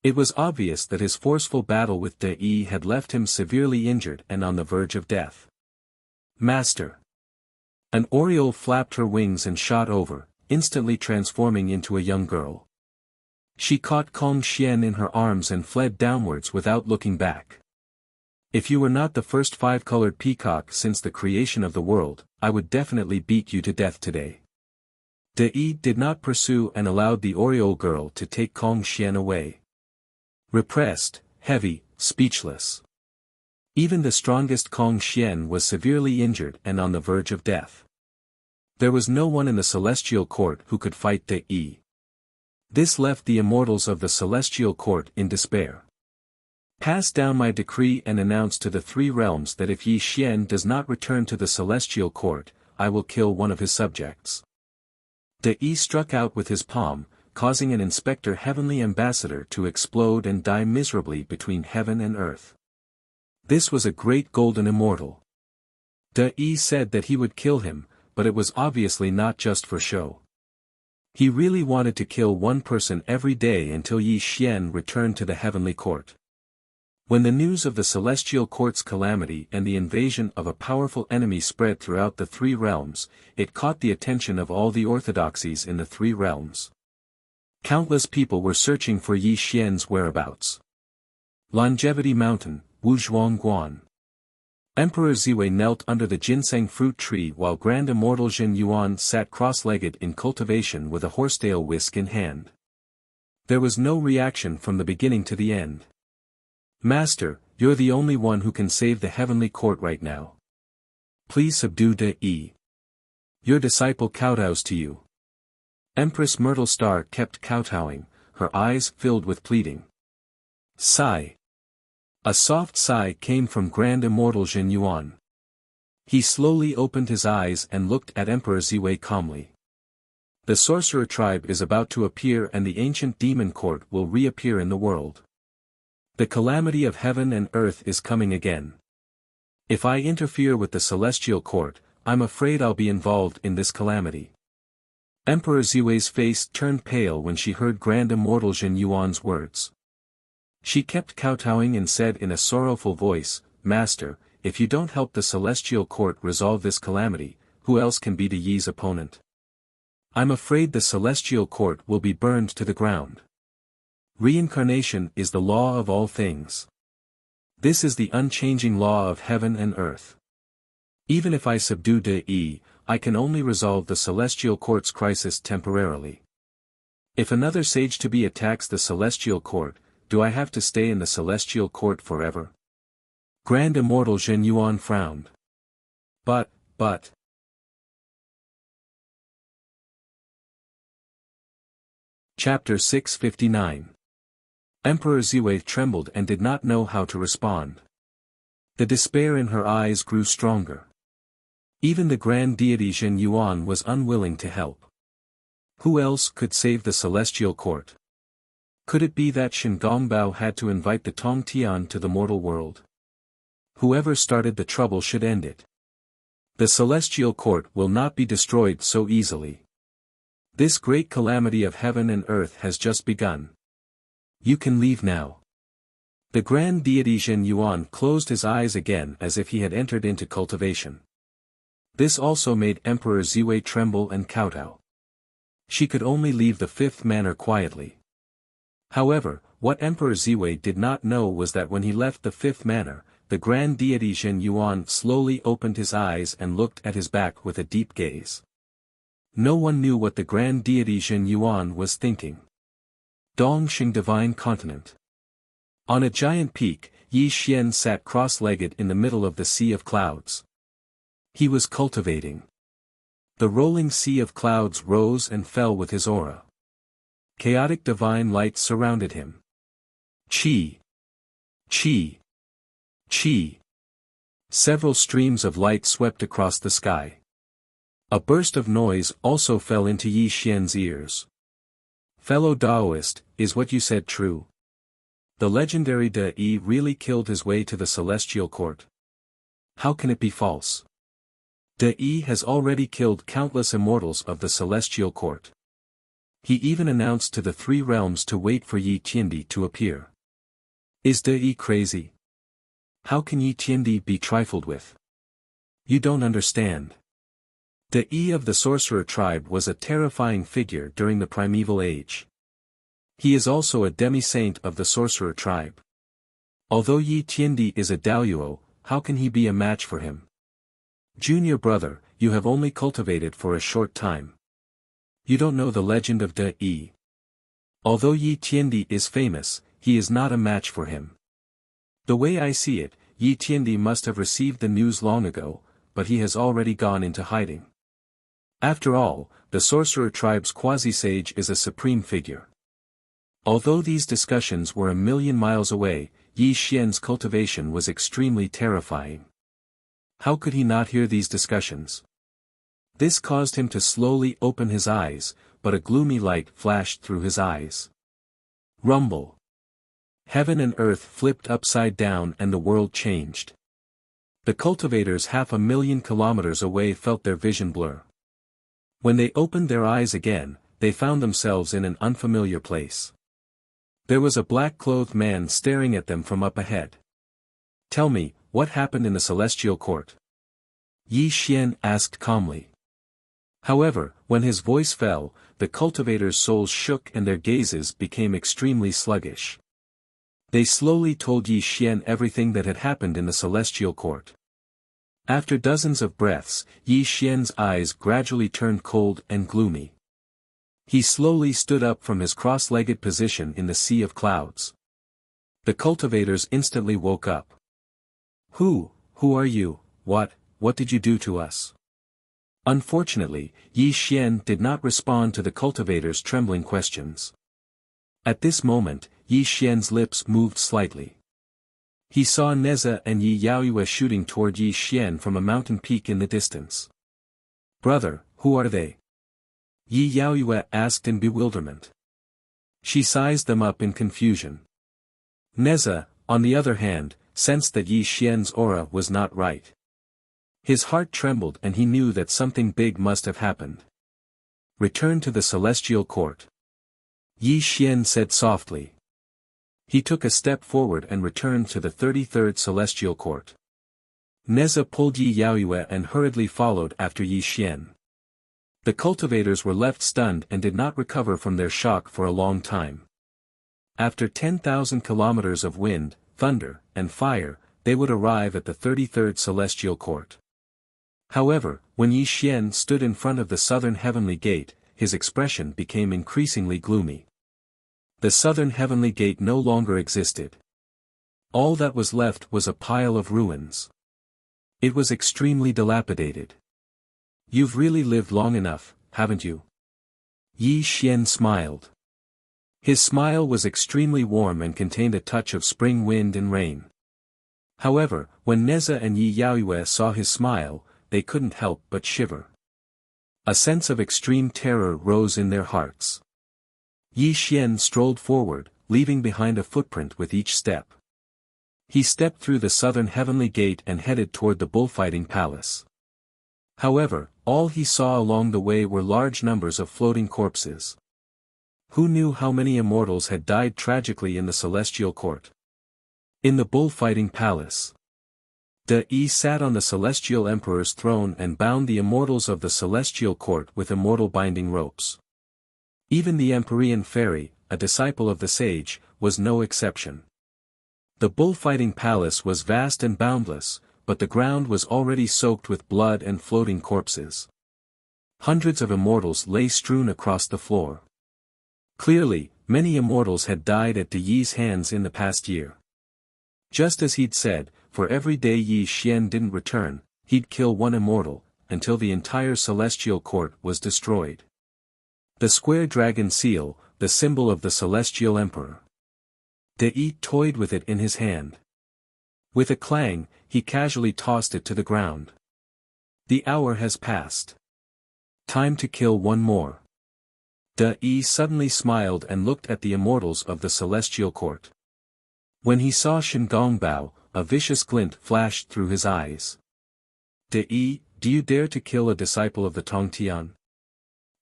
It was obvious that his forceful battle with De Yi had left him severely injured and on the verge of death. Master. An oriole flapped her wings and shot over, instantly transforming into a young girl. She caught Kong Xian in her arms and fled downwards without looking back. If you were not the first five-colored peacock since the creation of the world, I would definitely beat you to death today. De Yi did not pursue and allowed the oriole girl to take Kong Xian away. Repressed, heavy, speechless. Even the strongest Kong Xian was severely injured and on the verge of death. There was no one in the celestial court who could fight De Yi. This left the immortals of the celestial court in despair. Pass down my decree and announce to the three realms that if Yi Xian does not return to the celestial court, I will kill one of his subjects. De Yi struck out with his palm, causing an Inspector Heavenly Ambassador to explode and die miserably between heaven and earth. This was a great golden immortal. De Yi said that he would kill him, but it was obviously not just for show. He really wanted to kill one person every day until Yi Xian returned to the heavenly court. When the news of the celestial court's calamity and the invasion of a powerful enemy spread throughout the three realms, it caught the attention of all the orthodoxies in the three realms. Countless people were searching for Yi Xian's whereabouts. Longevity Mountain, Wuzhuangguan. Emperor Ziwei knelt under the ginseng fruit tree while Grand Immortal Jin Yuan sat cross-legged in cultivation with a horsetail whisk in hand. There was no reaction from the beginning to the end. Master, you're the only one who can save the heavenly court right now. Please subdue De Yi. Your disciple kowtows to you. Empress Myrtle Star kept kowtowing, her eyes filled with pleading. Sigh. A soft sigh came from Grand Immortal Jin Yuan. He slowly opened his eyes and looked at Emperor Ziwei calmly. The sorcerer tribe is about to appear and the ancient demon court will reappear in the world. The calamity of heaven and earth is coming again. If I interfere with the celestial court, I'm afraid I'll be involved in this calamity. Emperor Ziwei's face turned pale when she heard Grand Immortal Jin Yuan's words. She kept kowtowing and said in a sorrowful voice, Master, if you don't help the celestial court resolve this calamity, who else can be De Yi's opponent? I'm afraid the celestial court will be burned to the ground. Reincarnation is the law of all things. This is the unchanging law of heaven and earth. Even if I subdue De Yi, I can only resolve the celestial court's crisis temporarily. If another sage-to-be attacks the celestial court, do I have to stay in the celestial court forever? Grand Immortal Jin Yuan frowned. But. Chapter 659. Emperor Ziwei trembled and did not know how to respond. The despair in her eyes grew stronger. Even the grand deity Jin Yuan was unwilling to help. Who else could save the celestial court? Could it be that Shen Gongbao had to invite the Tong Tian to the mortal world? Whoever started the trouble should end it. The celestial court will not be destroyed so easily. This great calamity of heaven and earth has just begun. You can leave now. The grand deity Jin Yuan closed his eyes again as if he had entered into cultivation. This also made Emperor Ziwei tremble and kowtow. She could only leave the fifth manor quietly. However, what Emperor Ziwei did not know was that when he left the fifth manor, the grand deity Jin Yuan slowly opened his eyes and looked at his back with a deep gaze. No one knew what the grand deity Jin Yuan was thinking. Dongxing Divine Continent. On a giant peak, Yi Xian sat cross-legged in the middle of the sea of clouds. He was cultivating. The rolling sea of clouds rose and fell with his aura. Chaotic divine light surrounded him. Qi. Qi. Qi. Several streams of light swept across the sky. A burst of noise also fell into Yi Xian's ears. Fellow Daoist, is what you said true? The legendary De Yi really killed his way to the celestial court. How can it be false? De Yi has already killed countless immortals of the celestial court. He even announced to the three realms to wait for Yi Tiandi to appear. Is De Yi crazy? How can Yi Tiandi be trifled with? You don't understand. De Yi of the sorcerer tribe was a terrifying figure during the primeval age. He is also a demi-saint of the sorcerer tribe. Although Yi Tiandi is a Daoyuo, how can he be a match for him? Junior brother, you have only cultivated for a short time. You don't know the legend of De Yi. Although Yi Tiandi is famous, he is not a match for him. The way I see it, Yi Tiandi must have received the news long ago, but he has already gone into hiding. After all, the sorcerer tribe's quasi-sage is a supreme figure. Although these discussions were a million miles away, Yi Xian's cultivation was extremely terrifying. How could he not hear these discussions? This caused him to slowly open his eyes, but a gloomy light flashed through his eyes. Rumble. Heaven and earth flipped upside down and the world changed. The cultivators 500,000 kilometers away felt their vision blur. When they opened their eyes again, they found themselves in an unfamiliar place. There was a black-clothed man staring at them from up ahead. Tell me, what happened in the celestial court? Yi Xian asked calmly. However, when his voice fell, the cultivators' souls shook and their gazes became extremely sluggish. They slowly told Yi Xian everything that had happened in the celestial court. After dozens of breaths, Yi Xian's eyes gradually turned cold and gloomy. He slowly stood up from his cross-legged position in the sea of clouds. The cultivators instantly woke up. Who are you? What did you do to us? Unfortunately, Yi Xian did not respond to the cultivators' trembling questions. At this moment, Yi Xian's lips moved slightly. He saw Neza and Yi Yaoyue shooting toward Yi Xian from a mountain peak in the distance. Brother, who are they? Yi Yaoyue asked in bewilderment. She sized them up in confusion. Neza, on the other hand, sensed that Yi Xian's aura was not right. His heart trembled and he knew that something big must have happened. Return to the celestial court. Yi Xian said softly. He took a step forward and returned to the 33rd celestial court. Neza pulled Yi Yaoyue and hurriedly followed after Yi Xian. The cultivators were left stunned and did not recover from their shock for a long time. After 10,000 kilometers of wind, thunder, and fire, they would arrive at the 33rd celestial court. However, when Yi Xian stood in front of the southern heavenly gate, his expression became increasingly gloomy. The southern heavenly gate no longer existed. All that was left was a pile of ruins. It was extremely dilapidated. You've really lived long enough, haven't you? Yi Xian smiled. His smile was extremely warm and contained a touch of spring wind and rain. However, when Neza and Yi Yaoyue saw his smile, they couldn't help but shiver. A sense of extreme terror rose in their hearts. Yi Xian strolled forward, leaving behind a footprint with each step. He stepped through the southern heavenly gate and headed toward the bullfighting palace. However, all he saw along the way were large numbers of floating corpses. Who knew how many immortals had died tragically in the celestial court? In the bullfighting palace, De Yi sat on the celestial emperor's throne and bound the immortals of the celestial court with immortal binding ropes. Even the Empyrean fairy, a disciple of the sage, was no exception. The bullfighting palace was vast and boundless, but the ground was already soaked with blood and floating corpses. Hundreds of immortals lay strewn across the floor. Clearly, many immortals had died at De Yi's hands in the past year. Just as he'd said, for every day Yi Xian didn't return, he'd kill one immortal, until the entire celestial court was destroyed. The square dragon seal, the symbol of the celestial emperor. De Yi toyed with it in his hand. With a clang, he casually tossed it to the ground. The hour has passed. Time to kill one more. De suddenly smiled and looked at the immortals of the celestial court. When he saw Shengongbao, a vicious glint flashed through his eyes. De, do you dare to kill a disciple of the Tongtian?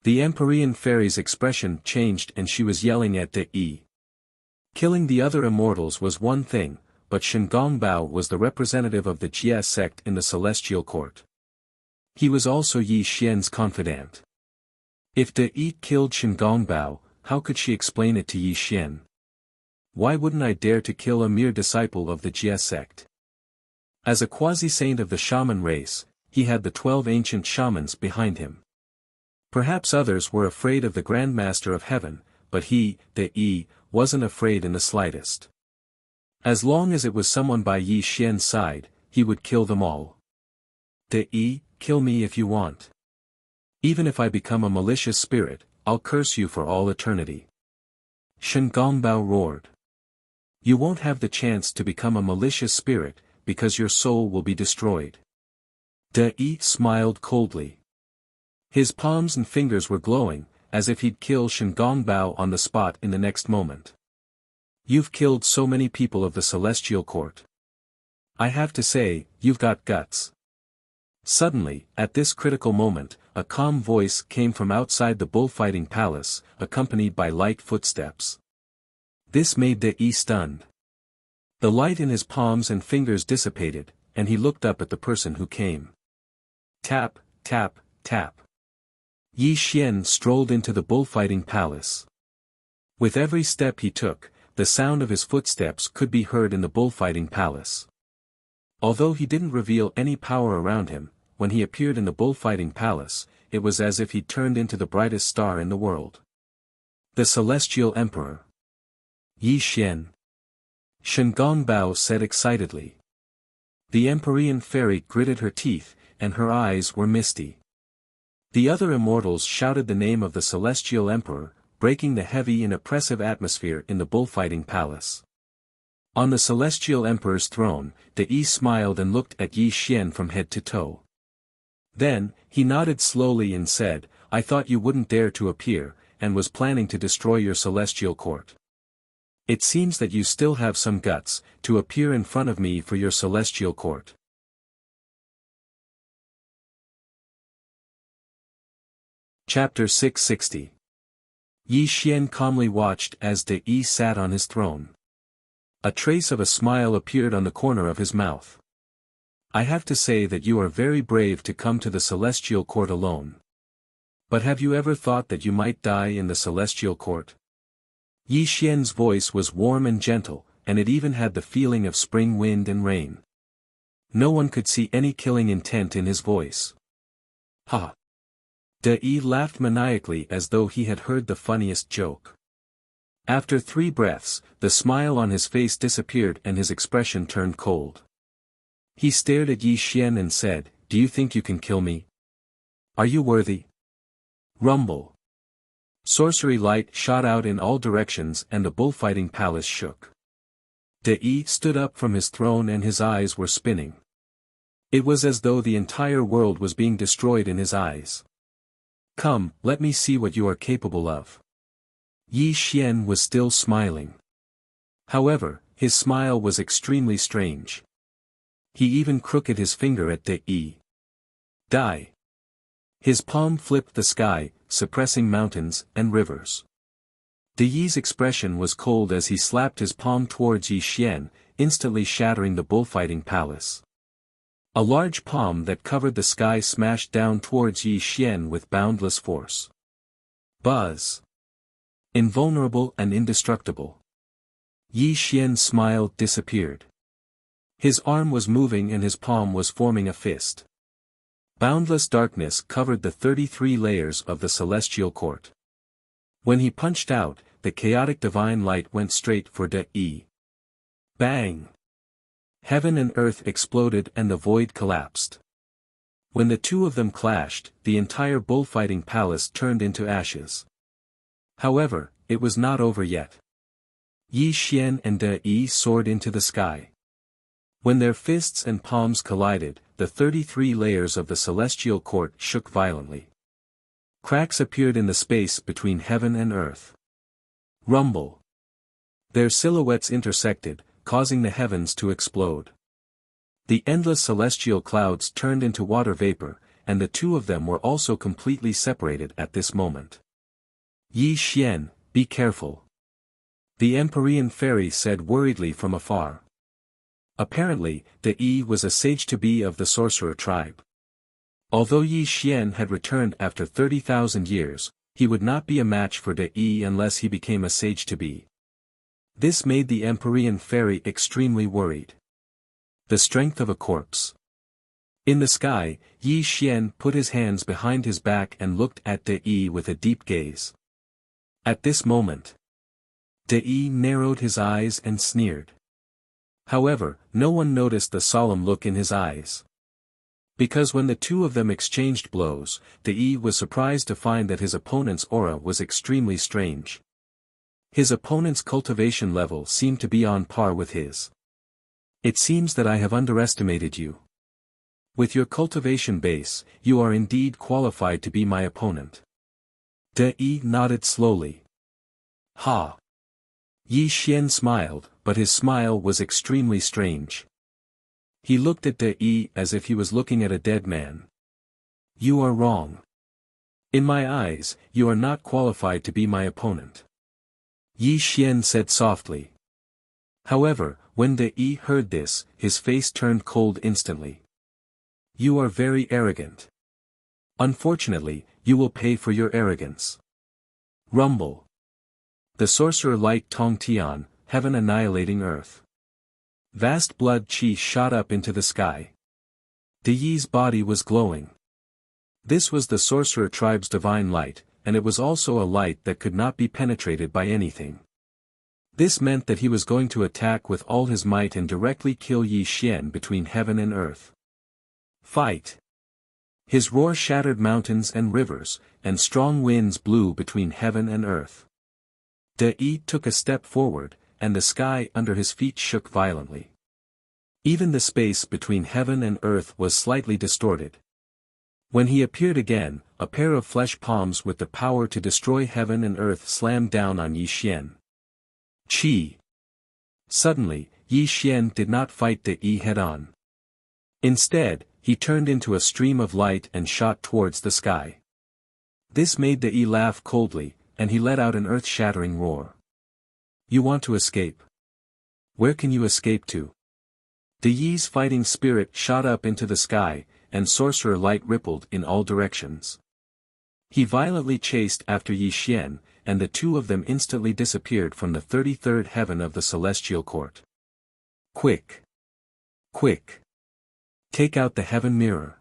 The Empyrean fairy's expression changed and she was yelling at De. Killing the other immortals was one thing, but Shengongbao was the representative of the Jie sect in the celestial court. He was also Yi Xian's confidant. If De killed Shengongbao, how could she explain it to Yi Xian? Why wouldn't I dare to kill a mere disciple of the Jie sect? As a quasi-saint of the shaman race, he had the 12 ancient shamans behind him. Perhaps others were afraid of the Grand Master of Heaven, but he, De, wasn't afraid in the slightest. As long as it was someone by Yi Xian's side, he would kill them all. De, kill me if you want. Even if I become a malicious spirit, I'll curse you for all eternity. Shengongbao roared. You won't have the chance to become a malicious spirit, because your soul will be destroyed. De smiled coldly. His palms and fingers were glowing, as if he'd kill Shengongbao on the spot in the next moment. You've killed so many people of the celestial court. I have to say, you've got guts. Suddenly, at this critical moment, a calm voice came from outside the bullfighting palace, accompanied by light footsteps. This made De stunned. The light in his palms and fingers dissipated, and he looked up at the person who came. Tap, tap, tap. Yi Xian strolled into the bullfighting palace. With every step he took, the sound of his footsteps could be heard in the bullfighting palace. Although he didn't reveal any power around him, when he appeared in the bullfighting palace, it was as if he turned into the brightest star in the world. The Celestial Emperor. Yi Xian. Shengongbao said excitedly. The Empyrean fairy gritted her teeth, and her eyes were misty. The other immortals shouted the name of the Celestial Emperor, breaking the heavy and oppressive atmosphere in the bullfighting palace. On the Celestial Emperor's throne, De smiled and looked at Yi Xian from head to toe. Then, he nodded slowly and said, I thought you wouldn't dare to appear, and was planning to destroy your celestial court. It seems that you still have some guts, to appear in front of me for your celestial court. Chapter 660. Yi Xian calmly watched as De sat on his throne. A trace of a smile appeared on the corner of his mouth. I have to say that you are very brave to come to the celestial court alone. But have you ever thought that you might die in the celestial court? Yi Xian's voice was warm and gentle, and it even had the feeling of spring wind and rain. No one could see any killing intent in his voice. Ha! De laughed maniacally as though he had heard the funniest joke. After 3 breaths, the smile on his face disappeared and his expression turned cold. He stared at Yi Xian and said, Do you think you can kill me? Are you worthy? Rumble. Sorcery light shot out in all directions and the bullfighting palace shook. De stood up from his throne and his eyes were spinning. It was as though the entire world was being destroyed in his eyes. Come, let me see what you are capable of. Yi Xian was still smiling. However, his smile was extremely strange. He even crooked his finger at De. Die. His palm flipped the sky, suppressing mountains and rivers. De's expression was cold as he slapped his palm towards Yi Xian, instantly shattering the bullfighting palace. A large palm that covered the sky smashed down towards Yi Xian with boundless force. Buzz. Invulnerable and indestructible. Yi Xian's smile disappeared. His arm was moving and his palm was forming a fist. Boundless darkness covered the 33 layers of the celestial court. When he punched out, the chaotic divine light went straight for De. Bang! Heaven and earth exploded and the void collapsed. When the two of them clashed, the entire bullfighting palace turned into ashes. However, it was not over yet. Yi Xian and De soared into the sky. When their fists and palms collided, the 33 layers of the celestial court shook violently. Cracks appeared in the space between heaven and earth. Rumble. Their silhouettes intersected, causing the heavens to explode. The endless celestial clouds turned into water vapor, and the two of them were also completely separated at this moment. Yi Xian, be careful. The Empyrean fairy said worriedly from afar. Apparently, the Yi was a sage-to-be of the sorcerer tribe. Although Yi Xian had returned after 30,000 years, he would not be a match for the Yi unless he became a sage-to-be. This made the Empyrean fairy extremely worried. The strength of a corpse. In the sky, Yi Xian put his hands behind his back and looked at De Yi with a deep gaze. At this moment, De Yi narrowed his eyes and sneered. However, no one noticed the solemn look in his eyes. Because when the two of them exchanged blows, De Yi was surprised to find that his opponent's aura was extremely strange. His opponent's cultivation level seemed to be on par with his. It seems that I have underestimated you. With your cultivation base, you are indeed qualified to be my opponent. De Yi nodded slowly. Ha! Yi Xian smiled, but his smile was extremely strange. He looked at De Yi as if he was looking at a dead man. You are wrong. In my eyes, you are not qualified to be my opponent. Yi Xian said softly. However, when De Yi heard this, his face turned cold instantly. You are very arrogant. Unfortunately, you will pay for your arrogance. Rumble. The sorcerer light Tong Tian, heaven annihilating earth. Vast blood qi shot up into the sky. De Yi's body was glowing. This was the sorcerer tribe's divine light, and it was also a light that could not be penetrated by anything. This meant that he was going to attack with all his might and directly kill Yi Xian between heaven and earth. Fight! His roar shattered mountains and rivers, and strong winds blew between heaven and earth. De Yi took a step forward, and the sky under his feet shook violently. Even the space between heaven and earth was slightly distorted. When he appeared again, a pair of flesh palms with the power to destroy heaven and earth slammed down on Yi Xian. Qi! Suddenly, Yi Xian did not fight De Yi head-on. Instead, he turned into a stream of light and shot towards the sky. This made De Yi laugh coldly, and he let out an earth-shattering roar. You want to escape? Where can you escape to? De Yi's fighting spirit shot up into the sky, and sorcerer light rippled in all directions. He violently chased after Yi Xian, and the two of them instantly disappeared from the 33rd heaven of the celestial court. Quick! Quick! Take out the heaven mirror.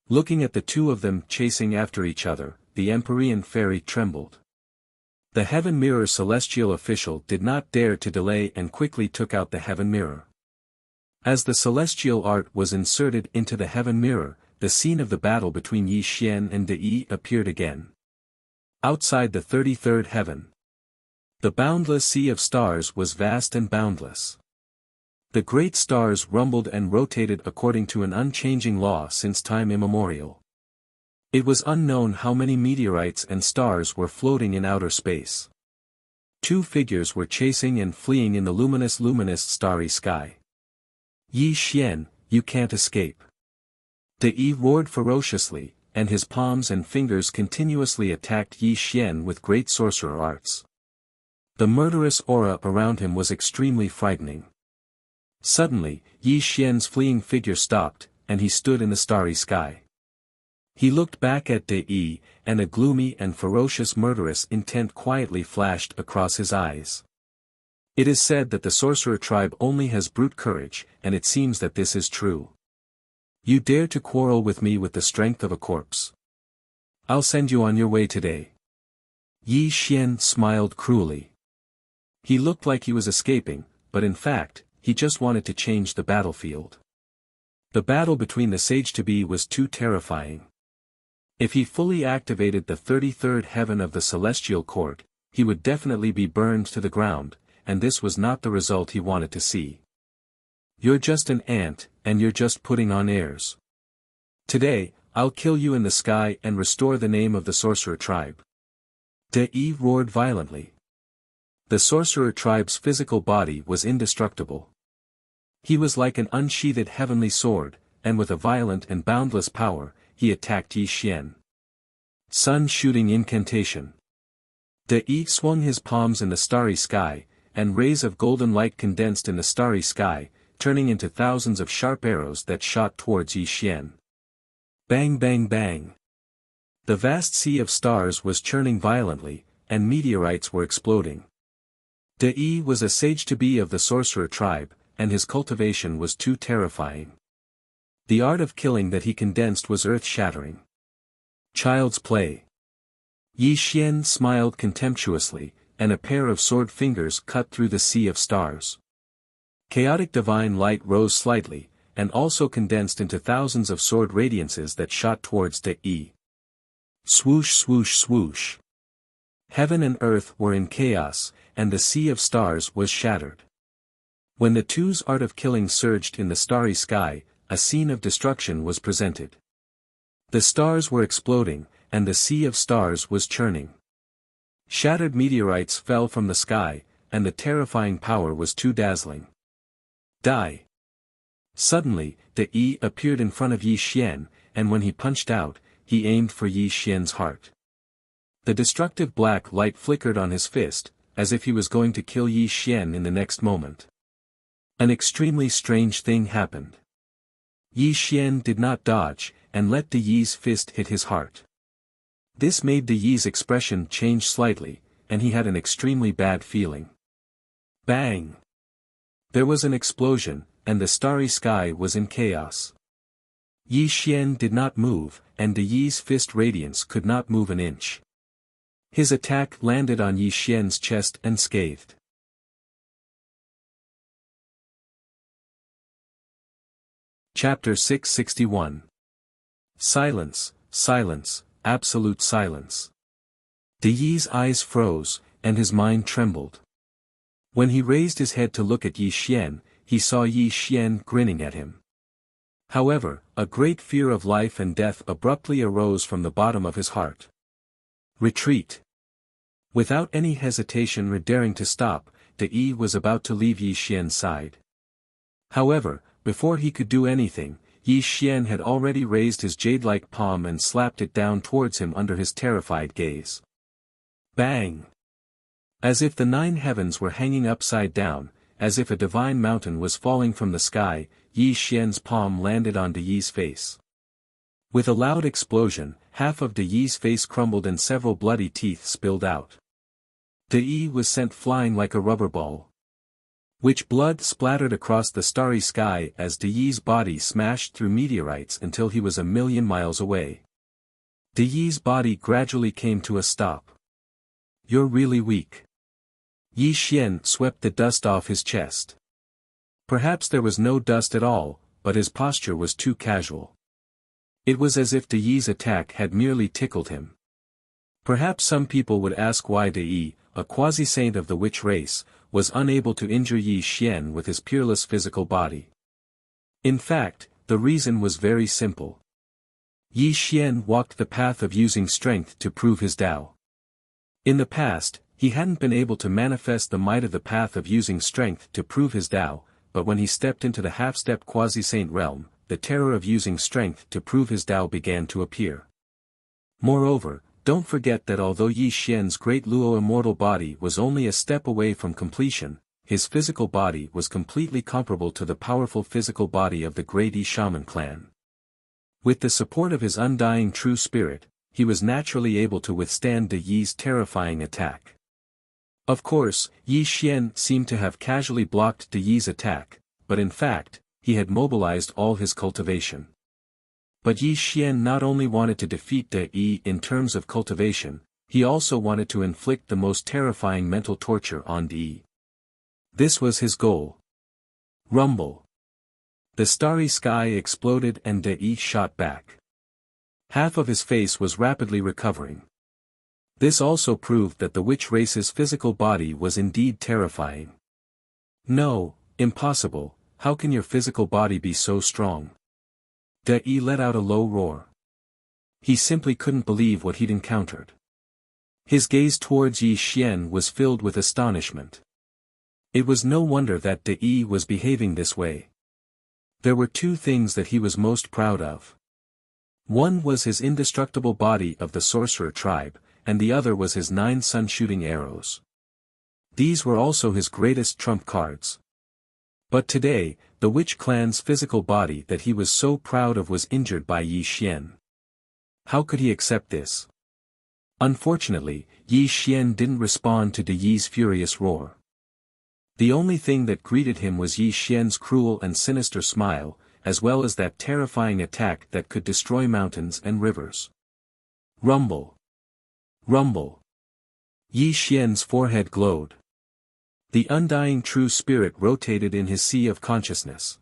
Looking at the two of them chasing after each other, the Empyrean fairy trembled. The heaven mirror celestial official did not dare to delay and quickly took out the heaven mirror. As the celestial art was inserted into the heaven mirror, the scene of the battle between Yi Xian and De Yi appeared again. Outside the 33rd heaven, the boundless sea of stars was vast and boundless. The great stars rumbled and rotated according to an unchanging law since time immemorial. It was unknown how many meteorites and stars were floating in outer space. Two figures were chasing and fleeing in the luminous starry sky. Yi Xian, you can't escape. De Yi roared ferociously, and his palms and fingers continuously attacked Yi Xian with great sorcerer arts. The murderous aura around him was extremely frightening. Suddenly, Yi Xian's fleeing figure stopped, and he stood in the starry sky. He looked back at De Yi, and a gloomy and ferocious murderous intent quietly flashed across his eyes. It is said that the sorcerer tribe only has brute courage, and it seems that this is true. You dare to quarrel with me with the strength of a corpse. I'll send you on your way today. Yi Xian smiled cruelly. He looked like he was escaping, but in fact, he just wanted to change the battlefield. The battle between the sage-to-be was too terrifying. If he fully activated the 33rd heaven of the celestial court, he would definitely be burned to the ground, and this was not the result he wanted to see. You're just an ant, and you're just putting on airs. Today, I'll kill you in the sky and restore the name of the sorcerer tribe." De roared violently. The sorcerer tribe's physical body was indestructible. He was like an unsheathed heavenly sword, and with a violent and boundless power, he attacked Yi Xian. Sun-shooting incantation. De swung his palms in the starry sky, and rays of golden light condensed in the starry sky, turning into thousands of sharp arrows that shot towards Yi Xian. Bang bang bang. The vast sea of stars was churning violently, and meteorites were exploding. De was a sage-to-be of the sorcerer tribe, and his cultivation was too terrifying. The art of killing that he condensed was earth-shattering. Child's play. Yi Xian smiled contemptuously, and a pair of sword fingers cut through the sea of stars. Chaotic divine light rose slightly, and also condensed into thousands of sword radiances that shot towards De. Swoosh swoosh swoosh. Heaven and earth were in chaos, and the sea of stars was shattered. When the two's art of killing surged in the starry sky, a scene of destruction was presented. The stars were exploding, and the sea of stars was churning. Shattered meteorites fell from the sky, and the terrifying power was too dazzling. Die! Suddenly, De appeared in front of Yi Xian, and when he punched out, he aimed for Yi Xian's heart. The destructive black light flickered on his fist, as if he was going to kill Yi Xian in the next moment. An extremely strange thing happened. Yi Xian did not dodge, and let De's fist hit his heart. This made De's expression change slightly, and he had an extremely bad feeling. Bang! There was an explosion, and the starry sky was in chaos. Yi Xian did not move, and De's fist radiance could not move an inch. His attack landed on Yi Xian's chest and scathed. Chapter 661. Silence, silence, absolute silence. De's eyes froze, and his mind trembled. When he raised his head to look at Yi Xian, he saw Yi Xian grinning at him. However, a great fear of life and death abruptly arose from the bottom of his heart. Retreat. Without any hesitation or daring to stop, De was about to leave Yi Xian's side. However, before he could do anything, Yi Xian had already raised his jade-like palm and slapped it down towards him under his terrified gaze. Bang! As if the 9 heavens were hanging upside down, as if a divine mountain was falling from the sky, Yi Xian's palm landed on De's face. With a loud explosion, half of De's face crumbled and several bloody teeth spilled out. De was sent flying like a rubber ball. Which blood splattered across the starry sky as De's body smashed through meteorites until he was 1,000,000 miles away. De's body gradually came to a stop. "You're really weak." Yi Xian swept the dust off his chest. Perhaps there was no dust at all, but his posture was too casual. It was as if De's attack had merely tickled him. Perhaps some people would ask why De, a quasi-saint of the witch race, was unable to injure Yi Xian with his peerless physical body. In fact, the reason was very simple. Yi Xian walked the path of using strength to prove his Tao. In the past, he hadn't been able to manifest the might of the path of using strength to prove his Tao, but when he stepped into the half-step quasi-saint realm, the terror of using strength to prove his Tao began to appear. Moreover, don't forget that although Yi Xian's great Luo immortal body was only a step away from completion, his physical body was completely comparable to the powerful physical body of the great Yi Shaman clan. With the support of his undying true spirit, he was naturally able to withstand De's terrifying attack. Of course, Yi Xian seemed to have casually blocked De's attack, but in fact, he had mobilized all his cultivation. But Yi Xian not only wanted to defeat De in terms of cultivation, he also wanted to inflict the most terrifying mental torture on De. This was his goal. Rumble. The starry sky exploded and De shot back. Half of his face was rapidly recovering. This also proved that the witch race's physical body was indeed terrifying. No, impossible, how can your physical body be so strong? De let out a low roar. He simply couldn't believe what he'd encountered. His gaze towards Yi Xian was filled with astonishment. It was no wonder that De Yi was behaving this way. There were two things that he was most proud of. One was his indestructible body of the sorcerer tribe, and the other was his 9 sun-shooting arrows. These were also his greatest trump cards. But today, the witch clan's physical body that he was so proud of was injured by Yi Xian. How could he accept this? Unfortunately, Yi Xian didn't respond to De Yi's furious roar. The only thing that greeted him was Yi Xian's cruel and sinister smile, as well as that terrifying attack that could destroy mountains and rivers. Rumble. Rumble. Yi Xian's forehead glowed. The undying true spirit rotated in his sea of consciousness.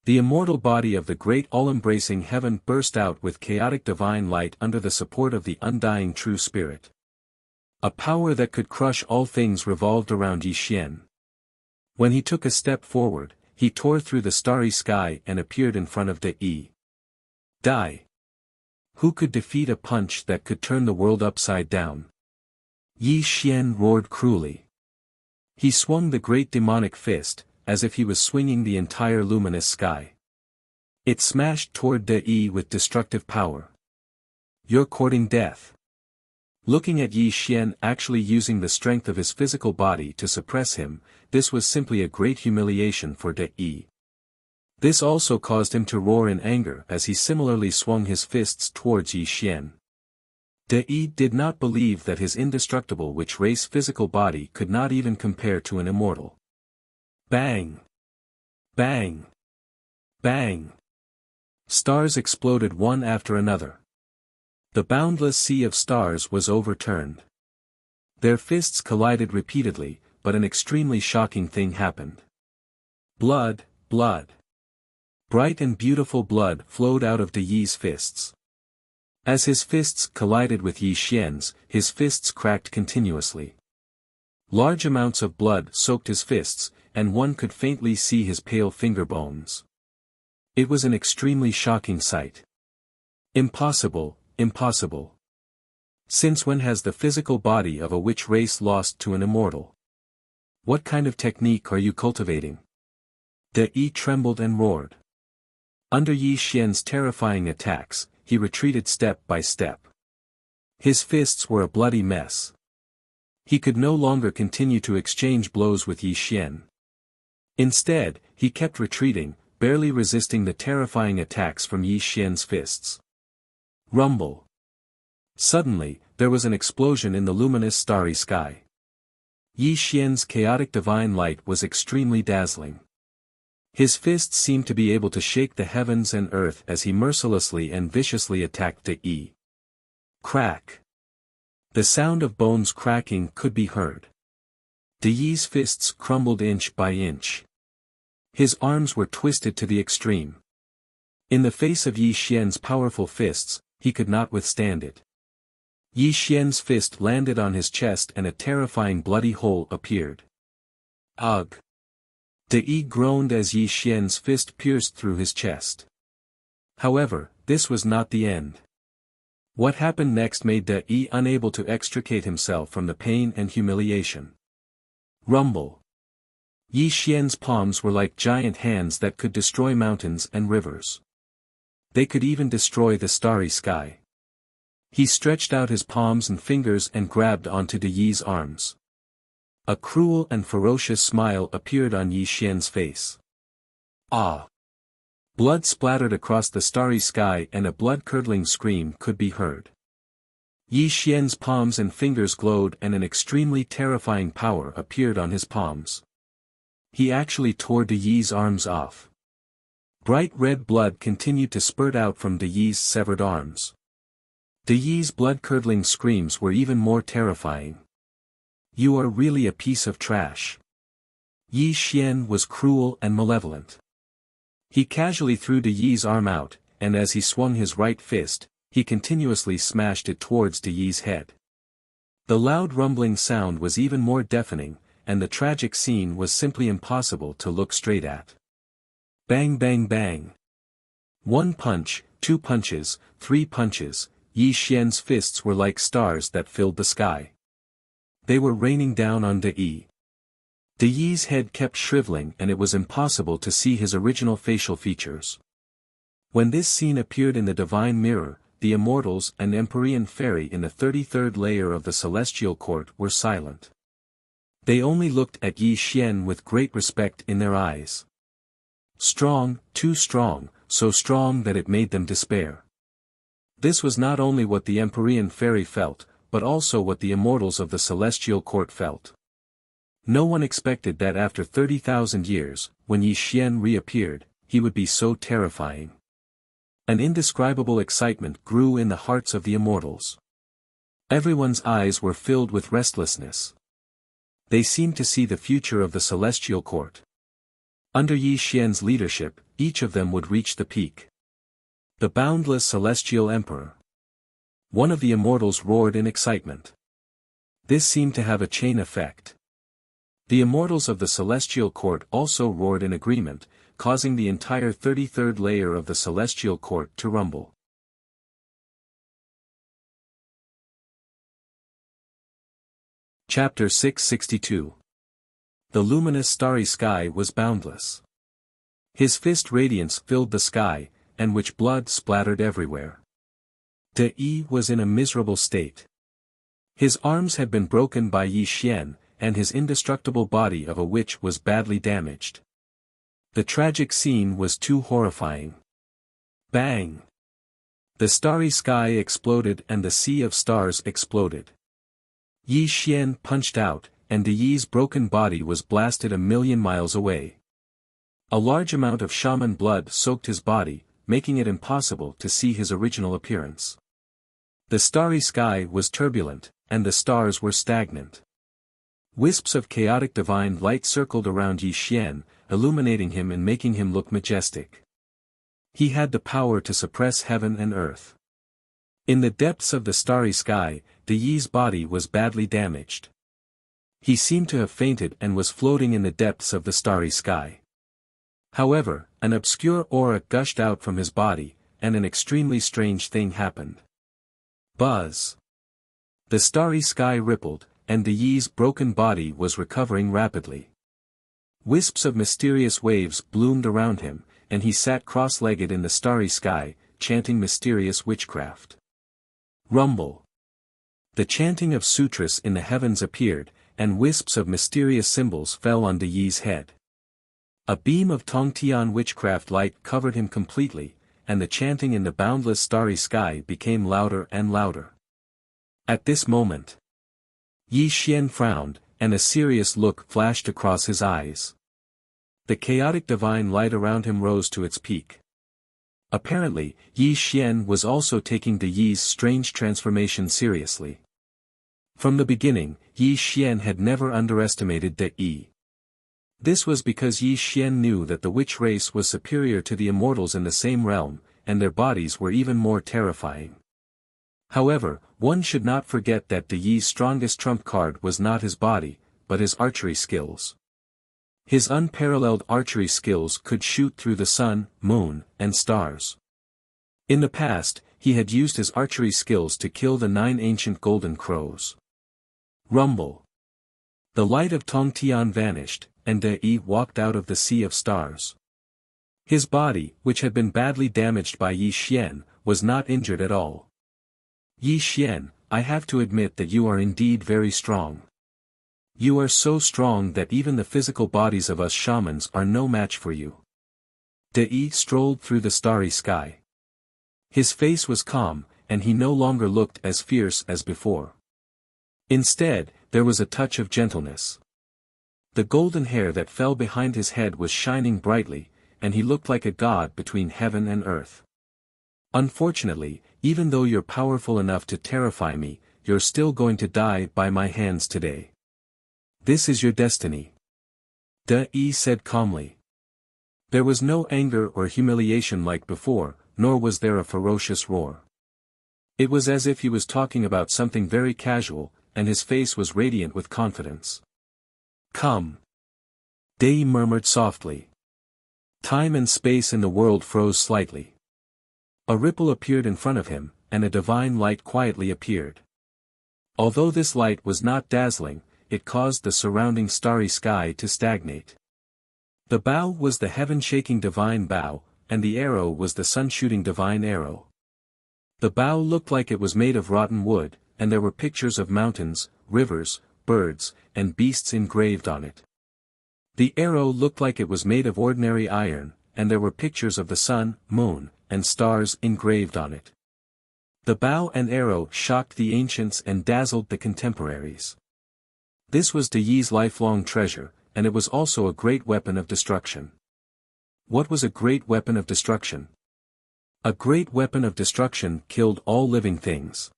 The immortal body of the great all-embracing heaven burst out with chaotic divine light under the support of the undying true spirit. A power that could crush all things revolved around Yi Xian. When he took a step forward, he tore through the starry sky and appeared in front of De Yi. Die. Who could defeat a punch that could turn the world upside down? Yi Xian roared cruelly. He swung the great demonic fist, as if he was swinging the entire luminous sky. It smashed toward De Yi with destructive power. You're courting death. Looking at Yi Xian actually using the strength of his physical body to suppress him, this was simply a great humiliation for De Yi. This also caused him to roar in anger as he similarly swung his fists towards Yi Xian. De Yi did not believe that his indestructible witch race physical body could not even compare to an immortal. Bang! Bang! Bang! Stars exploded one after another. The boundless sea of stars was overturned. Their fists collided repeatedly, but an extremely shocking thing happened. Blood, blood. Bright and beautiful blood flowed out of De Yi's fists. As his fists collided with Yi Xian's, his fists cracked continuously. Large amounts of blood soaked his fists, and one could faintly see his pale finger bones. It was an extremely shocking sight. Impossible, impossible. Since when has the physical body of a witch race lost to an immortal? What kind of technique are you cultivating? De Yi trembled and roared. Under Yi Xian's terrifying attacks, he retreated step by step. His fists were a bloody mess. He could no longer continue to exchange blows with Yi Xian. Instead, he kept retreating, barely resisting the terrifying attacks from Yi Xian's fists. Rumble. Suddenly, there was an explosion in the luminous starry sky. Yi Xian's chaotic divine light was extremely dazzling. His fists seemed to be able to shake the heavens and earth as he mercilessly and viciously attacked De Yi. Crack. The sound of bones cracking could be heard. De Yi's fists crumbled inch by inch. His arms were twisted to the extreme. In the face of Yi Xian's powerful fists, he could not withstand it. Yi Xian's fist landed on his chest and a terrifying bloody hole appeared. Ugh! De Yi groaned as Yi Xian's fist pierced through his chest. However, this was not the end. What happened next made De Yi unable to extricate himself from the pain and humiliation. Rumble. Yi Xian's palms were like giant hands that could destroy mountains and rivers. They could even destroy the starry sky. He stretched out his palms and fingers and grabbed onto De Yi's arms. A cruel and ferocious smile appeared on Yi Xian's face. Ah! Blood splattered across the starry sky and a blood-curdling scream could be heard. Yi Xian's palms and fingers glowed and an extremely terrifying power appeared on his palms. He actually tore De Yi's arms off. Bright red blood continued to spurt out from De Yi's severed arms. De Yi's blood-curdling screams were even more terrifying. You are really a piece of trash. Yi Xian was cruel and malevolent. He casually threw De Yi's arm out, and as he swung his right fist, he continuously smashed it towards De Yi's head. The loud rumbling sound was even more deafening, and the tragic scene was simply impossible to look straight at. Bang bang bang. One punch, two punches, three punches, Yi Xian's fists were like stars that filled the sky. They were raining down on De Yi. De Yi's head kept shriveling and it was impossible to see his original facial features. When this scene appeared in the divine mirror, the immortals and Empyrean fairy in the 33rd layer of the celestial court were silent. They only looked at Yi Xian with great respect in their eyes. Strong, too strong, so strong that it made them despair. This was not only what the Empyrean fairy felt, but also what the immortals of the celestial court felt. No one expected that after 30,000 years, when Yi Xian reappeared, he would be so terrifying. An indescribable excitement grew in the hearts of the immortals. Everyone's eyes were filled with restlessness. They seemed to see the future of the celestial court. Under Yi Xian's leadership, each of them would reach the peak. The boundless celestial emperor. One of the immortals roared in excitement. This seemed to have a chain effect. The immortals of the celestial court also roared in agreement, causing the entire 33rd layer of the celestial court to rumble. Chapter 662. The luminous starry sky was boundless. His fist radiance filled the sky, and which blood splattered everywhere. De Yi was in a miserable state. His arms had been broken by Yi Xian, and his indestructible body of a witch was badly damaged. The tragic scene was too horrifying. Bang! The starry sky exploded and the sea of stars exploded. Yi Xian punched out, and De Yi's broken body was blasted 1,000,000 miles away. A large amount of shaman blood soaked his body, making it impossible to see his original appearance. The starry sky was turbulent, and the stars were stagnant. Wisps of chaotic divine light circled around Yi Xian, illuminating him and making him look majestic. He had the power to suppress heaven and earth. In the depths of the starry sky, De Yi's body was badly damaged. He seemed to have fainted and was floating in the depths of the starry sky. However, an obscure aura gushed out from his body, and an extremely strange thing happened. Buzz! The starry sky rippled, and De Yi's broken body was recovering rapidly. Wisps of mysterious waves bloomed around him, and he sat cross-legged in the starry sky, chanting mysterious witchcraft. Rumble! The chanting of sutras in the heavens appeared, and wisps of mysterious symbols fell on De Yi's head. A beam of Tongtian witchcraft light covered him completely, and the chanting in the boundless starry sky became louder and louder. At this moment, Yi Xian frowned, and a serious look flashed across his eyes. The chaotic divine light around him rose to its peak. Apparently, Yi Xian was also taking De Yi's strange transformation seriously. From the beginning, Yi Xian had never underestimated De Yi. This was because Yi Xian knew that the witch race was superior to the immortals in the same realm, and their bodies were even more terrifying. However, one should not forget that De Yi's strongest trump card was not his body, but his archery skills. His unparalleled archery skills could shoot through the sun, moon, and stars. In the past, he had used his archery skills to kill the 9 ancient golden crows. Rumble! The light of Tongtian vanished, and De Yi walked out of the sea of stars. His body, which had been badly damaged by Yi Xian, was not injured at all. Yi Xian, I have to admit that you are indeed very strong. You are so strong that even the physical bodies of us shamans are no match for you. De Yi strolled through the starry sky. His face was calm, and he no longer looked as fierce as before. Instead, there was a touch of gentleness. The golden hair that fell behind his head was shining brightly, and he looked like a god between heaven and earth. Unfortunately, even though you're powerful enough to terrify me, you're still going to die by my hands today. This is your destiny. De Yi said calmly. There was no anger or humiliation like before, nor was there a ferocious roar. It was as if he was talking about something very casual, and his face was radiant with confidence. Come. De Yi murmured softly. Time and space in the world froze slightly. A ripple appeared in front of him, and a divine light quietly appeared. Although this light was not dazzling, it caused the surrounding starry sky to stagnate. The bow was the heaven-shaking divine bow, and the arrow was the sun-shooting divine arrow. The bow looked like it was made of rotten wood, and there were pictures of mountains, rivers, birds, and beasts engraved on it. The arrow looked like it was made of ordinary iron, and there were pictures of the sun, moon, and stars engraved on it. The bow and arrow shocked the ancients and dazzled the contemporaries. This was De Yi's lifelong treasure, and it was also a great weapon of destruction. What was a great weapon of destruction? A great weapon of destruction killed all living things.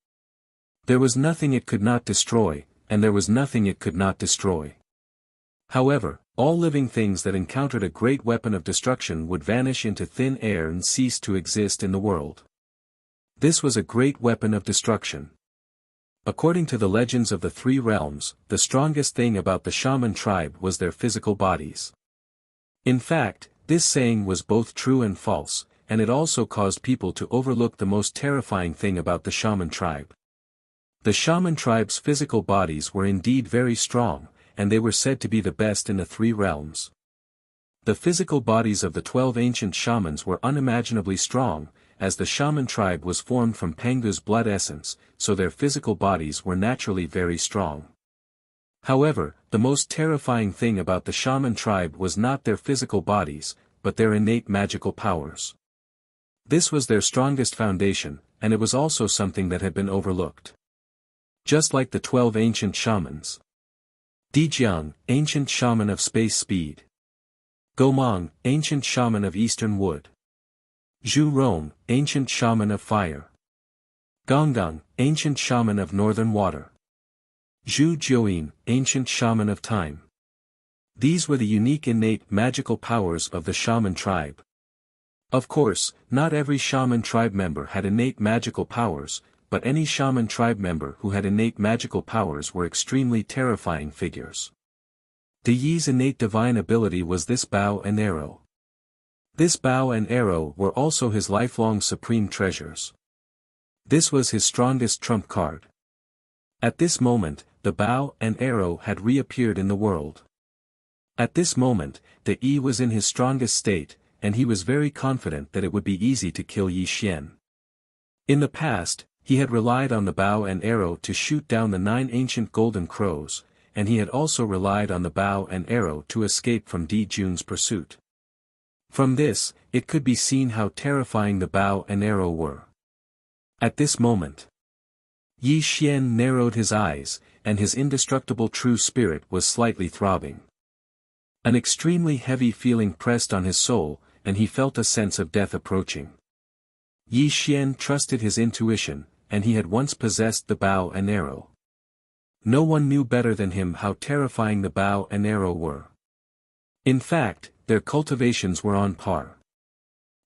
There was nothing it could not destroy, and there was nothing it could not destroy. However, all living things that encountered a great weapon of destruction would vanish into thin air and cease to exist in the world. This was a great weapon of destruction. According to the legends of the three realms, the strongest thing about the shaman tribe was their physical bodies. In fact, this saying was both true and false, and it also caused people to overlook the most terrifying thing about the shaman tribe. The shaman tribe's physical bodies were indeed very strong, and they were said to be the best in the three realms. The physical bodies of the 12 ancient shamans were unimaginably strong, as the shaman tribe was formed from Pangu's blood essence, so their physical bodies were naturally very strong. However, the most terrifying thing about the shaman tribe was not their physical bodies, but their innate magical powers. This was their strongest foundation, and it was also something that had been overlooked. Just like the 12 ancient shamans. Dijiang, ancient shaman of space speed. Gomang, ancient shaman of eastern wood. Zhu Rong, ancient shaman of fire. Gonggang, ancient shaman of northern water. Zhu Jiuyin, ancient shaman of time. These were the unique innate magical powers of the shaman tribe. Of course, not every shaman tribe member had innate magical powers, but any shaman tribe member who had innate magical powers were extremely terrifying figures. De Yi's innate divine ability was this bow and arrow. This bow and arrow were also his lifelong supreme treasures. This was his strongest trump card. At this moment, the bow and arrow had reappeared in the world. At this moment, De Yi was in his strongest state, and he was very confident that it would be easy to kill Yi Xian. In the past, he had relied on the bow and arrow to shoot down the 9 ancient golden crows, and he had also relied on the bow and arrow to escape from Di Jun's pursuit. From this, it could be seen how terrifying the bow and arrow were. At this moment, Yi Xian narrowed his eyes, and his indestructible true spirit was slightly throbbing. An extremely heavy feeling pressed on his soul, and he felt a sense of death approaching. Yi Xian trusted his intuition, and he had once possessed the bow and arrow. No one knew better than him how terrifying the bow and arrow were. In fact, their cultivations were on par.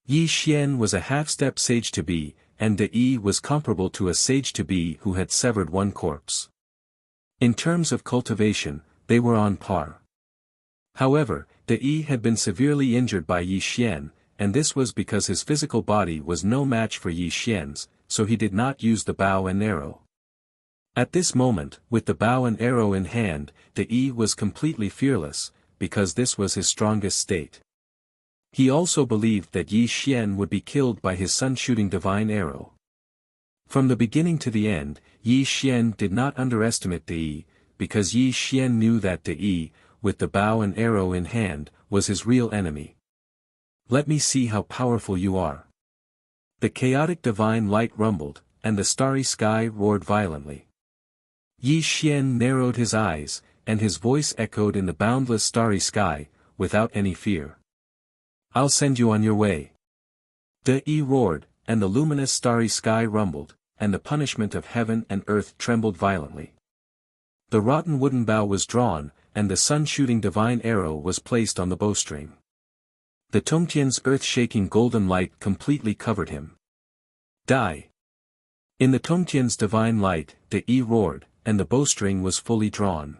Yi Xian was a half-step sage-to-be, and De Yi was comparable to a sage-to-be who had severed one corpse. In terms of cultivation, they were on par. However, De Yi had been severely injured by Yi Xian, and this was because his physical body was no match for Yi Xian's, so he did not use the bow and arrow. At this moment, with the bow and arrow in hand, De Yi was completely fearless, because this was his strongest state. He also believed that Yi Xian would be killed by his sun-shooting divine arrow. From the beginning to the end, Yi Xian did not underestimate De Yi, because Yi Xian knew that De Yi, with the bow and arrow in hand, was his real enemy. Let me see how powerful you are. The chaotic divine light rumbled, and the starry sky roared violently. Yi Xian narrowed his eyes, and his voice echoed in the boundless starry sky, without any fear. I'll send you on your way. De Yi roared, and the luminous starry sky rumbled, and the punishment of heaven and earth trembled violently. The rotten wooden bow was drawn, and the sun-shooting divine arrow was placed on the bowstring. The Tongtian's earth-shaking golden light completely covered him. Die! In the Tongtian's divine light, De Yi roared, and the bowstring was fully drawn.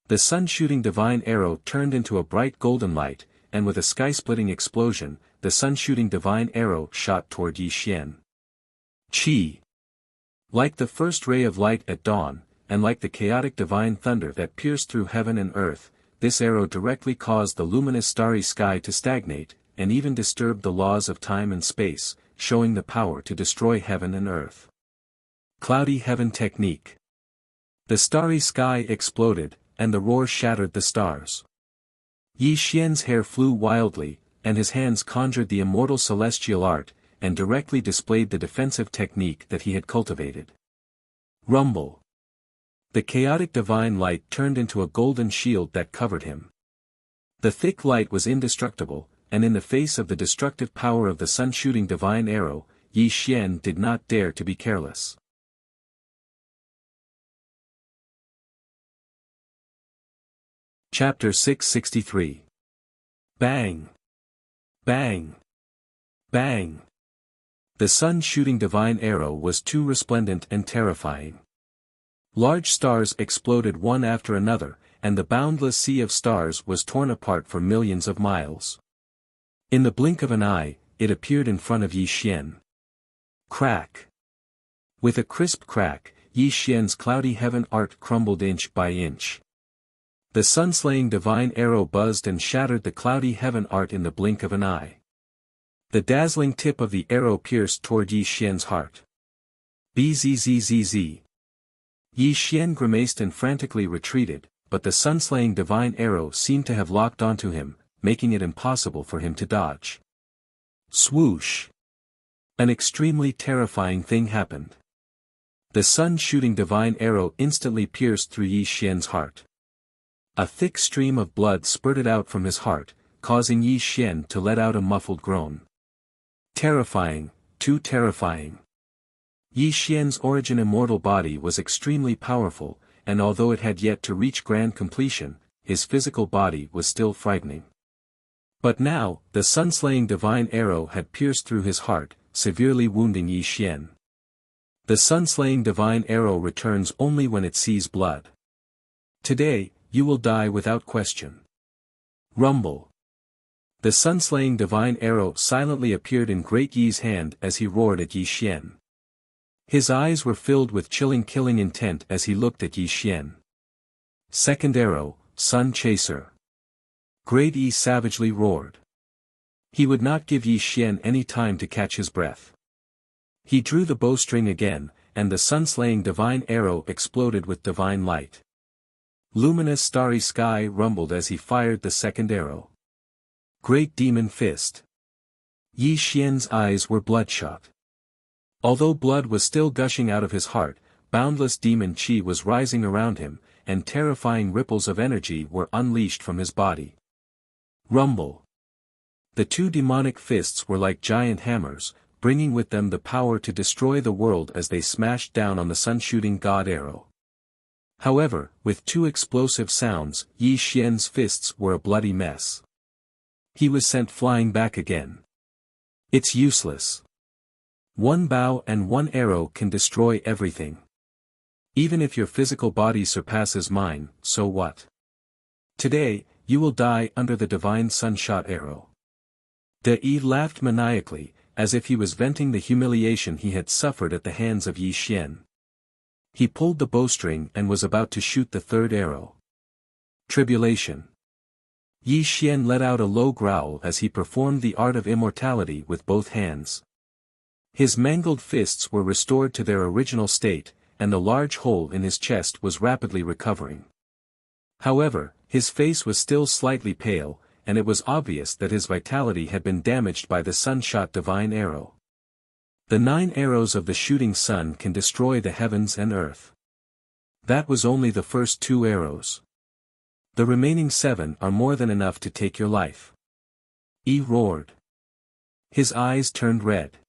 The sun-shooting divine arrow turned into a bright golden light, and with a sky-splitting explosion, the sun-shooting divine arrow shot toward Yi Xian. Qi. Like the first ray of light at dawn, and like the chaotic divine thunder that pierced through heaven and earth, this arrow directly caused the luminous starry sky to stagnate, and even disturbed the laws of time and space, showing the power to destroy heaven and earth. Cloudy Heaven Technique. The starry sky exploded, and the roar shattered the stars. Yi Xian's hair flew wildly, and his hands conjured the immortal celestial art, and directly displayed the defensive technique that he had cultivated. Rumble. The chaotic divine light turned into a golden shield that covered him. The thick light was indestructible, and in the face of the destructive power of the sun-shooting divine arrow, Yi Xian did not dare to be careless. Chapter 663. Bang! Bang! Bang! The sun-shooting divine arrow was too resplendent and terrifying. Large stars exploded one after another, and the boundless sea of stars was torn apart for millions of miles. In the blink of an eye, it appeared in front of Yi Xian. Crack! With a crisp crack, Yi Xian's cloudy heaven art crumbled inch by inch. The sun-slaying divine arrow buzzed and shattered the cloudy heaven art in the blink of an eye. The dazzling tip of the arrow pierced toward Yi Xian's heart. Bzzzzz. Yi Xian grimaced and frantically retreated, but the sun-slaying divine arrow seemed to have locked onto him, making it impossible for him to dodge. Swoosh! An extremely terrifying thing happened. The sun-shooting divine arrow instantly pierced through Yi Xian's heart. A thick stream of blood spurted out from his heart, causing Yi Xian to let out a muffled groan. Terrifying, too terrifying. Yi Xian's origin immortal body was extremely powerful, and although it had yet to reach grand completion, his physical body was still frightening. But now, the sun-slaying divine arrow had pierced through his heart, severely wounding Yi Xian. The sun-slaying divine arrow returns only when it sees blood. Today, you will die without question. Rumble. The sun-slaying divine arrow silently appeared in Great Yi's hand as he roared at Yi Xian. His eyes were filled with chilling killing intent as he looked at Yi Xian. Second arrow, Sun Chaser. Great Yi savagely roared. He would not give Yi Xian any time to catch his breath. He drew the bowstring again, and the sun-slaying divine arrow exploded with divine light. Luminous starry sky rumbled as he fired the second arrow. Great Demon Fist. Yi Xian's eyes were bloodshot. Although blood was still gushing out of his heart, boundless demon qi was rising around him, and terrifying ripples of energy were unleashed from his body. Rumble. The two demonic fists were like giant hammers, bringing with them the power to destroy the world as they smashed down on the sun-shooting god arrow. However, with two explosive sounds, Yi Xian's fists were a bloody mess. He was sent flying back again. It's useless. One bow and one arrow can destroy everything. Even if your physical body surpasses mine, so what? Today, you will die under the divine sun-shot arrow. De laughed maniacally, as if he was venting the humiliation he had suffered at the hands of Yi Xian. He pulled the bowstring and was about to shoot the third arrow. Tribulation. Yi Xian let out a low growl as he performed the art of immortality with both hands. His mangled fists were restored to their original state, and the large hole in his chest was rapidly recovering. However, his face was still slightly pale, and it was obvious that his vitality had been damaged by the sun-shot divine arrow. The 9 arrows of the shooting sun can destroy the heavens and earth. That was only the first 2 arrows. The remaining 7 are more than enough to take your life. Yi roared. His eyes turned red.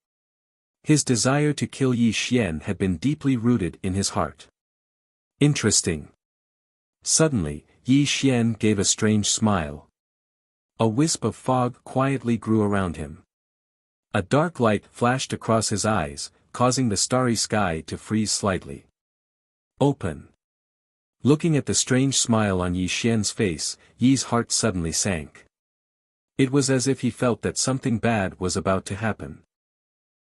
His desire to kill Yi Xian had been deeply rooted in his heart. Interesting. Suddenly, Yi Xian gave a strange smile. A wisp of fog quietly grew around him. A dark light flashed across his eyes, causing the starry sky to freeze slightly. Open. Looking at the strange smile on Yi Xian's face, Yi's heart suddenly sank. It was as if he felt that something bad was about to happen.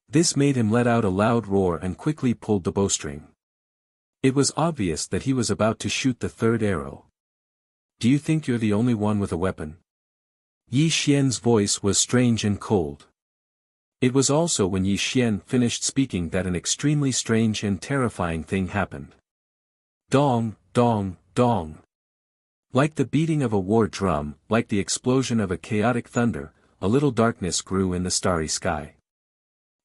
This made him let out a loud roar and quickly pulled the bowstring. It was obvious that he was about to shoot the third arrow. "Do you think you're the only one with a weapon?" Yi Xian's voice was strange and cold. It was also when Yi Xian finished speaking that an extremely strange and terrifying thing happened. Dong, dong, dong. Like the beating of a war drum, like the explosion of a chaotic thunder, a little darkness grew in the starry sky.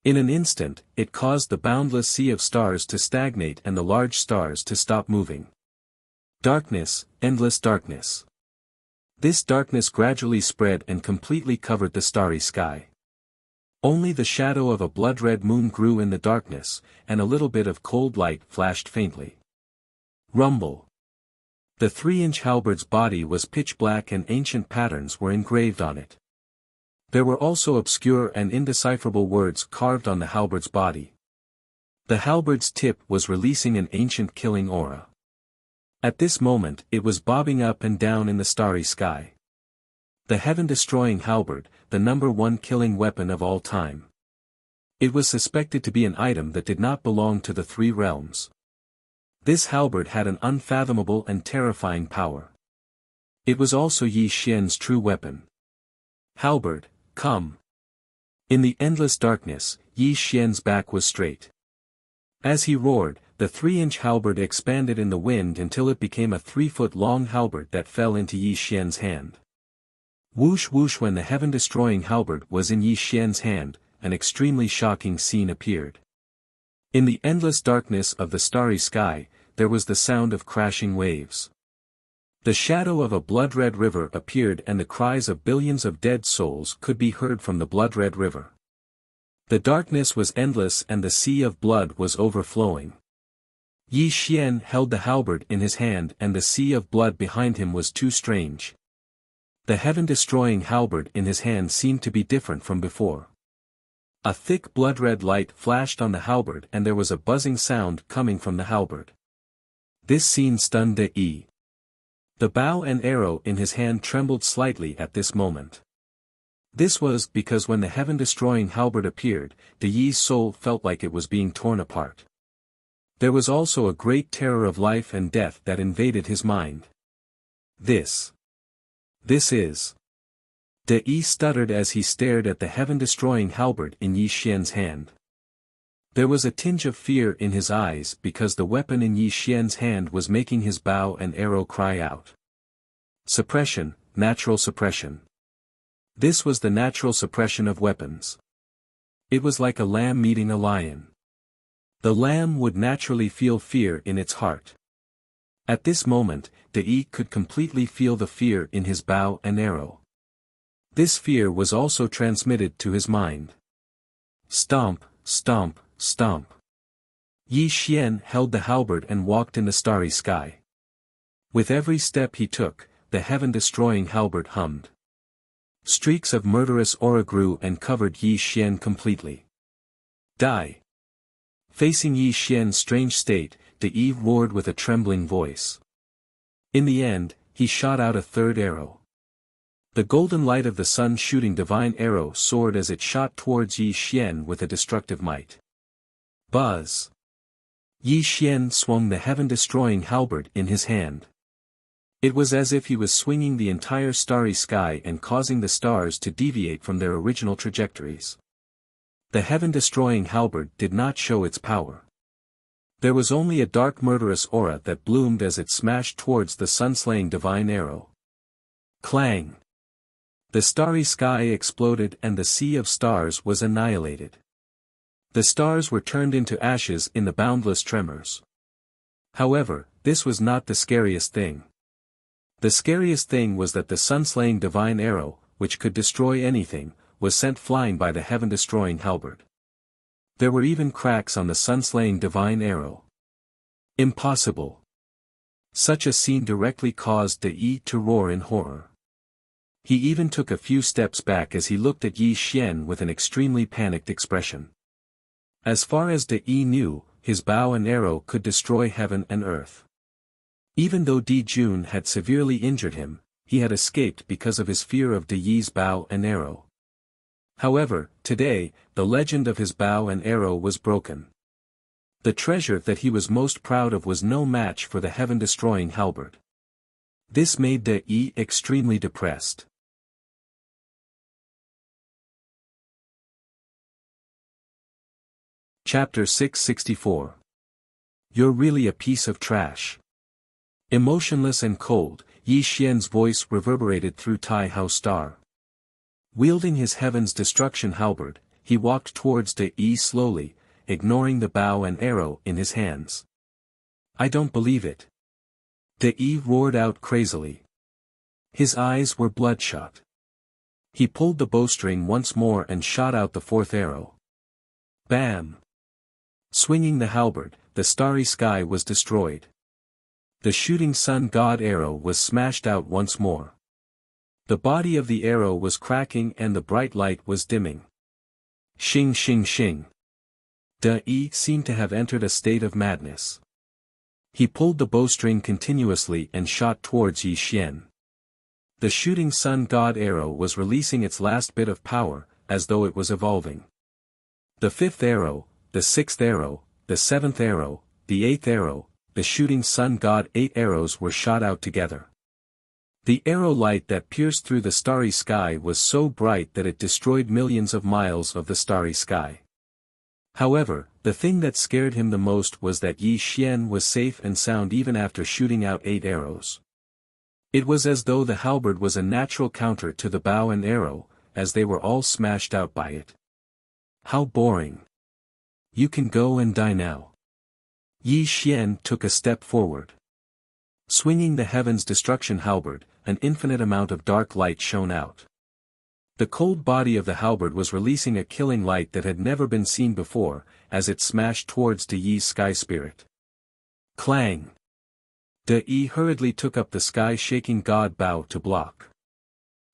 In an instant, it caused the boundless sea of stars to stagnate and the large stars to stop moving. Darkness, endless darkness. This darkness gradually spread and completely covered the starry sky. Only the shadow of a blood-red moon grew in the darkness, and a little bit of cold light flashed faintly. Rumble. The 3-inch halberd's body was pitch black and ancient patterns were engraved on it. There were also obscure and indecipherable words carved on the halberd's body. The halberd's tip was releasing an ancient killing aura. At this moment it was bobbing up and down in the starry sky. The heaven-destroying halberd, the #1 killing weapon of all time. It was suspected to be an item that did not belong to the 3 realms. This halberd had an unfathomable and terrifying power. It was also Yi Xian's true weapon. "Halberd, come." In the endless darkness, Yi Xian's back was straight. As he roared, the 3-inch halberd expanded in the wind until it became a 3-foot-long halberd that fell into Yi Xian's hand. Whoosh whoosh. When the heaven-destroying halberd was in Yi Xian's hand, an extremely shocking scene appeared. In the endless darkness of the starry sky, there was the sound of crashing waves. The shadow of a blood-red river appeared and the cries of billions of dead souls could be heard from the blood-red river. The darkness was endless and the sea of blood was overflowing. Yi Xian held the halberd in his hand and the sea of blood behind him was too strange. The heaven-destroying halberd in his hand seemed to be different from before. A thick blood-red light flashed on the halberd and there was a buzzing sound coming from the halberd. This scene stunned De Yi. The bow and arrow in his hand trembled slightly at this moment. This was because when the heaven-destroying halberd appeared, De Yi's soul felt like it was being torn apart. There was also a great terror of life and death that invaded his mind. This is... De Yi stuttered as he stared at the heaven-destroying halberd in Yi Xian's hand. There was a tinge of fear in his eyes because the weapon in Yi Xian's hand was making his bow and arrow cry out. Suppression, natural suppression. This was the natural suppression of weapons. It was like a lamb meeting a lion. The lamb would naturally feel fear in its heart. At this moment, De Yi could completely feel the fear in his bow and arrow. This fear was also transmitted to his mind. Stomp, stomp, stomp. Yi Xian held the halberd and walked in the starry sky. With every step he took, the heaven-destroying halberd hummed. Streaks of murderous aura grew and covered Yi Xian completely. Die! Facing Yi Xian's strange state, De Yi roared with a trembling voice. In the end, he shot out a third arrow. The golden light of the sun shooting divine arrow soared as it shot towards Yi Xian with a destructive might. Buzz! Yi Xian swung the heaven-destroying halberd in his hand. It was as if he was swinging the entire starry sky and causing the stars to deviate from their original trajectories. The heaven-destroying halberd did not show its power. There was only a dark murderous aura that bloomed as it smashed towards the sun-slaying divine arrow. Clang! The starry sky exploded and the sea of stars was annihilated. The stars were turned into ashes in the boundless tremors. However, this was not the scariest thing. The scariest thing was that the sun-slaying divine arrow, which could destroy anything, was sent flying by the heaven-destroying halberd. There were even cracks on the sun-slaying divine arrow. Impossible! Such a scene directly caused De Yi to roar in horror. He even took a few steps back as he looked at Yi Xian with an extremely panicked expression. As far as De Yi knew, his bow and arrow could destroy heaven and earth. Even though Di Jun had severely injured him, he had escaped because of his fear of De Yi's bow and arrow. However, today, the legend of his bow and arrow was broken. The treasure that he was most proud of was no match for the heaven-destroying halberd. This made De Yi extremely depressed. Chapter 664. You're really a piece of trash. Emotionless and cold, Yi Xian's voice reverberated through Tai Hao Star. Wielding his heaven's destruction halberd, he walked towards De Yi slowly, ignoring the bow and arrow in his hands. I don't believe it. De Yi roared out crazily. His eyes were bloodshot. He pulled the bowstring once more and shot out the fourth arrow. Bam! Swinging the halberd, the starry sky was destroyed. The shooting sun god arrow was smashed out once more. The body of the arrow was cracking and the bright light was dimming. Shing shing shing. De Yi seemed to have entered a state of madness. He pulled the bowstring continuously and shot towards Yi Xian. The shooting sun god arrow was releasing its last bit of power, as though it was evolving. The fifth arrow, the sixth arrow, the seventh arrow, the eighth arrow, the shooting sun god 8 arrows were shot out together. The arrow light that pierced through the starry sky was so bright that it destroyed millions of miles of the starry sky. However, the thing that scared him the most was that Yi Xian was safe and sound even after shooting out 8 arrows. It was as though the halberd was a natural counter to the bow and arrow, as they were all smashed out by it. How boring. You can go and die now. Yi Xian took a step forward. Swinging the heaven's destruction halberd, an infinite amount of dark light shone out. The cold body of the halberd was releasing a killing light that had never been seen before, as it smashed towards De Yi's sky spirit. Clang! De Yi hurriedly took up the sky-shaking god bow to block.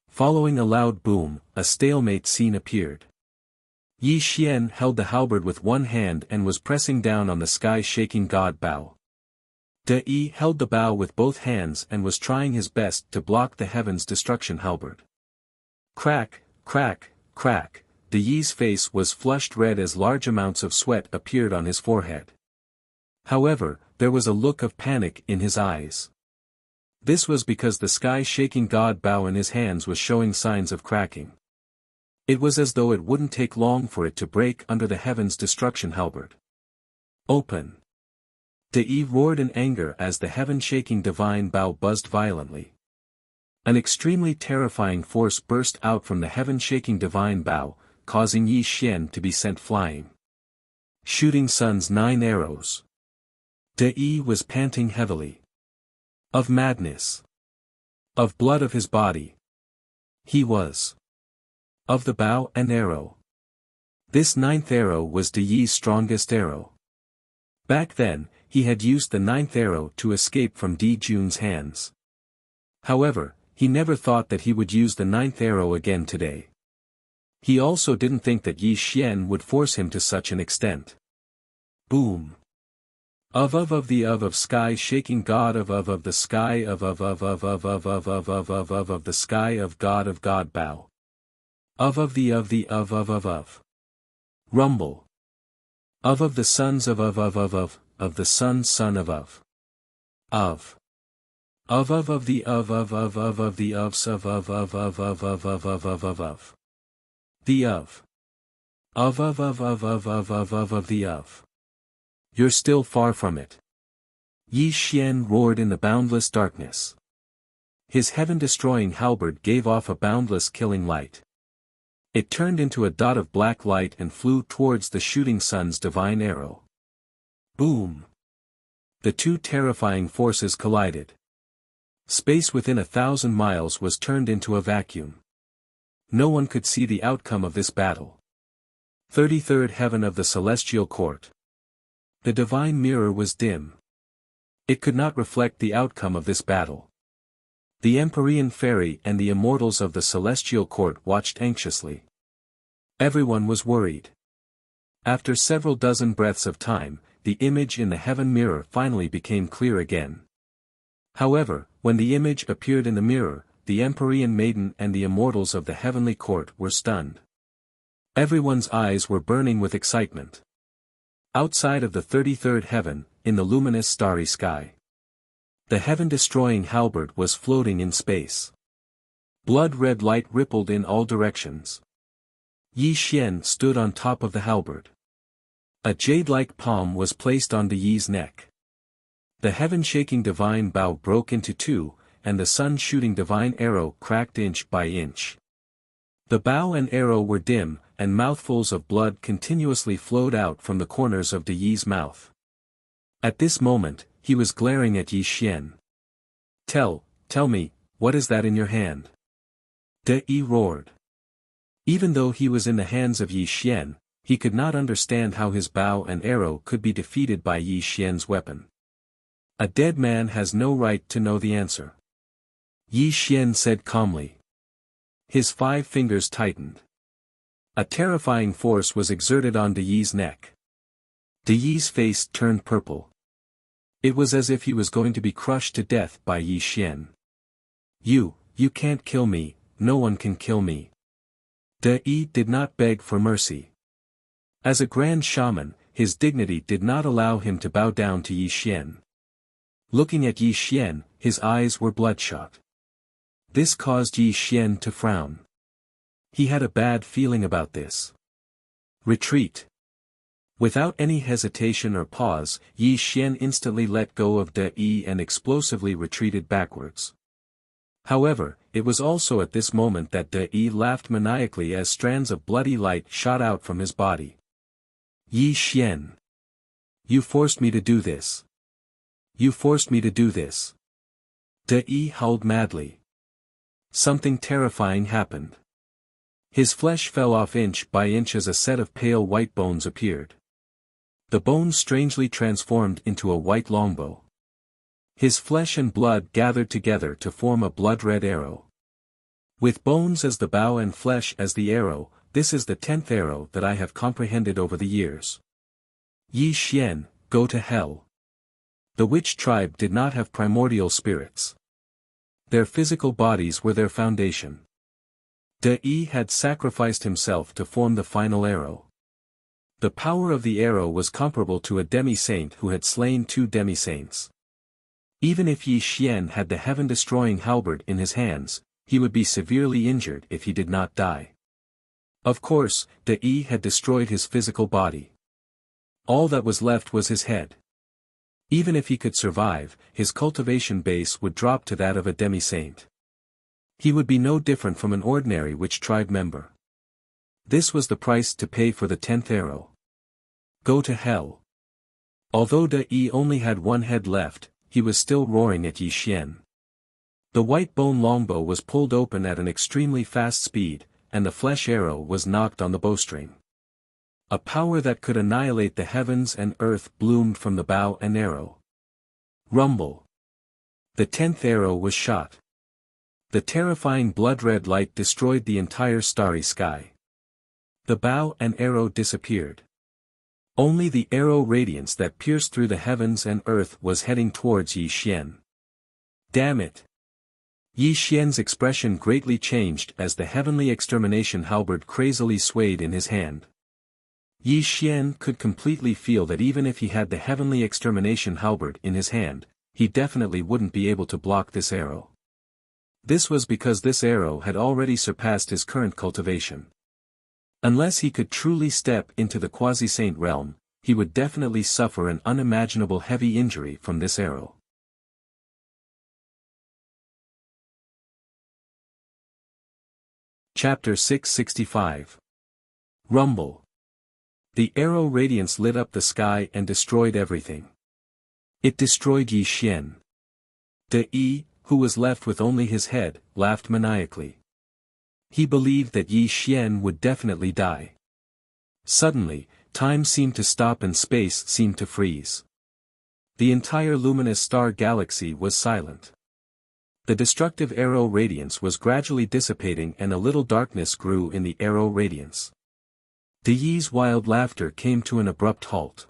Following a loud boom, a stalemate scene appeared. Yi Xian held the halberd with one hand and was pressing down on the sky-shaking god bow. De Yi held the bow with both hands and was trying his best to block the heaven's destruction halberd. Crack, crack, crack, De Yi's face was flushed red as large amounts of sweat appeared on his forehead. However, there was a look of panic in his eyes. This was because the sky-shaking god bow in his hands was showing signs of cracking. It was as though it wouldn't take long for it to break under the heaven's destruction halberd. Open! De Yi roared in anger as the heaven-shaking divine bow buzzed violently. An extremely terrifying force burst out from the heaven-shaking divine bow, causing Yi Xian to be sent flying. Shooting sun's 9 arrows. De Yi was panting heavily. Of madness. Of blood of his body. He was. Of the bow and arrow. This 9th arrow was De Yi's strongest arrow. Back then, he had used the 9th arrow to escape from Di Jun's hands. However, he never thought that he would use the 9th arrow again today. He also didn't think that Yi Xian would force him to such an extent. Boom! Of sky shaking god of the sky of the sky of god bow. Of the rumble. Of the sons of the son of the You're still far from it. Yi Xian roared in the boundless darkness. His heaven-destroying halberd gave off a boundless killing light. It turned into a dot of black light and flew towards the shooting sun's divine arrow. Boom! The two terrifying forces collided. Space within 1,000 miles was turned into a vacuum. No one could see the outcome of this battle. 33rd Heaven of the Celestial Court. The divine mirror was dim. It could not reflect the outcome of this battle. The Empyrean Fairy and the Immortals of the Celestial Court watched anxiously. Everyone was worried. After several dozen breaths of time, the image in the heaven mirror finally became clear again. However, when the image appeared in the mirror, the Empyrean Maiden and the Immortals of the heavenly court were stunned. Everyone's eyes were burning with excitement. Outside of the 33rd heaven, in the luminous starry sky, the heaven-destroying halberd was floating in space. Blood-red light rippled in all directions. Yi Xian stood on top of the halberd. A jade-like palm was placed onto Yi's neck. The heaven-shaking divine bow broke into two, and the sun-shooting divine arrow cracked inch by inch. The bow and arrow were dim, and mouthfuls of blood continuously flowed out from the corners of Yi's mouth. At this moment, he was glaring at Yi Xian. Tell me, what is that in your hand?" Yi roared. Even though he was in the hands of Yi Xian, he could not understand how his bow and arrow could be defeated by Yi Xian's weapon. "A dead man has no right to know the answer," Yi Xian said calmly. His 5 fingers tightened. A terrifying force was exerted onto Yi's neck. Yi's face turned purple. It was as if he was going to be crushed to death by Yi Xian. You can't kill me, no one can kill me." Yi did not beg for mercy. As a grand shaman, his dignity did not allow him to bow down to Yi Xian. Looking at Yi Xian, his eyes were bloodshot. This caused Yi Xian to frown. He had a bad feeling about this. "Retreat." Without any hesitation or pause, Yi Xian instantly let go of Yi and explosively retreated backwards. However, it was also at this moment that Yi laughed maniacally as strands of bloody light shot out from his body. "Yi Xian! You forced me to do this. You forced me to do this." Yi howled madly. Something terrifying happened. His flesh fell off inch by inch as a set of pale white bones appeared. The bones strangely transformed into a white longbow. His flesh and blood gathered together to form a blood-red arrow. With bones as the bow and flesh as the arrow, this is the 10th arrow that I have comprehended over the years. Yi Xian, go to hell. The witch tribe did not have primordial spirits. Their physical bodies were their foundation. Yi had sacrificed himself to form the final arrow. The power of the arrow was comparable to a demi-saint who had slain 2 demi-saints. Even if Yi Xian had the heaven-destroying halberd in his hands, he would be severely injured if he did not die. Of course, Yi had destroyed his physical body. All that was left was his head. Even if he could survive, his cultivation base would drop to that of a demi-saint. He would be no different from an ordinary witch tribe member. This was the price to pay for the 10th arrow. Go to hell. Although Yi only had 1 head left, he was still roaring at Yi Xian. The white bone longbow was pulled open at an extremely fast speed, and the flesh arrow was knocked on the bowstring. A power that could annihilate the heavens and earth bloomed from the bow and arrow. Rumble. The 10th arrow was shot. The terrifying blood-red light destroyed the entire starry sky. The bow and arrow disappeared. Only the arrow radiance that pierced through the heavens and earth was heading towards Yi Xian. Damn it! Yi Xian's expression greatly changed as the heavenly extermination halberd crazily swayed in his hand. Yi Xian could completely feel that even if he had the heavenly extermination halberd in his hand, he definitely wouldn't be able to block this arrow. This was because this arrow had already surpassed his current cultivation. Unless he could truly step into the quasi-saint realm, he would definitely suffer an unimaginable heavy injury from this arrow. Chapter 665. Rumble. The arrow radiance lit up the sky and destroyed everything. It destroyed Yi Xian. Yi, who was left with only his head, laughed maniacally. He believed that Yi Xian would definitely die. Suddenly, time seemed to stop and space seemed to freeze. The entire luminous star galaxy was silent. The destructive arrow radiance was gradually dissipating and a little darkness grew in the arrow radiance. Yi's wild laughter came to an abrupt halt.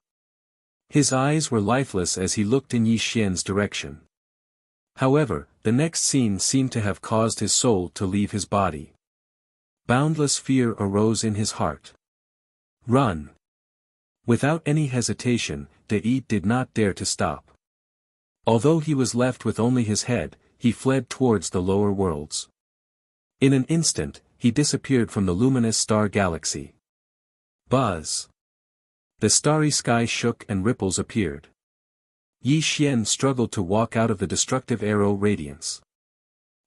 His eyes were lifeless as he looked in Yi Xian's direction. However, the next scene seemed to have caused his soul to leave his body. Boundless fear arose in his heart. Run! Without any hesitation, Yi did not dare to stop. Although he was left with only his head, he fled towards the lower worlds. In an instant, he disappeared from the luminous star galaxy. Buzz! The starry sky shook and ripples appeared. Yi Xian struggled to walk out of the destructive arrow radiance.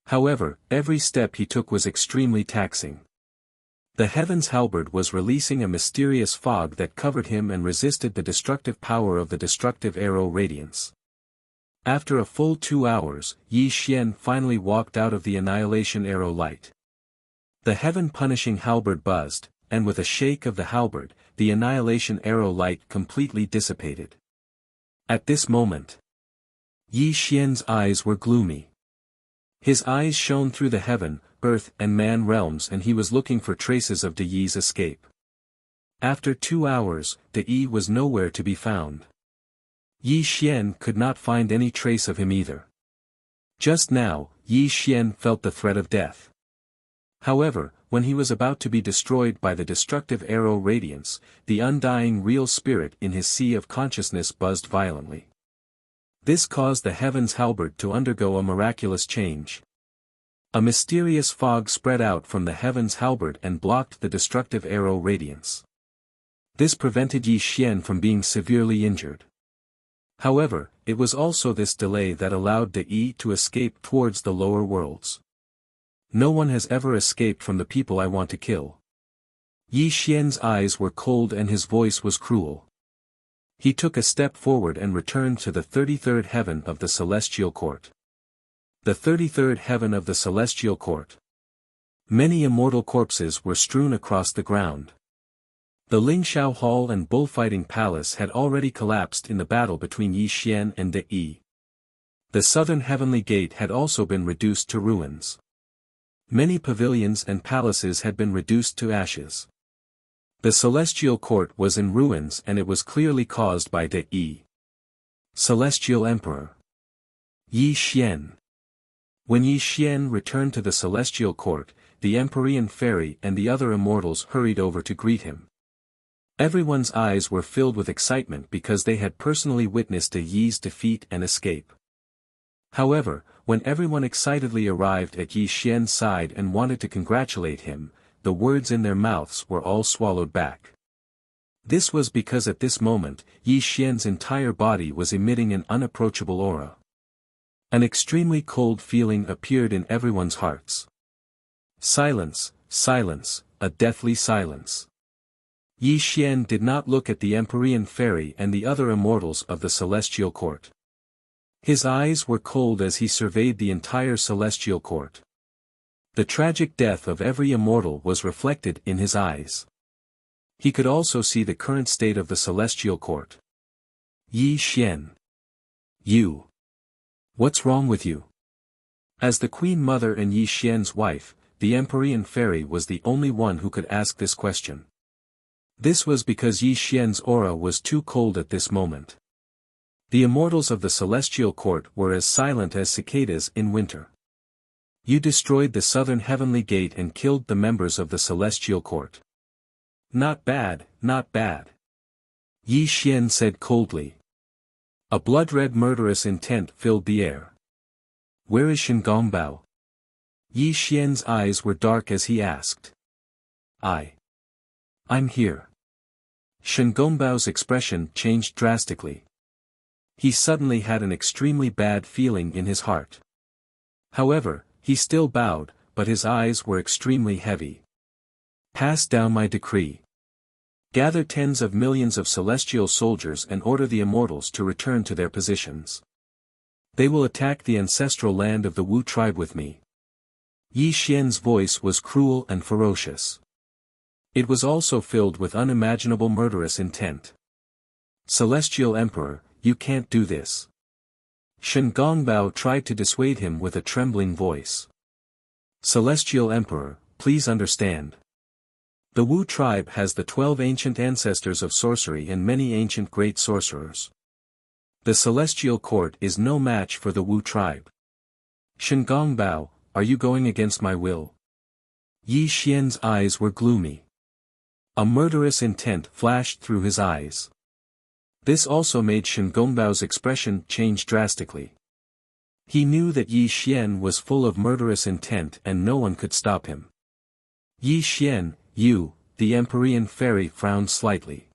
However, every step he took was extremely taxing. The heaven's halberd was releasing a mysterious fog that covered him and resisted the destructive power of the destructive arrow radiance. After a full 2 hours, Yi Xian finally walked out of the annihilation arrow light. The heaven-punishing halberd buzzed, and with a shake of the halberd, the annihilation arrow light completely dissipated. At this moment, Yi Xian's eyes were gloomy. His eyes shone through the heaven, earth and man realms, and he was looking for traces of Yi's escape. After 2 hours, Yi was nowhere to be found. Yi Xian could not find any trace of him either. Just now, Yi Xian felt the threat of death. However, when he was about to be destroyed by the destructive arrow radiance, the undying real spirit in his sea of consciousness buzzed violently. This caused the heaven's halberd to undergo a miraculous change. A mysterious fog spread out from the heaven's halberd and blocked the destructive arrow radiance. This prevented Yi Xian from being severely injured. However, it was also this delay that allowed Yi to escape towards the lower worlds. No one has ever escaped from the people I want to kill. Yi Xian's eyes were cold and his voice was cruel. He took a step forward and returned to the 33rd heaven of the celestial court. The 33rd heaven of the celestial court. Many immortal corpses were strewn across the ground. The Lingxiao Hall and bullfighting palace had already collapsed in the battle between Yi Xian and Yi. The southern heavenly gate had also been reduced to ruins. Many pavilions and palaces had been reduced to ashes. The celestial court was in ruins, and it was clearly caused by Yi. Celestial Emperor Yi Xian. When Yi Xian returned to the celestial court, the Empyrean fairy and the other immortals hurried over to greet him. Everyone's eyes were filled with excitement because they had personally witnessed Yi's defeat and escape. However, when everyone excitedly arrived at Yi Xian's side and wanted to congratulate him, the words in their mouths were all swallowed back. This was because at this moment, Yi Xian's entire body was emitting an unapproachable aura. An extremely cold feeling appeared in everyone's hearts. Silence, silence, a deathly silence. Yi Xian did not look at the Empyrean fairy and the other immortals of the celestial court. His eyes were cold as he surveyed the entire celestial court. The tragic death of every immortal was reflected in his eyes. He could also see the current state of the celestial court. Yi Xian. You. What's wrong with you? As the Queen Mother and Yi Xian's wife, the Empyrean fairy was the only one who could ask this question. This was because Yi Xian's aura was too cold at this moment. The immortals of the celestial court were as silent as cicadas in winter. You destroyed the southern heavenly gate and killed the members of the celestial court. Not bad, not bad. Yi Xian said coldly. A blood-red murderous intent filled the air. Where is Shengongbao? Yi Xian's eyes were dark as he asked. I'm here. Shengongbao's expression changed drastically. He suddenly had an extremely bad feeling in his heart. However, he still bowed, but his eyes were extremely heavy. Pass down my decree. Gather tens of millions of celestial soldiers and order the immortals to return to their positions. They will attack the ancestral land of the Wu tribe with me. Yi Xian's voice was cruel and ferocious. It was also filled with unimaginable murderous intent. Celestial Emperor, you can't do this. Shengongbao tried to dissuade him with a trembling voice. Celestial Emperor, please understand. The Wu tribe has the 12 ancient ancestors of sorcery and many ancient great sorcerers. The celestial court is no match for the Wu tribe. Shengongbao, are you going against my will? Yi Xian's eyes were gloomy. A murderous intent flashed through his eyes. This also made Shengongbao's expression change drastically. He knew that Yi Xian was full of murderous intent and no one could stop him. Yi Xian, you, the Empyrean fairy frowned slightly.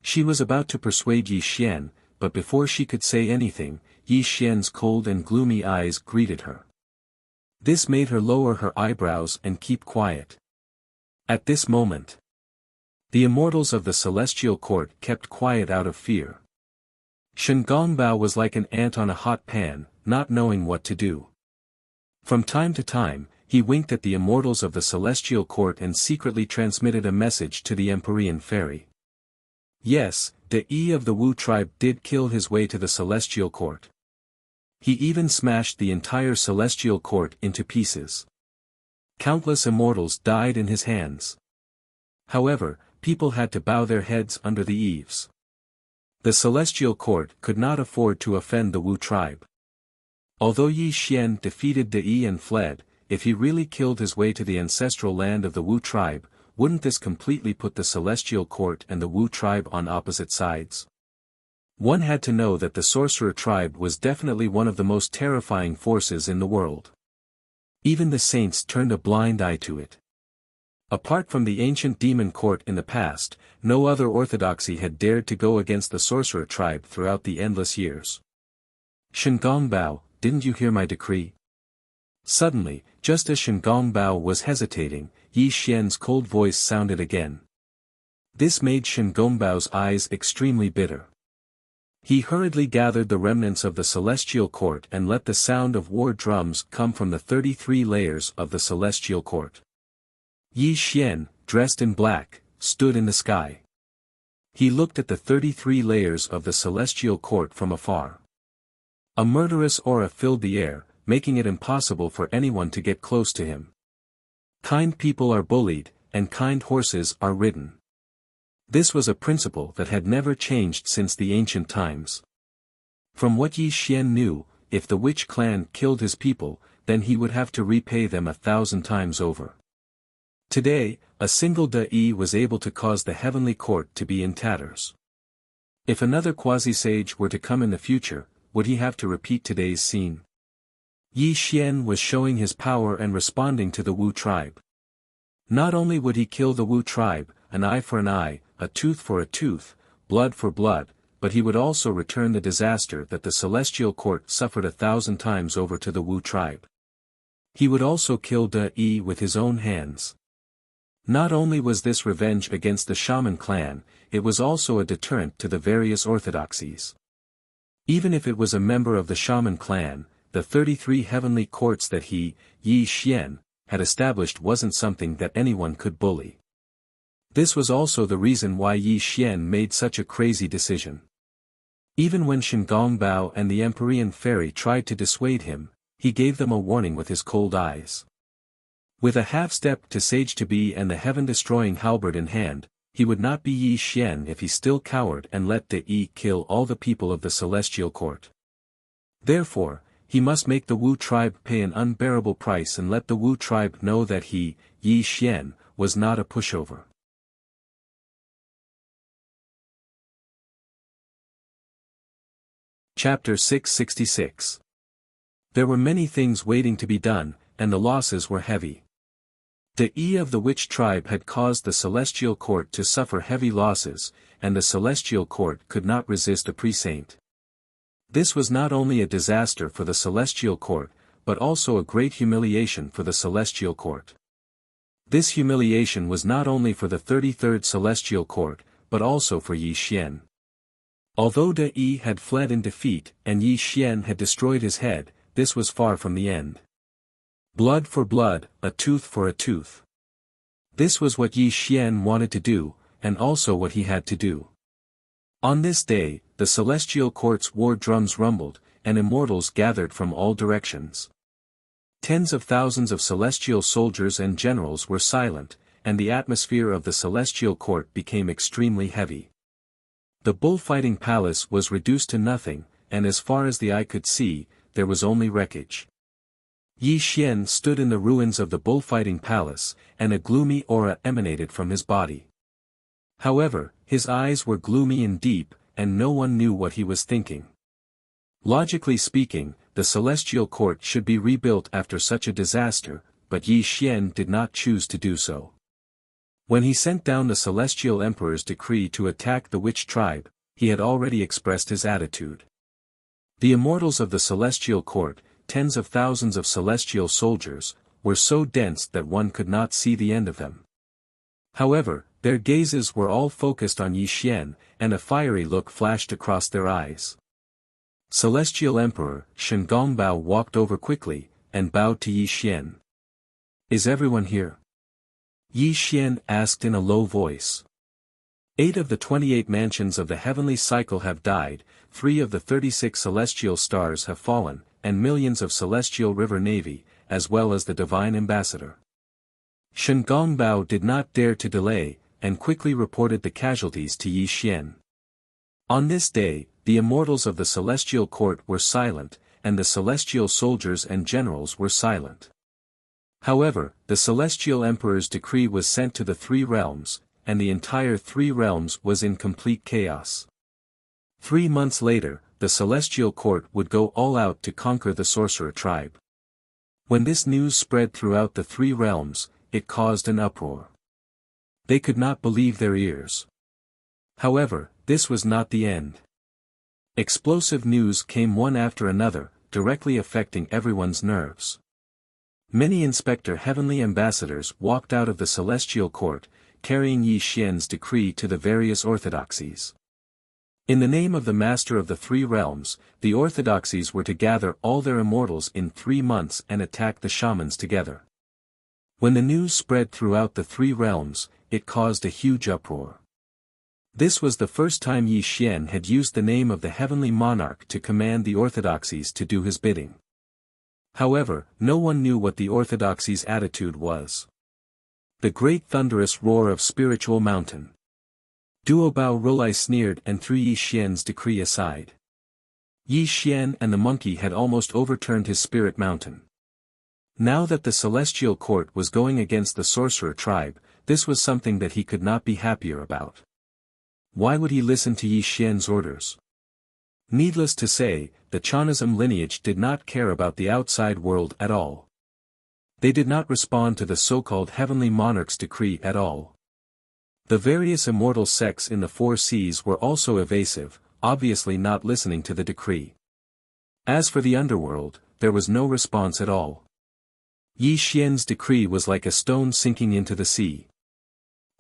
She was about to persuade Yi Xian, but before she could say anything, Yi Xian's cold and gloomy eyes greeted her. This made her lower her eyebrows and keep quiet. At this moment, the immortals of the celestial court kept quiet out of fear. Shengongbao was like an ant on a hot pan, not knowing what to do. From time to time, he winked at the immortals of the celestial court and secretly transmitted a message to the Empyrean fairy. Yes, the Yi of the Wu tribe did kill his way to the celestial court. He even smashed the entire celestial court into pieces. Countless immortals died in his hands. However, people had to bow their heads under the eaves. The celestial court could not afford to offend the Wu tribe. Although Yi Xian defeated the Yi and fled, if he really killed his way to the ancestral land of the Wu tribe, wouldn't this completely put the celestial court and the Wu tribe on opposite sides? One had to know that the sorcerer tribe was definitely one of the most terrifying forces in the world. Even the saints turned a blind eye to it. Apart from the ancient demon court in the past, no other orthodoxy had dared to go against the sorcerer tribe throughout the endless years. Shengongbao, didn't you hear my decree? Suddenly, just as Shengongbao was hesitating, Yi Xian's cold voice sounded again. This made Shengongbao's eyes extremely bitter. He hurriedly gathered the remnants of the celestial court and let the sound of war drums come from the 33 layers of the celestial court. Yi Xian, dressed in black, stood in the sky. He looked at the 33 layers of the celestial court from afar. A murderous aura filled the air, making it impossible for anyone to get close to him. Kind people are bullied, and kind horses are ridden. This was a principle that had never changed since the ancient times. From what Yi Xian knew, if the witch clan killed his people, then he would have to repay them 1,000 times over. Today, a single De was able to cause the heavenly court to be in tatters. If another quasi-sage were to come in the future, would he have to repeat today's scene? Yi Xian was showing his power and responding to the Wu tribe. Not only would he kill the Wu tribe, an eye for an eye, a tooth for a tooth, blood for blood, but he would also return the disaster that the celestial court suffered 1,000 times over to the Wu tribe. He would also kill De with his own hands. Not only was this revenge against the shaman clan, it was also a deterrent to the various orthodoxies. Even if it was a member of the shaman clan, the 33 heavenly courts that he, Yi Xian, had established wasn't something that anyone could bully. This was also the reason why Yi Xian made such a crazy decision. Even when Shengongbao and the Empyrean fairy tried to dissuade him, he gave them a warning with his cold eyes. With a half-step to sage-to-be and the heaven-destroying halberd in hand, he would not be Yi Xian if he still cowered and let De kill all the people of the celestial court. Therefore, he must make the Wu tribe pay an unbearable price and let the Wu tribe know that he, Yi Xian, was not a pushover. Chapter 666. There were many things waiting to be done, and the losses were heavy. De of the witch tribe had caused the celestial court to suffer heavy losses, and the celestial court could not resist a pre-saint. This was not only a disaster for the celestial court, but also a great humiliation for the celestial court. This humiliation was not only for the 33rd celestial court, but also for Yi Xian. Although De had fled in defeat and Yi Xian had destroyed his head, this was far from the end. Blood for blood, a tooth for a tooth. This was what Yi Xian wanted to do, and also what he had to do. On this day, the celestial court's war drums rumbled, and immortals gathered from all directions. Tens of thousands of celestial soldiers and generals were silent, and the atmosphere of the celestial court became extremely heavy. The bullfighting palace was reduced to nothing, and as far as the eye could see, there was only wreckage. Yi Xian stood in the ruins of the bullfighting palace, and a gloomy aura emanated from his body. However, his eyes were gloomy and deep, and no one knew what he was thinking. Logically speaking, the celestial court should be rebuilt after such a disaster, but Yi Xian did not choose to do so. When he sent down the celestial emperor's decree to attack the witch tribe, he had already expressed his attitude. The immortals of the celestial court, tens of thousands of celestial soldiers, were so dense that one could not see the end of them. However, their gazes were all focused on Yi Xian, and a fiery look flashed across their eyes. Celestial Emperor Shen Gongbao walked over quickly, and bowed to Yi Xian. "Is everyone here?" Yi Xian asked in a low voice. 8 of the 28 mansions of the heavenly cycle have died, 3 of the 36 celestial stars have fallen, and millions of celestial river navy, as well as the divine ambassador. Shen Gongbao did not dare to delay, and quickly reported the casualties to Yi Xian. On this day, the immortals of the celestial court were silent, and the celestial soldiers and generals were silent. However, the celestial emperor's decree was sent to the 3 realms, and the entire 3 realms was in complete chaos. 3 months later, the celestial court would go all out to conquer the sorcerer tribe. When this news spread throughout the 3 realms, it caused an uproar. They could not believe their ears. However, this was not the end. Explosive news came one after another, directly affecting everyone's nerves. Many Inspector Heavenly Ambassadors walked out of the celestial court, carrying Yi Xian's decree to the various orthodoxies. In the name of the Master of the 3 realms, the orthodoxies were to gather all their immortals in 3 months and attack the shamans together. When the news spread throughout the 3 realms, it caused a huge uproar. This was the first time Yi Xian had used the name of the heavenly monarch to command the orthodoxies to do his bidding. However, no one knew what the orthodoxies' attitude was. The great thunderous roar of spiritual mountain. Duo Bao Rolai sneered and threw Yi Xian's decree aside. Yi Xian and the monkey had almost overturned his spirit mountain. Now that the celestial court was going against the sorcerer tribe, this was something that he could not be happier about. Why would he listen to Yi Xian's orders? Needless to say, the Chanism lineage did not care about the outside world at all. They did not respond to the so-called heavenly monarch's decree at all. The various immortal sects in the 4 seas were also evasive, obviously not listening to the decree. As for the underworld, there was no response at all. Yi Xian's decree was like a stone sinking into the sea.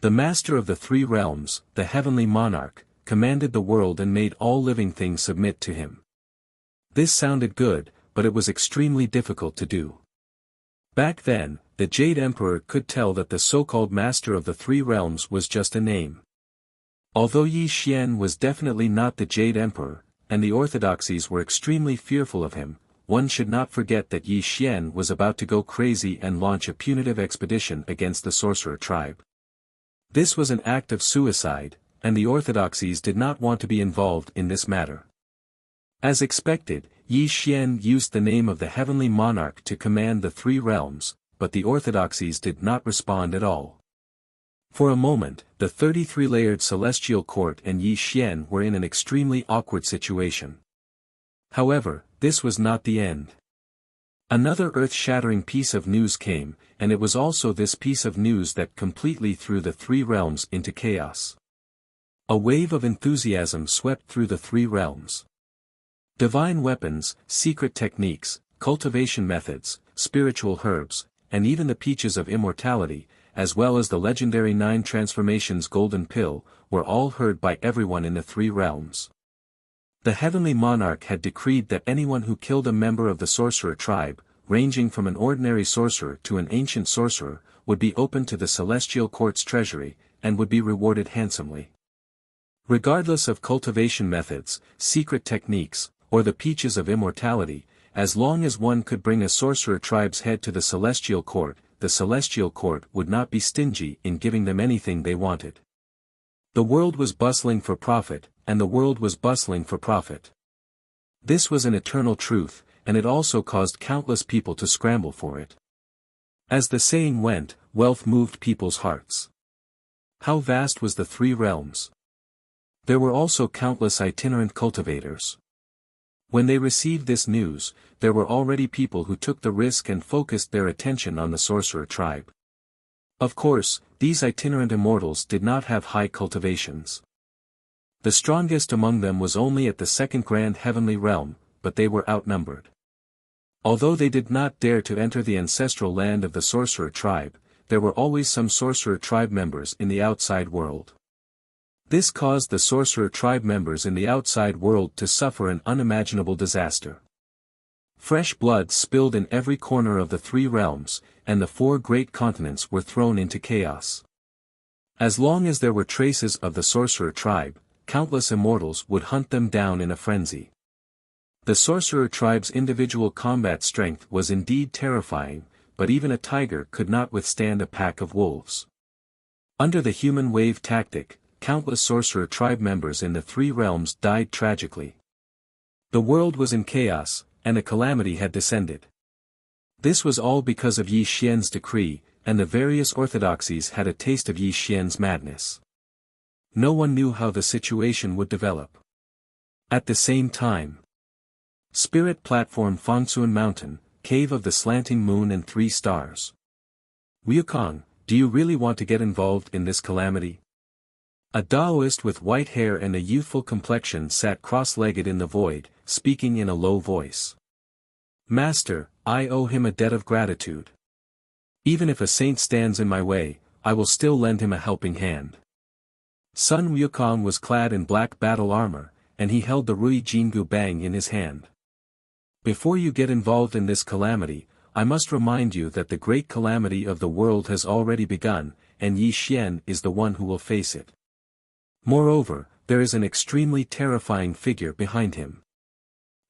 The master of the 3 realms, the heavenly monarch, commanded the world and made all living things submit to him. This sounded good, but it was extremely difficult to do. Back then, the Jade Emperor could tell that the so-called master of the 3 realms was just a name. Although Yi Xian was definitely not the Jade Emperor, and the orthodoxies were extremely fearful of him, one should not forget that Yi Xian was about to go crazy and launch a punitive expedition against the sorcerer tribe. This was an act of suicide, and the orthodoxies did not want to be involved in this matter. As expected, Yi Xian used the name of the heavenly monarch to command the 3 realms, but the orthodoxies did not respond at all. For a moment, the 33-layered celestial court and Yi Xian were in an extremely awkward situation. However, this was not the end. Another earth-shattering piece of news came, and it was also this piece of news that completely threw the 3 realms into chaos. A wave of enthusiasm swept through the 3 realms. Divine weapons, secret techniques, cultivation methods, spiritual herbs, and even the peaches of immortality, as well as the legendary 9 transformations golden pill, were all heard by everyone in the 3 realms. The heavenly monarch had decreed that anyone who killed a member of the sorcerer tribe, ranging from an ordinary sorcerer to an ancient sorcerer, would be opened to the celestial court's treasury, and would be rewarded handsomely. Regardless of cultivation methods, secret techniques, or the peaches of immortality, as long as one could bring a sorcerer tribe's head to the celestial court would not be stingy in giving them anything they wanted. The world was bustling for profit, and the world was bustling for profit. This was an eternal truth, and it also caused countless people to scramble for it. As the saying went, wealth moved people's hearts. How vast was the three realms! There were also countless itinerant cultivators. When they received this news, there were already people who took the risk and focused their attention on the sorcerer tribe. Of course, these itinerant immortals did not have high cultivations. The strongest among them was only at the second grand heavenly realm, but they were outnumbered. Although they did not dare to enter the ancestral land of the sorcerer tribe, there were always some sorcerer tribe members in the outside world. This caused the sorcerer tribe members in the outside world to suffer an unimaginable disaster. Fresh blood spilled in every corner of the three realms, and the four great continents were thrown into chaos. As long as there were traces of the sorcerer tribe, countless immortals would hunt them down in a frenzy. The sorcerer tribe's individual combat strength was indeed terrifying, but even a tiger could not withstand a pack of wolves. Under the human wave tactic, countless sorcerer tribe members in the three realms died tragically. The world was in chaos, and a calamity had descended. This was all because of Yi Xian's decree, and the various orthodoxies had a taste of Yi Xian's madness. No one knew how the situation would develop. At the same time, Spirit Platform Fangsuan Mountain, Cave of the Slanting Moon and Three Stars. Wukong, do you really want to get involved in this calamity? A Taoist with white hair and a youthful complexion sat cross-legged in the void, speaking in a low voice. Master, I owe him a debt of gratitude. Even if a saint stands in my way, I will still lend him a helping hand. Sun Wukong was clad in black battle armor, and he held the Rui Jingu Bang in his hand. Before you get involved in this calamity, I must remind you that the great calamity of the world has already begun, and Yi Xian is the one who will face it. Moreover, there is an extremely terrifying figure behind him.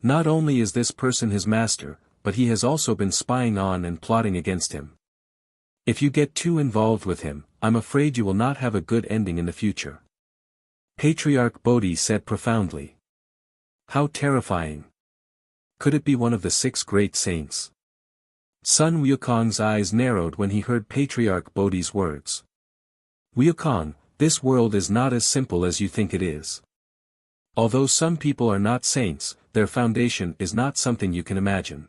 Not only is this person his master, but he has also been spying on and plotting against him. If you get too involved with him, I'm afraid you will not have a good ending in the future. Patriarch Bodhi said profoundly. How terrifying. Could it be one of the 6 great saints? Sun Wukong's eyes narrowed when he heard Patriarch Bodhi's words. Wukong, this world is not as simple as you think it is. Although some people are not saints, their foundation is not something you can imagine.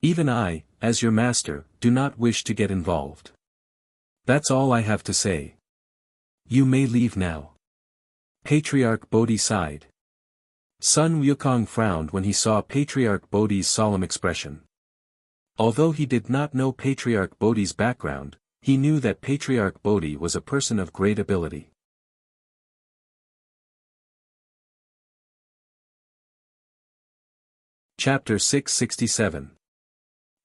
Even I, as your master, do not wish to get involved. That's all I have to say. You may leave now. Patriarch Bodhi sighed. Sun Wukong frowned when he saw Patriarch Bodhi's solemn expression. Although he did not know Patriarch Bodhi's background, he knew that Patriarch Bodhi was a person of great ability. Chapter 667.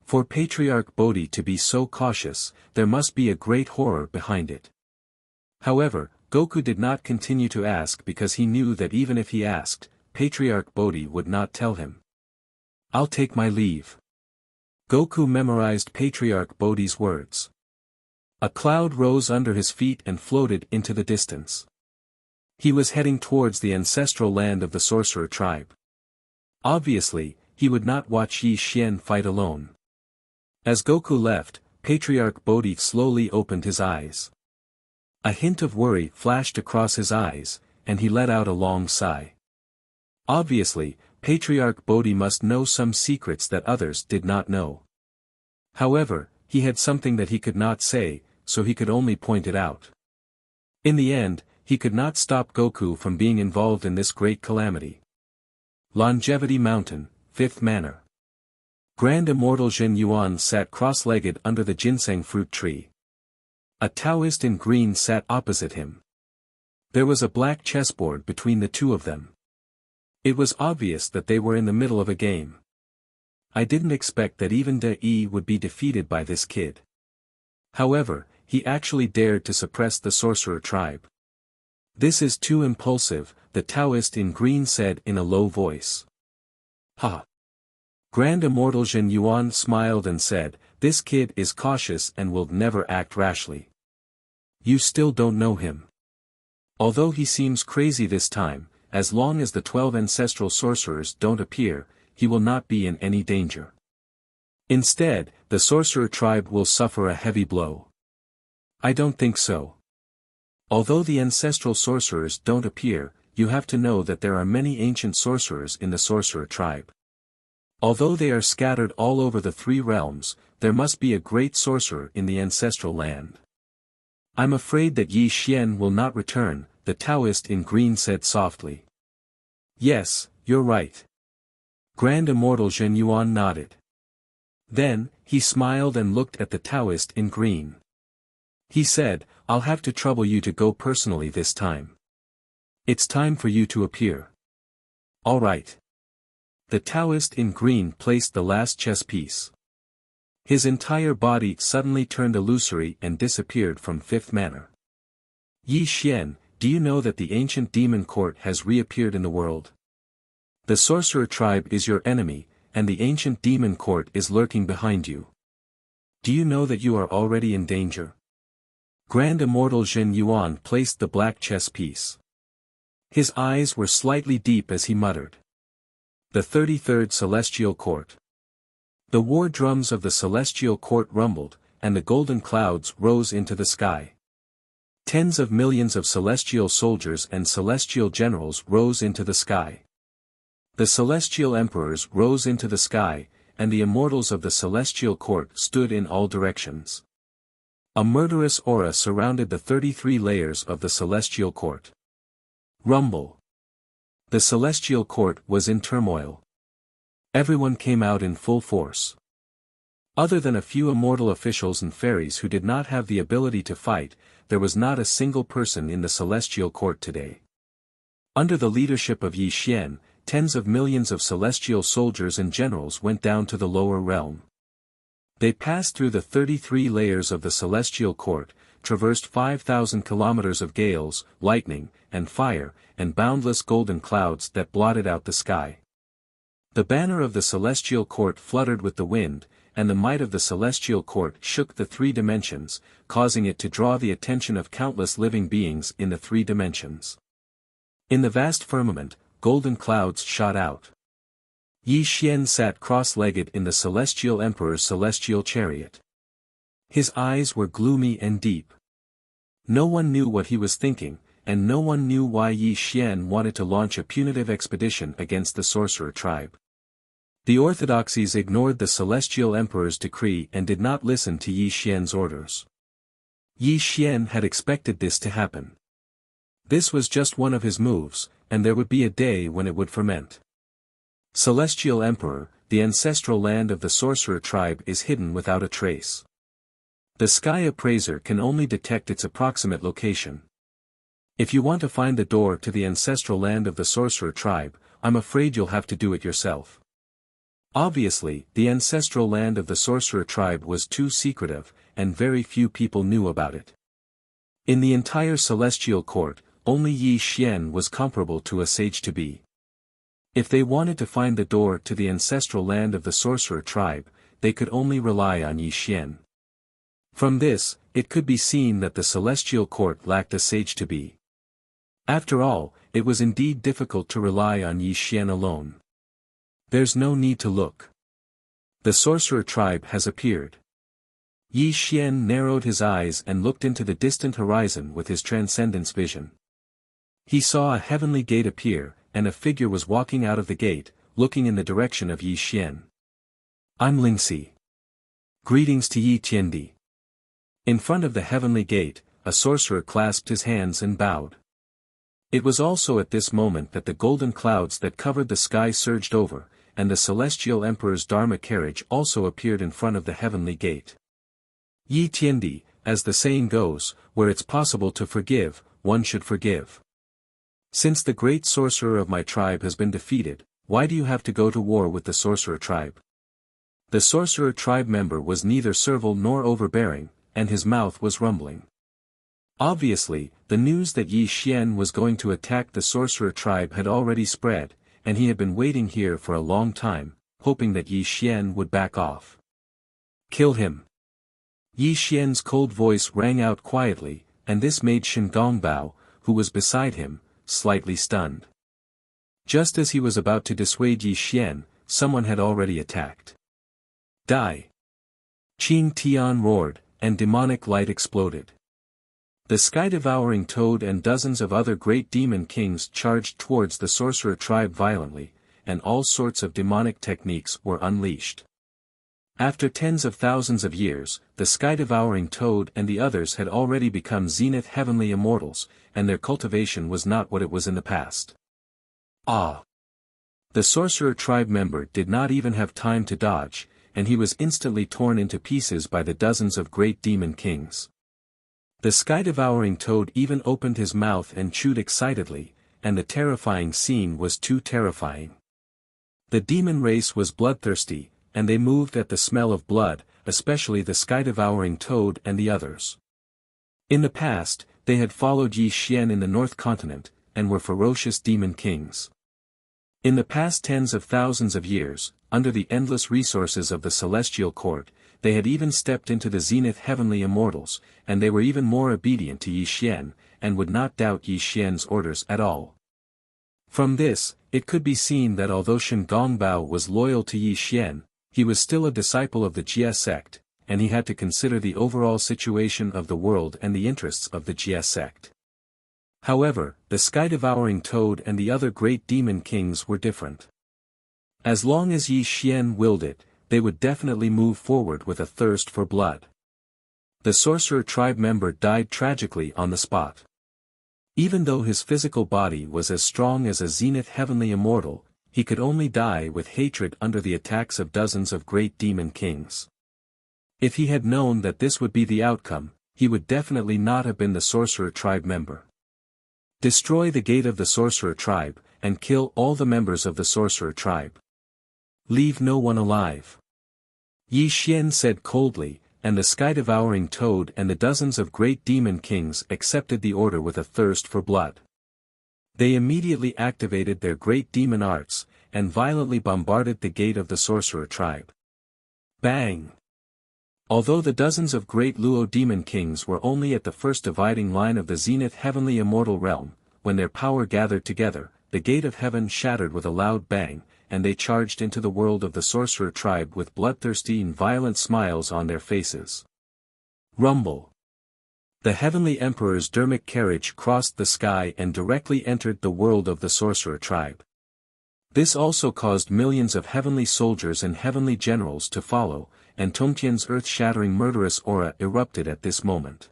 For Patriarch Bodhi to be so cautious, there must be a great horror behind it. However, Goku did not continue to ask because he knew that even if he asked, Patriarch Bodhi would not tell him. I'll take my leave. Goku memorized Patriarch Bodhi's words. A cloud rose under his feet and floated into the distance. He was heading towards the ancestral land of the sorcerer tribe. Obviously, he would not watch Yi Xian fight alone. As Goku left, Patriarch Bodhi slowly opened his eyes. A hint of worry flashed across his eyes, and he let out a long sigh. Obviously, Patriarch Bodhi must know some secrets that others did not know. However, he had something that he could not say, so he could only point it out. In the end, he could not stop Goku from being involved in this great calamity. Longevity Mountain, 5th Manor. Grand Immortal Zhen Yuan sat cross-legged under the ginseng fruit tree. A Taoist in green sat opposite him. There was a black chessboard between the two of them. It was obvious that they were in the middle of a game. I didn't expect that even De Yi would be defeated by this kid. However, he actually dared to suppress the sorcerer tribe. This is too impulsive, the Taoist in green said in a low voice. Ha! Grand Immortal Zhen Yuan smiled and said, this kid is cautious and will never act rashly. You still don't know him. Although he seems crazy this time, as long as the 12 ancestral sorcerers don't appear, he will not be in any danger. Instead, the sorcerer tribe will suffer a heavy blow. I don't think so. Although the ancestral sorcerers don't appear, you have to know that there are many ancient sorcerers in the sorcerer tribe. Although they are scattered all over the three realms, there must be a great sorcerer in the ancestral land. I'm afraid that Yi Xian will not return, the Taoist in green said softly. Yes, you're right. Grand Immortal Zhen Yuan nodded. Then, he smiled and looked at the Taoist in green. He said, I'll have to trouble you to go personally this time. It's time for you to appear. All right. The Taoist in green placed the last chess piece. His entire body suddenly turned illusory and disappeared from fifth manner. Yi Xian, do you know that the ancient demon court has reappeared in the world? The sorcerer tribe is your enemy, and the ancient demon court is lurking behind you. Do you know that you are already in danger? Grand Immortal Zhen Yuan placed the black chess piece. His eyes were slightly deep as he muttered. The 33rd Celestial Court. The war drums of the Celestial Court rumbled, and the golden clouds rose into the sky. Tens of millions of celestial soldiers and celestial generals rose into the sky. The celestial emperors rose into the sky, and the immortals of the Celestial Court stood in all directions. A murderous aura surrounded the 33 layers of the Celestial Court. Rumble. The Celestial Court was in turmoil. Everyone came out in full force. Other than a few immortal officials and fairies who did not have the ability to fight, there was not a single person in the Celestial Court today. Under the leadership of Yi Xian, tens of millions of celestial soldiers and generals went down to the lower realm. They passed through the 33 layers of the Celestial Court, traversed 5,000 kilometers of gales, lightning, and fire, and boundless golden clouds that blotted out the sky. The banner of the Celestial Court fluttered with the wind, and the might of the Celestial Court shook the three dimensions, causing it to draw the attention of countless living beings in the three dimensions. In the vast firmament, golden clouds shot out. Yi Xian sat cross-legged in the Celestial Emperor's celestial chariot. His eyes were gloomy and deep. No one knew what he was thinking, and no one knew why Yi Xian wanted to launch a punitive expedition against the sorcerer tribe. The orthodoxies ignored the Celestial Emperor's decree and did not listen to Yi Xian's orders. Yi Xian had expected this to happen. This was just one of his moves, and there would be a day when it would ferment. Celestial Emperor, the ancestral land of the sorcerer tribe is hidden without a trace. The sky appraiser can only detect its approximate location. If you want to find the door to the ancestral land of the sorcerer tribe, I'm afraid you'll have to do it yourself. Obviously, the ancestral land of the sorcerer tribe was too secretive, and very few people knew about it. In the entire Celestial Court, only Yi Xian was comparable to a sage-to-be. If they wanted to find the door to the ancestral land of the sorcerer tribe, they could only rely on Yi Xian. From this, it could be seen that the Celestial Court lacked a sage-to-be. After all, it was indeed difficult to rely on Yi Xian alone. There's no need to look. The sorcerer tribe has appeared. Yi Xian narrowed his eyes and looked into the distant horizon with his transcendence vision. He saw a heavenly gate appear, and a figure was walking out of the gate, looking in the direction of Yi Xian. I'm Lingxi. Greetings to Yi Tiandi. In front of the heavenly gate, a sorcerer clasped his hands and bowed. It was also at this moment that the golden clouds that covered the sky surged over, and the Celestial Emperor's Dharma carriage also appeared in front of the heavenly gate. Yi Tiandi, as the saying goes, where it's possible to forgive, one should forgive. Since the great sorcerer of my tribe has been defeated, why do you have to go to war with the sorcerer tribe? The sorcerer tribe member was neither servile nor overbearing, and his mouth was rumbling. Obviously, the news that Yi Xian was going to attack the sorcerer tribe had already spread, and he had been waiting here for a long time, hoping that Yi Xian would back off. Kill him. Yi Xian's cold voice rang out quietly, and this made Shen Gongbao, who was beside him, slightly stunned. Just as he was about to dissuade Yi Xian, someone had already attacked. Die! Qing Tian roared, and demonic light exploded. The sky-devouring toad and dozens of other great demon kings charged towards the sorcerer tribe violently, and all sorts of demonic techniques were unleashed. After tens of thousands of years, the sky-devouring toad and the others had already become zenith heavenly immortals, and their cultivation was not what it was in the past. Ah! The sorcerer tribe member did not even have time to dodge, and he was instantly torn into pieces by the dozens of great demon kings. The sky-devouring toad even opened his mouth and chewed excitedly, and the terrifying scene was too terrifying. The demon race was bloodthirsty, and they moved at the smell of blood, especially the sky-devouring toad and the others. In the past, they had followed Yi Xian in the North Continent, and were ferocious demon kings. In the past tens of thousands of years, under the endless resources of the Celestial Court, they had even stepped into the zenith heavenly immortals, and they were even more obedient to Yi Xian, and would not doubt Yi Xian's orders at all. From this, it could be seen that although Shen Gongbao was loyal to Yi Xian, he was still a disciple of the Jia sect, and he had to consider the overall situation of the world and the interests of the Jia sect. However, the sky-devouring toad and the other great demon kings were different. As long as Yi Xian willed it, they would definitely move forward with a thirst for blood. The sorcerer tribe member died tragically on the spot. Even though his physical body was as strong as a zenith heavenly immortal, he could only die with hatred under the attacks of dozens of great demon kings. If he had known that this would be the outcome, he would definitely not have been the sorcerer tribe member. Destroy the gate of the sorcerer tribe, and kill all the members of the sorcerer tribe. Leave no one alive. Yi Xian said coldly, and the sky-devouring toad and the dozens of great demon kings accepted the order with a thirst for blood. They immediately activated their great demon arts, and violently bombarded the gate of the sorcerer tribe. Bang! Although the dozens of great Luo demon kings were only at the first dividing line of the zenith heavenly immortal realm, when their power gathered together, the gate of heaven shattered with a loud bang, and they charged into the world of the sorcerer tribe with bloodthirsty and violent smiles on their faces. Rumble! The heavenly emperor's dermic carriage crossed the sky and directly entered the world of the sorcerer tribe. This also caused millions of heavenly soldiers and heavenly generals to follow, and Tongtian's earth-shattering murderous aura erupted at this moment.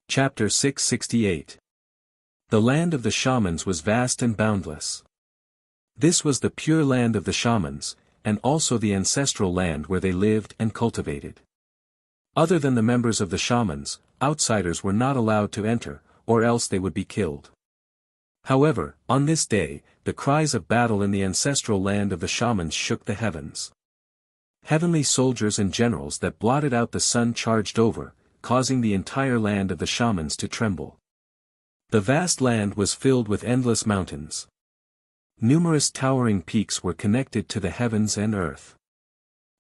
Chapter 668. The land of the shamans was vast and boundless. This was the pure land of the shamans, and also the ancestral land where they lived and cultivated. Other than the members of the shamans, outsiders were not allowed to enter, or else they would be killed. However, on this day, the cries of battle in the ancestral land of the shamans shook the heavens. Heavenly soldiers and generals that blotted out the sun charged over, causing the entire land of the shamans to tremble. The vast land was filled with endless mountains. Numerous towering peaks were connected to the heavens and earth.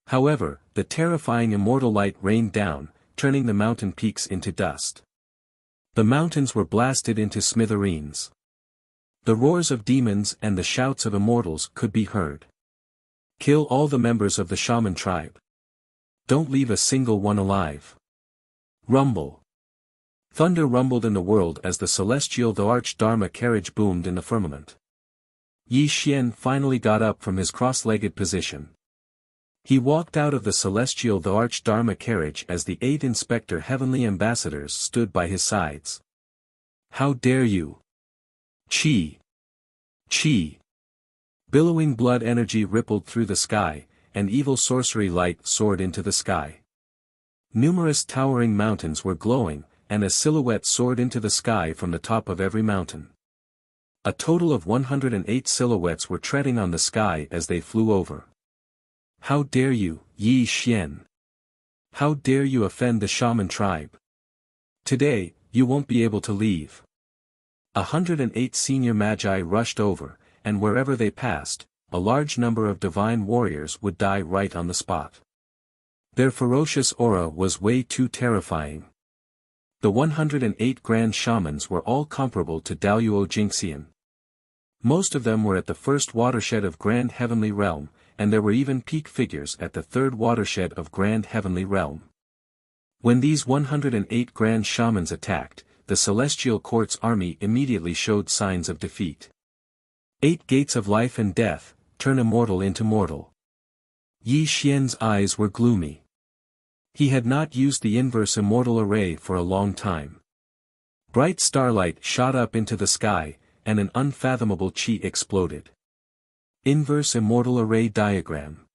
However, the terrifying immortal light rained down, turning the mountain peaks into dust. The mountains were blasted into smithereens. The roars of demons and the shouts of immortals could be heard. Kill all the members of the shaman tribe. Don't leave a single one alive. Rumble. Thunder rumbled in the world as the celestial Dharma carriage boomed in the firmament. Yi Xian finally got up from his cross-legged position. He walked out of the celestial Dharma carriage as the 8 inspector heavenly ambassadors stood by his sides. How dare you! Chi! Chi! Billowing blood energy rippled through the sky, and evil sorcery light soared into the sky. Numerous towering mountains were glowing, and a silhouette soared into the sky from the top of every mountain. A total of 108 silhouettes were treading on the sky as they flew over. How dare you, Yi Xian! How dare you offend the shaman tribe! Today, you won't be able to leave. 108 senior magi rushed over, and wherever they passed, a large number of divine warriors would die right on the spot. Their ferocious aura was way too terrifying. The 108 grand shamans were all comparable to Daluo Jingxian. Most of them were at the first watershed of Grand Heavenly Realm, and there were even peak figures at the third watershed of Grand Heavenly Realm. When these 108 grand shamans attacked, the Celestial Court's army immediately showed signs of defeat. 8 gates of life and death, turn immortal into mortal. Yi Xian's eyes were gloomy. He had not used the inverse immortal array for a long time. Bright starlight shot up into the sky, and an unfathomable chi exploded. Inverse immortal array diagram.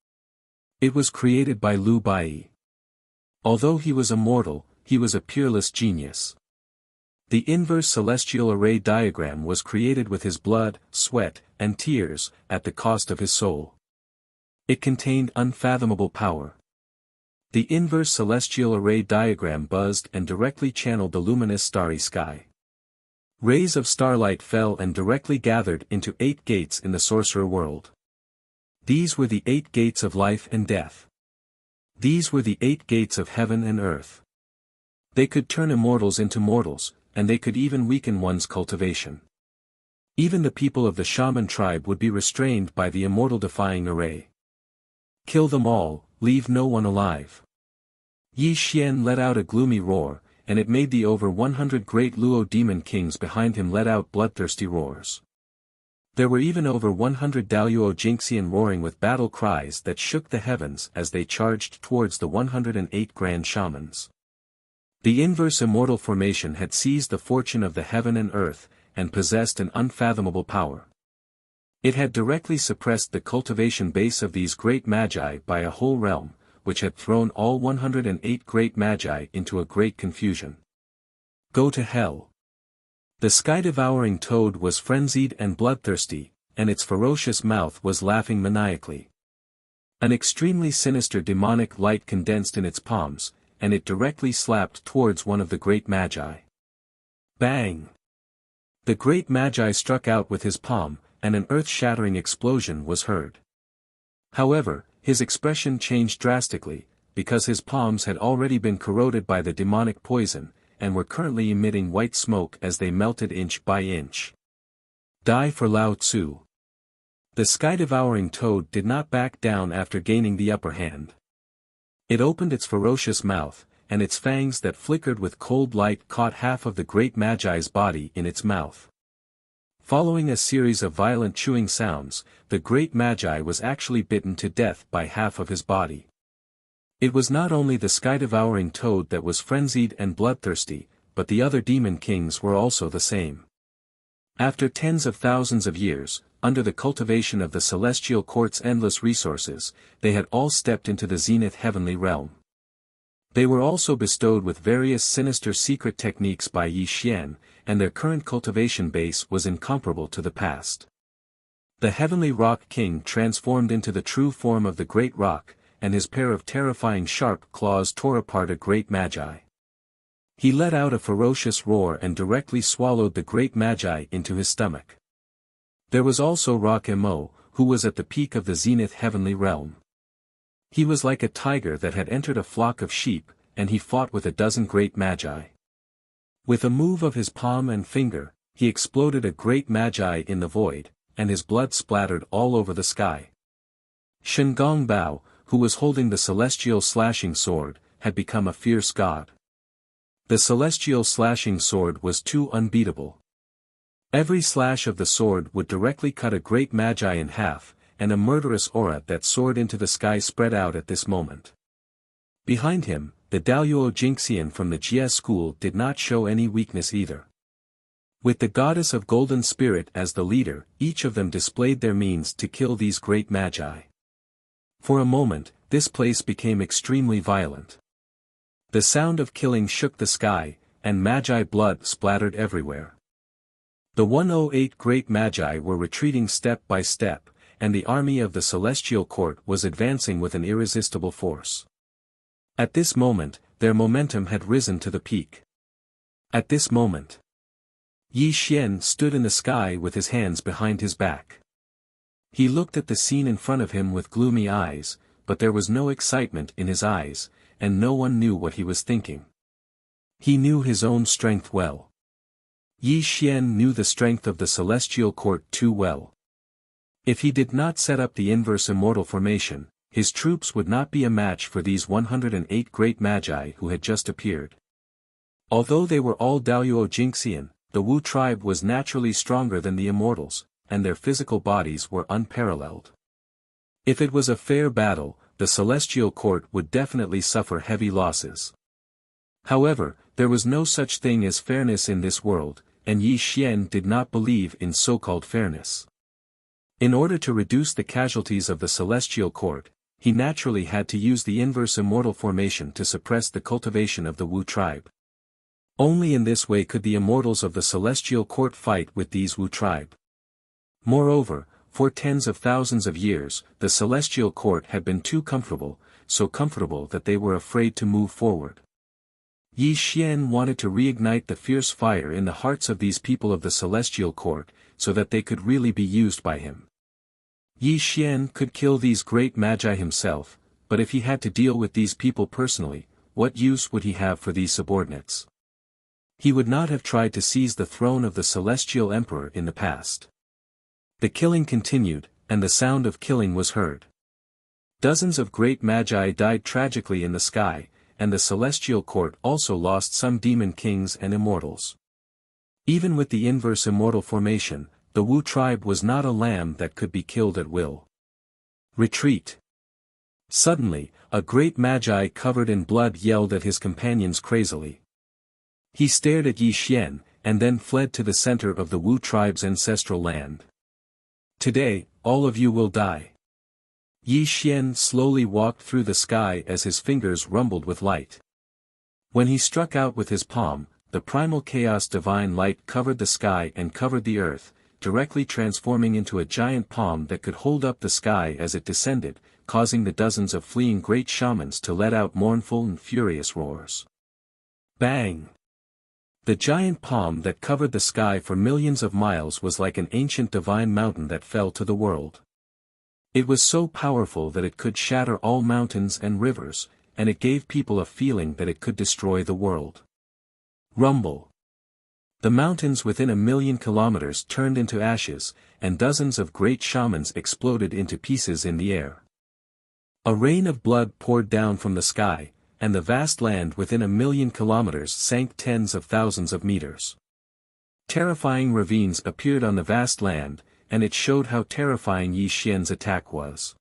It was created by Lu Bai. Although he was immortal, he was a peerless genius. The inverse celestial array diagram was created with his blood, sweat, and tears, at the cost of his soul. It contained unfathomable power. The inverse celestial array diagram buzzed and directly channeled the luminous starry sky. Rays of starlight fell and directly gathered into 8 gates in the sorcerer world. These were the 8 gates of life and death. These were the 8 gates of heaven and earth. They could turn immortals into mortals, and they could even weaken one's cultivation. Even the people of the shaman tribe would be restrained by the immortal-defying array. Kill them all, leave no one alive. Yi Xian let out a gloomy roar, and it made the over 100 great Luo demon kings behind him let out bloodthirsty roars. There were even over 100 Daluo Jingxian roaring with battle cries that shook the heavens as they charged towards the 108 grand shamans. The inverse immortal formation had seized the fortune of the heaven and earth, and possessed an unfathomable power. It had directly suppressed the cultivation base of these great magi by a whole realm, which had thrown all 108 great magi into a great confusion. Go to hell. The sky-devouring toad was frenzied and bloodthirsty, and its ferocious mouth was laughing maniacally. An extremely sinister demonic light condensed in its palms, and it directly slapped towards one of the great magi. Bang! The great magi struck out with his palm, and an earth-shattering explosion was heard. However, his expression changed drastically, because his palms had already been corroded by the demonic poison, and were currently emitting white smoke as they melted inch by inch. Die for Lao Tzu. The sky-devouring toad did not back down after gaining the upper hand. It opened its ferocious mouth, and its fangs that flickered with cold light caught half of the great magi's body in its mouth. Following a series of violent chewing sounds, the great magi was actually bitten to death by half of his body. It was not only the sky-devouring toad that was frenzied and bloodthirsty, but the other demon kings were also the same. After tens of thousands of years, under the cultivation of the celestial court's endless resources, they had all stepped into the zenith heavenly realm. They were also bestowed with various sinister secret techniques by Yi Xian, and their current cultivation base was incomparable to the past. The heavenly rock king transformed into the true form of the great rock, and his pair of terrifying sharp claws tore apart a great magi. He let out a ferocious roar and directly swallowed the great magi into his stomach. There was also Rock Emo, who was at the peak of the zenith heavenly realm. He was like a tiger that had entered a flock of sheep, and he fought with a dozen great magi. With a move of his palm and finger, he exploded a great magi in the void, and his blood splattered all over the sky. Shengong Bao, who was holding the celestial slashing sword, had become a fierce god. The celestial slashing sword was too unbeatable. Every slash of the sword would directly cut a great magi in half, and a murderous aura that soared into the sky spread out at this moment. Behind him, the Daluo Jingxian from the Jie school did not show any weakness either. With the goddess of golden spirit as the leader, each of them displayed their means to kill these great magi. For a moment, this place became extremely violent. The sound of killing shook the sky, and magi blood splattered everywhere. The 108 great magi were retreating step by step, and the army of the celestial court was advancing with an irresistible force. At this moment, their momentum had risen to the peak. At this moment, Yi Xian stood in the sky with his hands behind his back. He looked at the scene in front of him with gloomy eyes, but there was no excitement in his eyes, and no one knew what he was thinking. He knew his own strength well. Yi Xian knew the strength of the celestial court too well. If he did not set up the inverse immortal formation, his troops would not be a match for these 108 great magi who had just appeared. Although they were all Daoyuo Jingxian, the Wu tribe was naturally stronger than the immortals, and their physical bodies were unparalleled. If it was a fair battle, the celestial court would definitely suffer heavy losses. However, there was no such thing as fairness in this world, and Yi Xian did not believe in so-called fairness. In order to reduce the casualties of the celestial court, he naturally had to use the inverse immortal formation to suppress the cultivation of the Wu tribe. Only in this way could the immortals of the celestial court fight with these Wu tribe. Moreover, for tens of thousands of years, the celestial court had been too comfortable, so comfortable that they were afraid to move forward. Yi Xian wanted to reignite the fierce fire in the hearts of these people of the celestial court, so that they could really be used by him. Yi Xian could kill these great magi himself, but if he had to deal with these people personally, what use would he have for these subordinates? He would not have tried to seize the throne of the celestial emperor in the past. The killing continued, and the sound of killing was heard. Dozens of great magi died tragically in the sky, and the celestial court also lost some demon kings and immortals. Even with the inverse immortal formation, the Wu tribe was not a lamb that could be killed at will. Retreat! Suddenly, a great magi covered in blood yelled at his companions crazily. He stared at Yi Xian, and then fled to the center of the Wu tribe's ancestral land. Today, all of you will die. Yi Xian slowly walked through the sky as his fingers rumbled with light. When he struck out with his palm, the primal chaos divine light covered the sky and covered the earth, directly transforming into a giant palm that could hold up the sky as it descended, causing the dozens of fleeing great shamans to let out mournful and furious roars. Bang! The giant palm that covered the sky for millions of miles was like an ancient divine mountain that fell to the world. It was so powerful that it could shatter all mountains and rivers, and it gave people a feeling that it could destroy the world. Rumble. The mountains within 1,000,000 kilometers turned into ashes, and dozens of great shamans exploded into pieces in the air. A rain of blood poured down from the sky, and the vast land within 1,000,000 kilometers sank tens of thousands of meters. Terrifying ravines appeared on the vast land, and it showed how terrifying Yi Xian's attack was.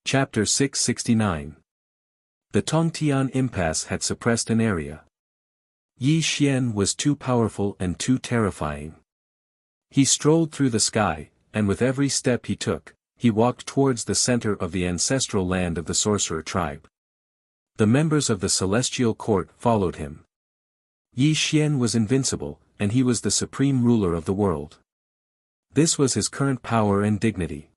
Chapter 669. The Tongtian impasse had suppressed an area. Yi Xian was too powerful and too terrifying. He strolled through the sky, and with every step he took, he walked towards the center of the ancestral land of the sorcerer tribe. The members of the celestial court followed him. Yi Xian was invincible, and he was the supreme ruler of the world. This was his current power and dignity.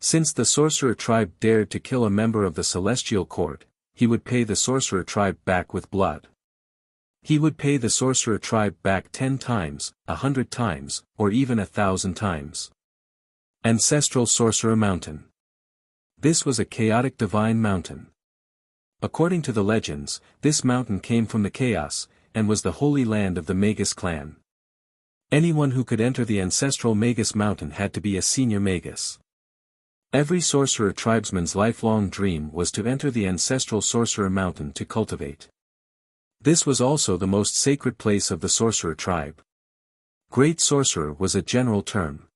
Since the sorcerer tribe dared to kill a member of the celestial court, he would pay the sorcerer tribe back with blood. He would pay the sorcerer tribe back 10 times, 100 times, or even 1,000 times. Ancestral Sorcerer Mountain. This was a chaotic divine mountain. According to the legends, this mountain came from the chaos, and was the holy land of the Magus clan. Anyone who could enter the ancestral Magus mountain had to be a senior Magus. Every sorcerer tribesman's lifelong dream was to enter the ancestral sorcerer mountain to cultivate. This was also the most sacred place of the sorcerer tribe. Great sorcerer was a general term.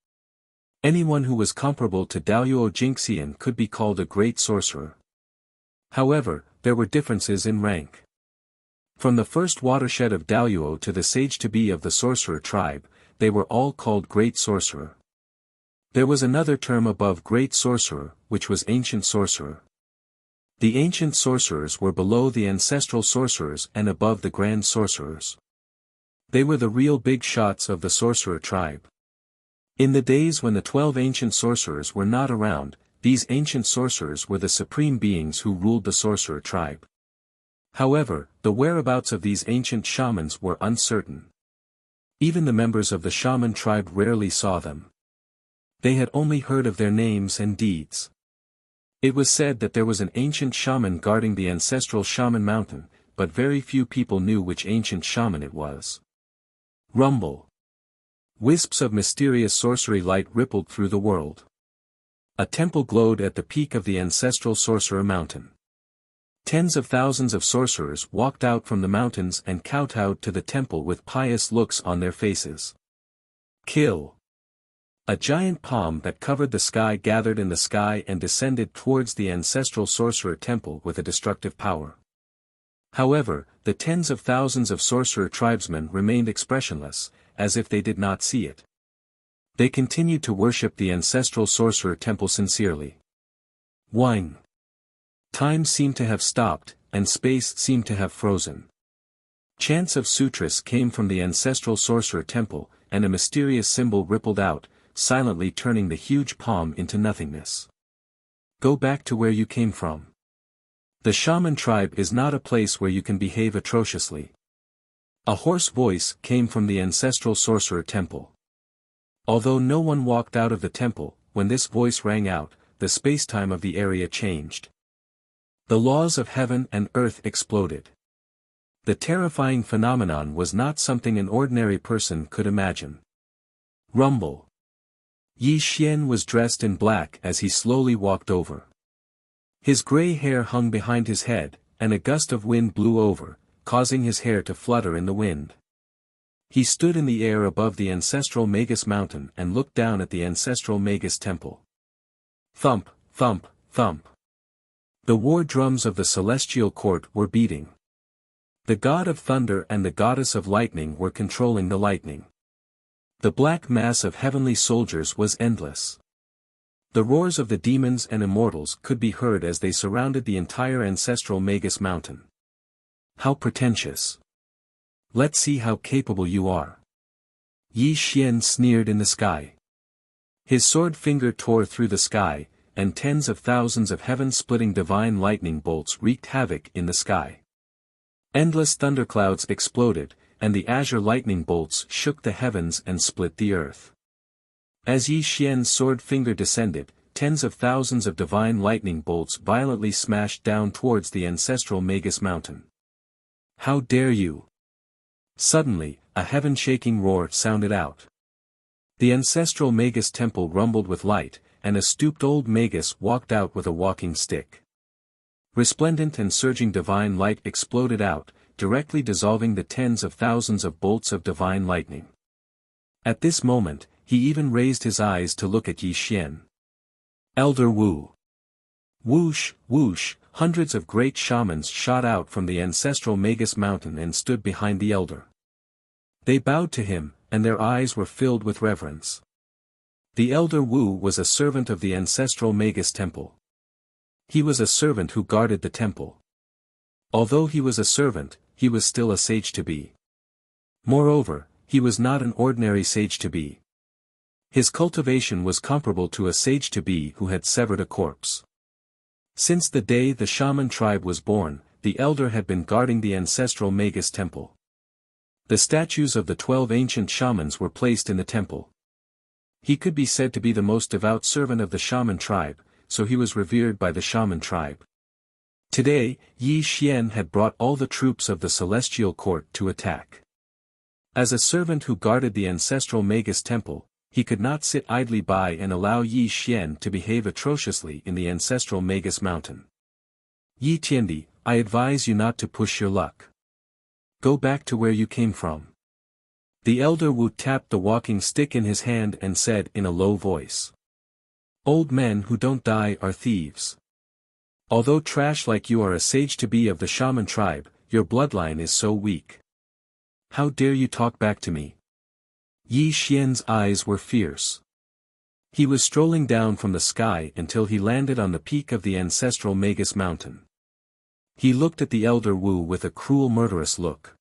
Anyone who was comparable to Daoyuo Jingxian could be called a great sorcerer. However, there were differences in rank. From the first watershed of Daoyuo to the sage-to-be of the sorcerer tribe, they were all called great sorcerer. There was another term above great sorcerer, which was ancient sorcerer. The ancient sorcerers were below the ancestral sorcerers and above the grand sorcerers. They were the real big shots of the sorcerer tribe. In the days when the 12 ancient sorcerers were not around, these ancient sorcerers were the supreme beings who ruled the sorcerer tribe. However, the whereabouts of these ancient shamans were uncertain. Even the members of the shaman tribe rarely saw them. They had only heard of their names and deeds. It was said that there was an ancient shaman guarding the ancestral shaman mountain, but very few people knew which ancient shaman it was. Rumble. Wisps of mysterious sorcery light rippled through the world. A temple glowed at the peak of the ancestral sorcerer mountain. Tens of thousands of sorcerers walked out from the mountains and kowtowed to the temple with pious looks on their faces. Kill. A giant palm that covered the sky gathered in the sky and descended towards the ancestral sorcerer temple with a destructive power. However, the tens of thousands of sorcerer tribesmen remained expressionless, as if they did not see it. They continued to worship the ancestral sorcerer temple sincerely. Whine. Time seemed to have stopped, and space seemed to have frozen. Chants of sutras came from the ancestral sorcerer temple, and a mysterious symbol rippled out, silently turning the huge palm into nothingness. Go back to where you came from. The shaman tribe is not a place where you can behave atrociously. A hoarse voice came from the ancestral sorcerer temple. Although no one walked out of the temple, when this voice rang out, the spacetime of the area changed. The laws of heaven and earth exploded. The terrifying phenomenon was not something an ordinary person could imagine. Rumble. Yi Xian was dressed in black as he slowly walked over. His gray hair hung behind his head, and a gust of wind blew over, causing his hair to flutter in the wind. He stood in the air above the ancestral Magus mountain and looked down at the ancestral Magus temple. Thump, thump, thump. The war drums of the celestial court were beating. The god of thunder and the goddess of lightning were controlling the lightning. The black mass of heavenly soldiers was endless. The roars of the demons and immortals could be heard as they surrounded the entire ancestral Magus mountain. How pretentious. Let's see how capable you are. Yi Xian sneered in the sky. His sword finger tore through the sky, and tens of thousands of heaven-splitting divine lightning bolts wreaked havoc in the sky. Endless thunderclouds exploded, and the azure lightning bolts shook the heavens and split the earth. As Yi Xian's sword finger descended, tens of thousands of divine lightning bolts violently smashed down towards the ancestral Magus mountain. How dare you! Suddenly, a heaven-shaking roar sounded out. The ancestral Magus temple rumbled with light, and a stooped old Magus walked out with a walking stick. Resplendent and surging divine light exploded out, directly dissolving the tens of thousands of bolts of divine lightning. At this moment, he even raised his eyes to look at Yi Xian. Elder Wu. Whoosh, whoosh, hundreds of great shamans shot out from the ancestral Magus mountain and stood behind the elder. They bowed to him, and their eyes were filled with reverence. The elder Wu was a servant of the ancestral Magus temple. He was a servant who guarded the temple. Although he was a servant, he was still a sage-to-be. Moreover, he was not an ordinary sage-to-be. His cultivation was comparable to a sage-to-be who had severed a corpse. Since the day the shaman tribe was born, the elder had been guarding the ancestral Magus temple. The statues of the 12 ancient shamans were placed in the temple. He could be said to be the most devout servant of the shaman tribe, so he was revered by the shaman tribe. Today, Yi Xian had brought all the troops of the celestial court to attack. As a servant who guarded the ancestral Magus temple, he could not sit idly by and allow Yi Xian to behave atrociously in the ancestral Magus mountain. Yi Tiandi, I advise you not to push your luck. Go back to where you came from. The elder Wu tapped the walking stick in his hand and said in a low voice. Old men who don't die are thieves. Although trash like you are a sage-to-be of the shaman tribe, your bloodline is so weak. How dare you talk back to me? Yi Xian's eyes were fierce. He was strolling down from the sky until he landed on the peak of the ancestral Magus mountain. He looked at the elder Wu with a cruel murderous look.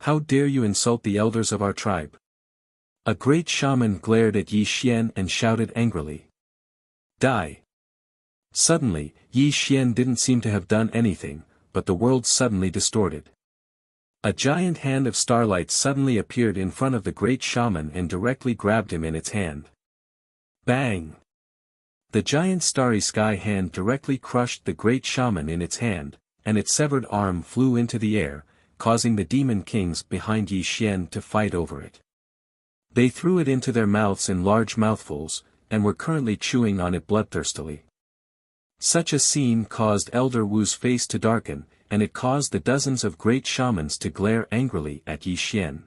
How dare you insult the elders of our tribe? A great shaman glared at Yi Xian and shouted angrily. Die! Suddenly, Yi Xian didn't seem to have done anything, but the world suddenly distorted. A giant hand of starlight suddenly appeared in front of the great shaman and directly grabbed him in its hand. Bang! The giant starry sky hand directly crushed the great shaman in its hand, and its severed arm flew into the air, causing the demon kings behind Yi Xian to fight over it. They threw it into their mouths in large mouthfuls, and were currently chewing on it bloodthirstily. Such a scene caused Elder Wu's face to darken, and it caused the dozens of great shamans to glare angrily at Yi Xian.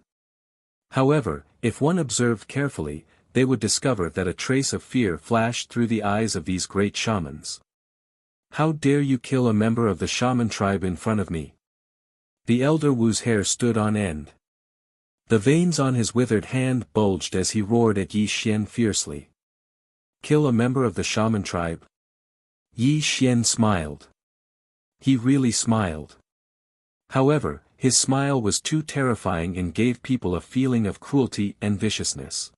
However, if one observed carefully, they would discover that a trace of fear flashed through the eyes of these great shamans. "How dare you kill a member of the shaman tribe in front of me?" The Elder Wu's hair stood on end. The veins on his withered hand bulged as he roared at Yi Xian fiercely. "Kill a member of the shaman tribe?" Yi Xian smiled. He really smiled. However, his smile was too terrifying and gave people a feeling of cruelty and viciousness.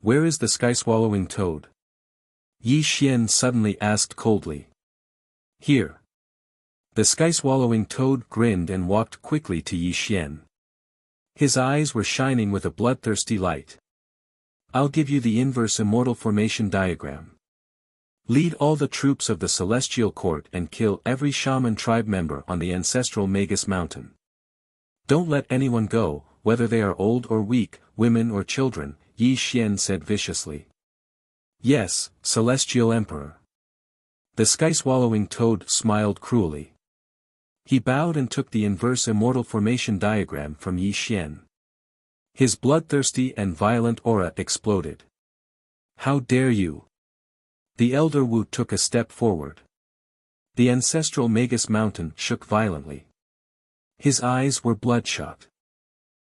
"Where is the sky-swallowing toad?" Yi Xian suddenly asked coldly. "Here." The sky-swallowing toad grinned and walked quickly to Yi Xian. His eyes were shining with a bloodthirsty light. "I'll give you the inverse immortal formation diagram. Lead all the troops of the celestial court and kill every shaman tribe member on the ancestral Magus mountain. Don't let anyone go, whether they are old or weak, women or children," Yi Xian said viciously. "Yes, Celestial Emperor." The sky-swallowing toad smiled cruelly. He bowed and took the inverse immortal formation diagram from Yi Xian. His bloodthirsty and violent aura exploded. "How dare you!" The Elder Wu took a step forward. The ancestral Magus mountain shook violently. His eyes were bloodshot.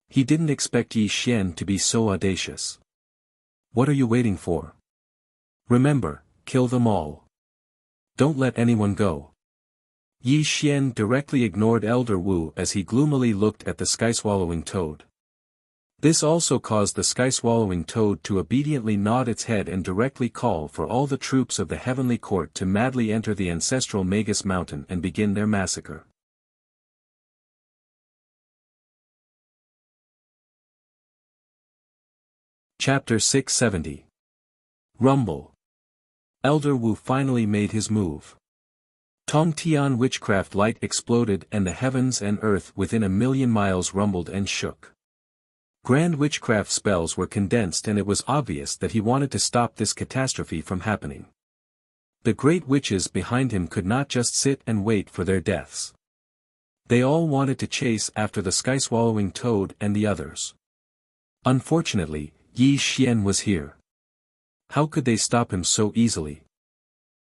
He didn't expect Yi Xian to be so audacious. "What are you waiting for? Remember, kill them all. Don't let anyone go." Yi Xian directly ignored Elder Wu as he gloomily looked at the sky-swallowing toad. This also caused the sky-swallowing toad to obediently nod its head and directly call for all the troops of the heavenly court to madly enter the ancestral Magus mountain and begin their massacre. Chapter 670. Rumble. Elder Wu finally made his move. Tong Tian witchcraft light exploded and the heavens and earth within 1,000,000 miles rumbled and shook. Grand witchcraft spells were condensed and it was obvious that he wanted to stop this catastrophe from happening. The great witches behind him could not just sit and wait for their deaths. They all wanted to chase after the sky-swallowing toad and the others. Unfortunately, Yi Xian was here. How could they stop him so easily?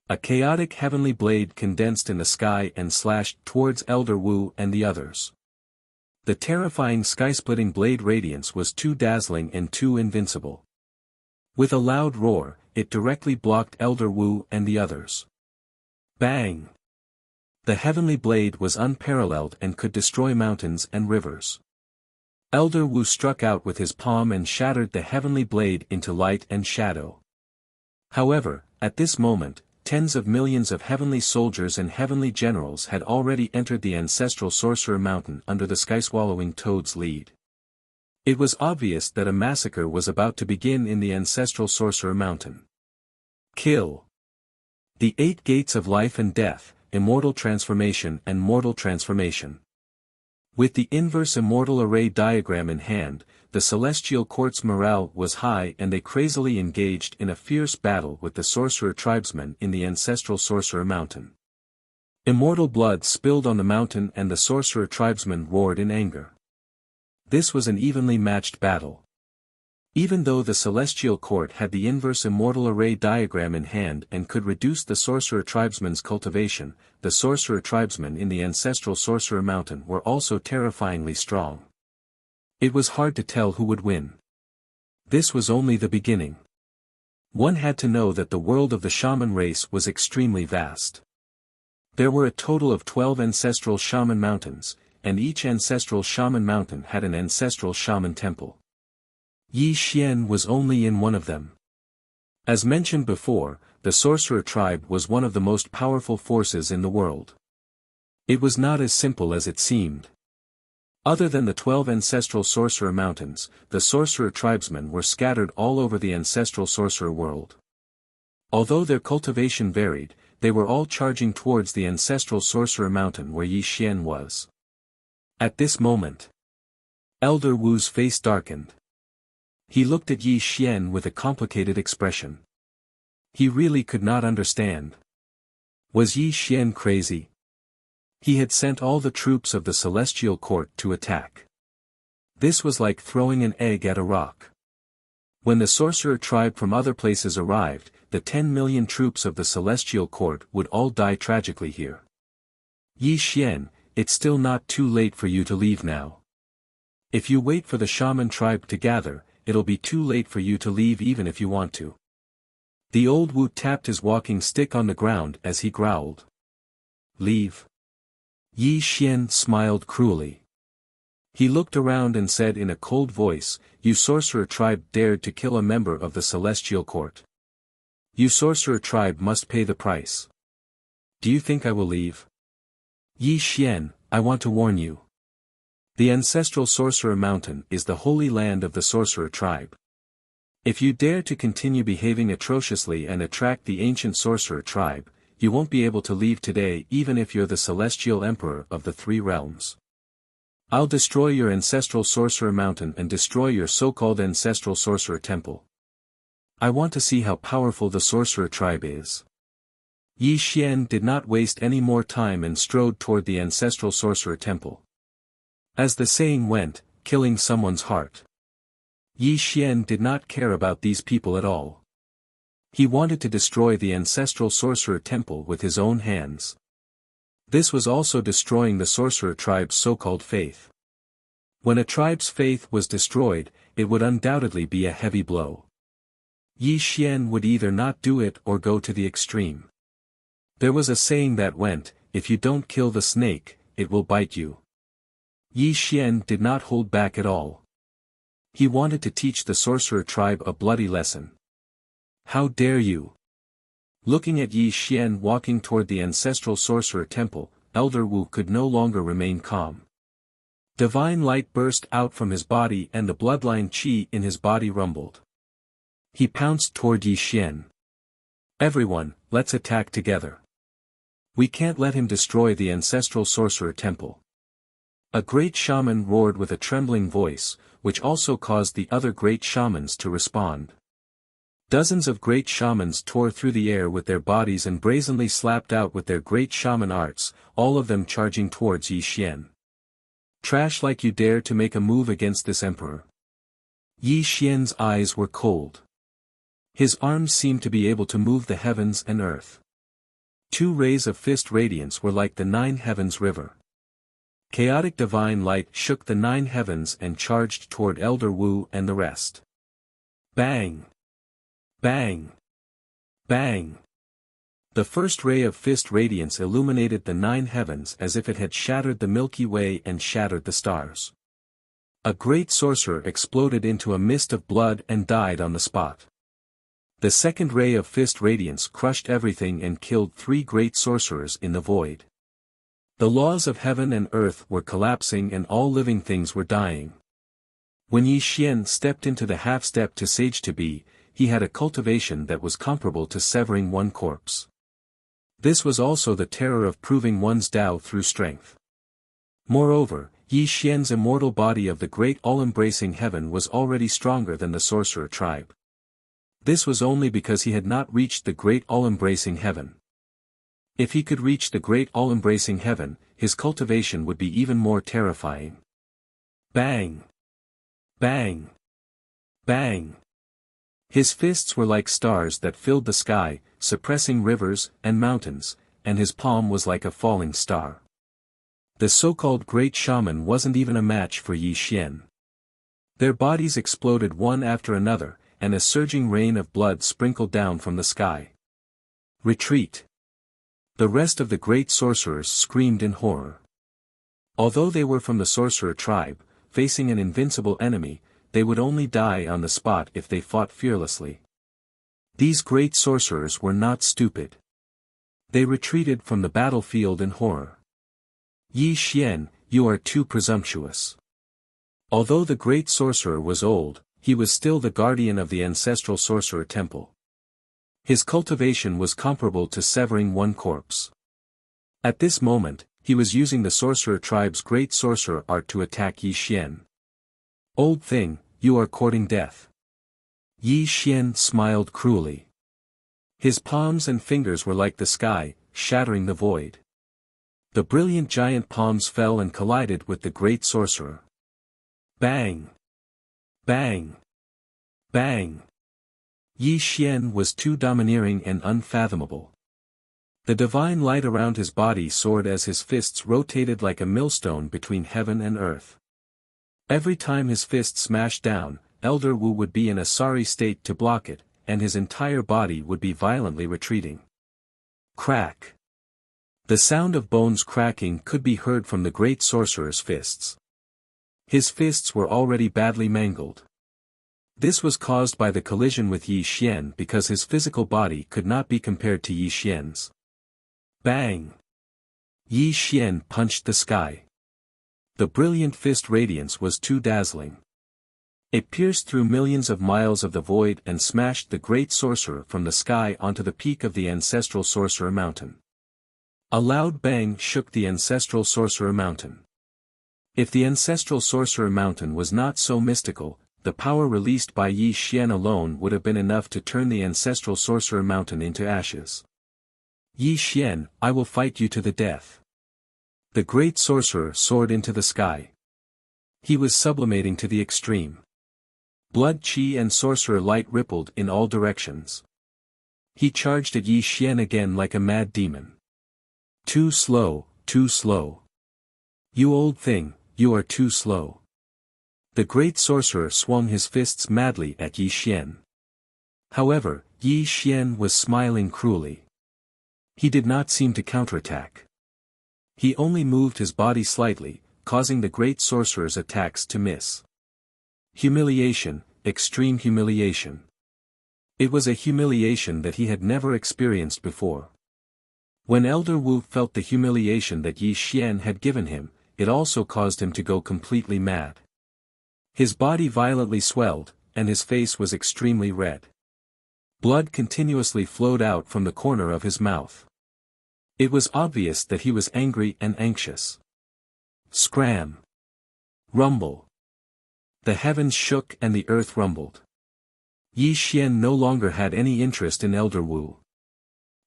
A chaotic heavenly blade condensed in the sky and slashed towards Elder Wu and the others. The terrifying sky-splitting blade radiance was too dazzling and too invincible. With a loud roar, it directly blocked Elder Wu and the others. Bang! The heavenly blade was unparalleled and could destroy mountains and rivers. Elder Wu struck out with his palm and shattered the heavenly blade into light and shadow. However, at this moment, tens of millions of heavenly soldiers and heavenly generals had already entered the ancestral Sorcerer Mountain under the sky-swallowing toad's lead. It was obvious that a massacre was about to begin in the ancestral Sorcerer Mountain. Kill. The 8 gates of life and death, immortal transformation and mortal transformation. With the inverse immortal array diagram in hand, the celestial court's morale was high and they crazily engaged in a fierce battle with the sorcerer tribesmen in the ancestral Sorcerer Mountain. Immortal blood spilled on the mountain and the sorcerer tribesmen roared in anger. This was an evenly matched battle. Even though the celestial court had the inverse immortal array diagram in hand and could reduce the sorcerer tribesmen's cultivation, the sorcerer tribesmen in the ancestral Sorcerer Mountain were also terrifyingly strong. It was hard to tell who would win. This was only the beginning. One had to know that the world of the shaman race was extremely vast. There were a total of 12 ancestral shaman mountains, and each ancestral shaman mountain had an ancestral shaman temple. Yi Xian was only in one of them. As mentioned before, the sorcerer tribe was one of the most powerful forces in the world. It was not as simple as it seemed. Other than the 12 ancestral sorcerer mountains, the sorcerer tribesmen were scattered all over the ancestral sorcerer world. Although their cultivation varied, they were all charging towards the ancestral sorcerer mountain where Yi Xian was. At this moment, Elder Wu's face darkened. He looked at Yi Xian with a complicated expression. He really could not understand. Was Yi Xian crazy? He had sent all the troops of the celestial court to attack. This was like throwing an egg at a rock. When the sorcerer tribe from other places arrived, the 10 million troops of the celestial court would all die tragically here. Yi Xian, it's still not too late for you to leave now. If you wait for the shaman tribe to gather, it'll be too late for you to leave even if you want to. The old Wu tapped his walking stick on the ground as he growled. Leave. Yi Xian smiled cruelly. He looked around and said in a cold voice, "You sorcerer tribe dared to kill a member of the celestial court. You sorcerer tribe must pay the price. Do you think I will leave? Yi Xian, I want to warn you. The ancestral sorcerer mountain is the holy land of the sorcerer tribe. If you dare to continue behaving atrociously and attract the ancient sorcerer tribe, you won't be able to leave today even if you're the celestial emperor of the three realms. I'll destroy your ancestral sorcerer mountain and destroy your so-called ancestral sorcerer temple. I want to see how powerful the sorcerer tribe is." Yi Xian did not waste any more time and strode toward the ancestral sorcerer temple. As the saying went, killing someone's heart. Yi Xian did not care about these people at all. He wanted to destroy the ancestral sorcerer temple with his own hands. This was also destroying the sorcerer tribe's so-called faith. When a tribe's faith was destroyed, it would undoubtedly be a heavy blow. Yi Xian would either not do it or go to the extreme. There was a saying that went, "If you don't kill the snake, it will bite you." Yi Xian did not hold back at all. He wanted to teach the sorcerer tribe a bloody lesson. "How dare you?" Looking at Yi Xian walking toward the ancestral sorcerer temple, Elder Wu could no longer remain calm. Divine light burst out from his body and the bloodline qi in his body rumbled. He pounced toward Yi Xian. "Everyone, let's attack together. We can't let him destroy the ancestral sorcerer temple." A great shaman roared with a trembling voice, which also caused the other great shamans to respond. Dozens of great shamans tore through the air with their bodies and brazenly slapped out with their great shaman arts, all of them charging towards Yi Xian. "Trash like you dare to make a move against this emperor." Yi Xian's eyes were cold. His arms seemed to be able to move the heavens and earth. Two rays of fist radiance were like the 9 heavens river. Chaotic divine light shook the 9 heavens and charged toward Elder Wu and the rest. Bang! Bang! Bang! The first ray of fist radiance illuminated the 9 heavens as if it had shattered the Milky Way and shattered the stars. A great sorcerer exploded into a mist of blood and died on the spot. The second ray of fist radiance crushed everything and killed 3 great sorcerers in the void. The laws of heaven and earth were collapsing and all living things were dying. When Yi Xian stepped into the half-step to sage to be, he had a cultivation that was comparable to severing one corpse. This was also the terror of proving one's Tao through strength. Moreover, Yi Xian's immortal body of the great all-embracing heaven was already stronger than the sorcerer tribe. This was only because he had not reached the great all-embracing heaven. If he could reach the great all-embracing heaven, his cultivation would be even more terrifying. Bang! Bang! Bang! His fists were like stars that filled the sky, suppressing rivers and mountains, and his palm was like a falling star. The so-called great shaman wasn't even a match for Yi Xian. Their bodies exploded one after another, and a surging rain of blood sprinkled down from the sky. Retreat! The rest of the great sorcerers screamed in horror. Although they were from the sorcerer tribe, facing an invincible enemy, they would only die on the spot if they fought fearlessly. These great sorcerers were not stupid. They retreated from the battlefield in horror. Yi Xian, you are too presumptuous. Although the great sorcerer was old, he was still the guardian of the ancestral sorcerer temple. His cultivation was comparable to severing one corpse. At this moment, he was using the sorcerer tribe's great sorcerer art to attack Yi Xian. Old thing, you are courting death. Yi Xian smiled cruelly. His palms and fingers were like the sky, shattering the void. The brilliant giant palms fell and collided with the great sorcerer. Bang! Bang! Bang! Yi Xian was too domineering and unfathomable. The divine light around his body soared as his fists rotated like a millstone between heaven and earth. Every time his fist smashed down, Elder Wu would be in a sorry state to block it, and his entire body would be violently retreating. Crack! The sound of bones cracking could be heard from the great sorcerer's fists. His fists were already badly mangled. This was caused by the collision with Yi Xian because his physical body could not be compared to Yi Xian's. Bang! Yi Xian punched the sky. The brilliant fist radiance was too dazzling. It pierced through millions of miles of the void and smashed the great sorcerer from the sky onto the peak of the ancestral sorcerer mountain. A loud bang shook the ancestral sorcerer mountain. If the ancestral sorcerer mountain was not so mystical, the power released by Yi Xian alone would have been enough to turn the ancestral sorcerer mountain into ashes. Yi Xian, I will fight you to the death. The great sorcerer soared into the sky. He was sublimating to the extreme. Blood qi and sorcerer light rippled in all directions. He charged at Yi Xian again like a mad demon. Too slow, too slow. You old thing, you are too slow. The great sorcerer swung his fists madly at Yi Xian. However, Yi Xian was smiling cruelly. He did not seem to counterattack. He only moved his body slightly, causing the great sorcerer's attacks to miss. Humiliation, extreme humiliation. It was a humiliation that he had never experienced before. When Elder Wu felt the humiliation that Yi Xian had given him, it also caused him to go completely mad. His body violently swelled, and his face was extremely red. Blood continuously flowed out from the corner of his mouth. It was obvious that he was angry and anxious. Scram! Rumble! The heavens shook and the earth rumbled. Yi Xian no longer had any interest in Elder Wu.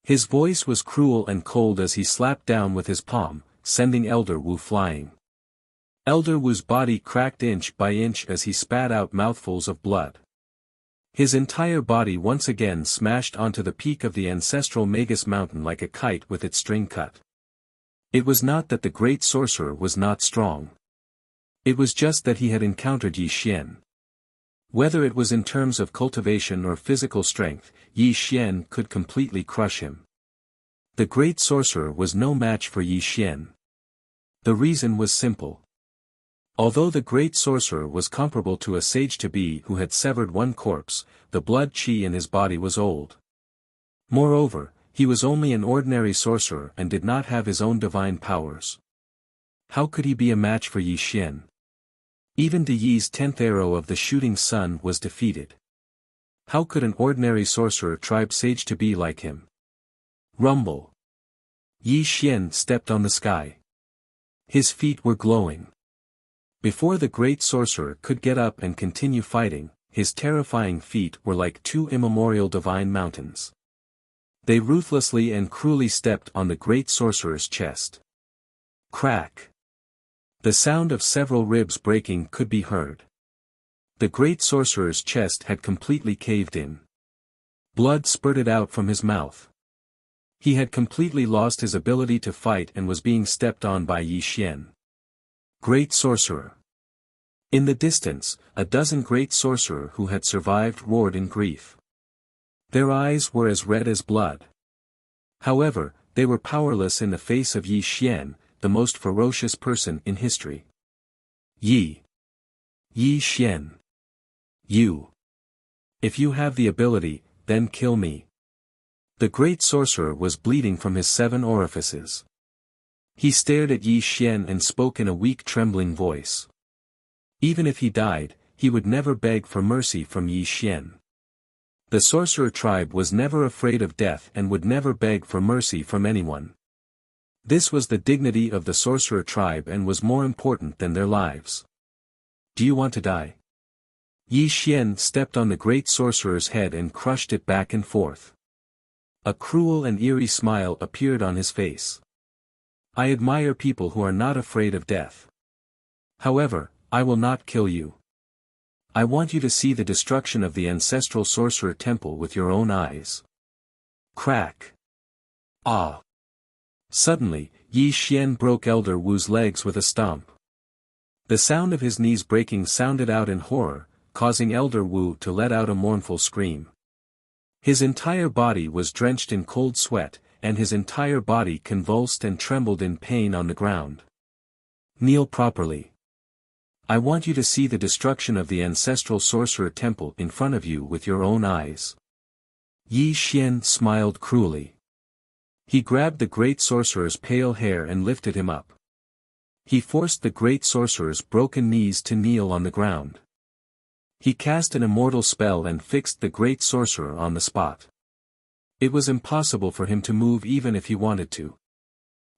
His voice was cruel and cold as he slapped down with his palm, sending Elder Wu flying. Elder Wu's body cracked inch by inch as he spat out mouthfuls of blood. His entire body once again smashed onto the peak of the ancestral Magus mountain like a kite with its string cut. It was not that the great sorcerer was not strong. It was just that he had encountered Yi Xian. Whether it was in terms of cultivation or physical strength, Yi Xian could completely crush him. The great sorcerer was no match for Yi Xian. The reason was simple. Although the great sorcerer was comparable to a sage-to-be who had severed one corpse, the blood qi in his body was old. Moreover, he was only an ordinary sorcerer and did not have his own divine powers. How could he be a match for Yi Xian? Even De Yi's 10th arrow of the shooting sun was defeated. How could an ordinary sorcerer tribe sage to be like him? Rumble. Yi Xian stepped on the sky. His feet were glowing. Before the great sorcerer could get up and continue fighting, his terrifying feet were like two immemorial divine mountains. They ruthlessly and cruelly stepped on the great sorcerer's chest. Crack. The sound of several ribs breaking could be heard. The great sorcerer's chest had completely caved in. Blood spurted out from his mouth. He had completely lost his ability to fight and was being stepped on by Yi Xian. Great sorcerer. In the distance, a dozen great sorcerer who had survived roared in grief. Their eyes were as red as blood. However, they were powerless in the face of Yi Xian, the most ferocious person in history. Yi Xian. You. If you have the ability, then kill me. The great sorcerer was bleeding from his 7 orifices. He stared at Yi Xian and spoke in a weak trembling voice. Even if he died, he would never beg for mercy from Yi Xian. The sorcerer tribe was never afraid of death and would never beg for mercy from anyone. This was the dignity of the sorcerer tribe and was more important than their lives. Do you want to die? Yi Xian stepped on the great sorcerer's head and crushed it back and forth. A cruel and eerie smile appeared on his face. I admire people who are not afraid of death. However, I will not kill you. I want you to see the destruction of the ancestral sorcerer temple with your own eyes. Crack. Ah! Suddenly, Yi Xian broke Elder Wu's legs with a stomp. The sound of his knees breaking sounded out in horror, causing Elder Wu to let out a mournful scream. His entire body was drenched in cold sweat, and his entire body convulsed and trembled in pain on the ground. Kneel properly. I want you to see the destruction of the ancestral sorcerer temple in front of you with your own eyes. Yi Xian smiled cruelly. He grabbed the great sorcerer's pale hair and lifted him up. He forced the great sorcerer's broken knees to kneel on the ground. He cast an immortal spell and fixed the great sorcerer on the spot. It was impossible for him to move even if he wanted to.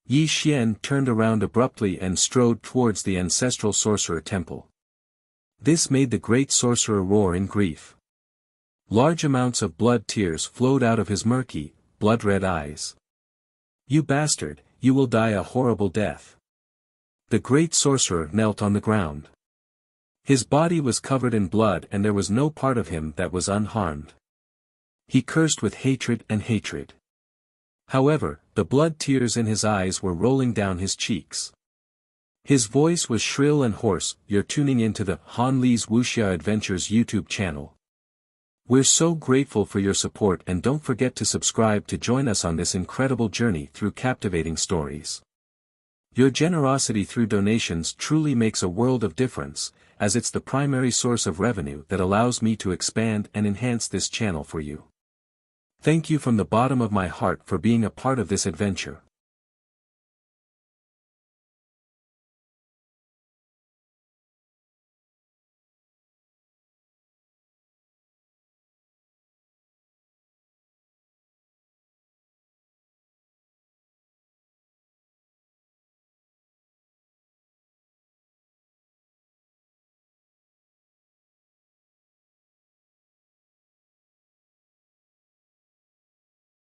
Yi Xian turned around abruptly and strode towards the ancestral sorcerer temple. This made the great sorcerer roar in grief. Large amounts of blood tears flowed out of his murky, blood-red eyes. You bastard, you will die a horrible death. The great sorcerer knelt on the ground. His body was covered in blood and there was no part of him that was unharmed. He cursed with hatred and hatred. However, the blood tears in his eyes were rolling down his cheeks. His voice was shrill and hoarse. You're tuning into the Han Li's Wuxia Adventures YouTube channel. We're so grateful for your support and don't forget to subscribe to join us on this incredible journey through captivating stories. Your generosity through donations truly makes a world of difference, as it's the primary source of revenue that allows me to expand and enhance this channel for you. Thank you from the bottom of my heart for being a part of this adventure.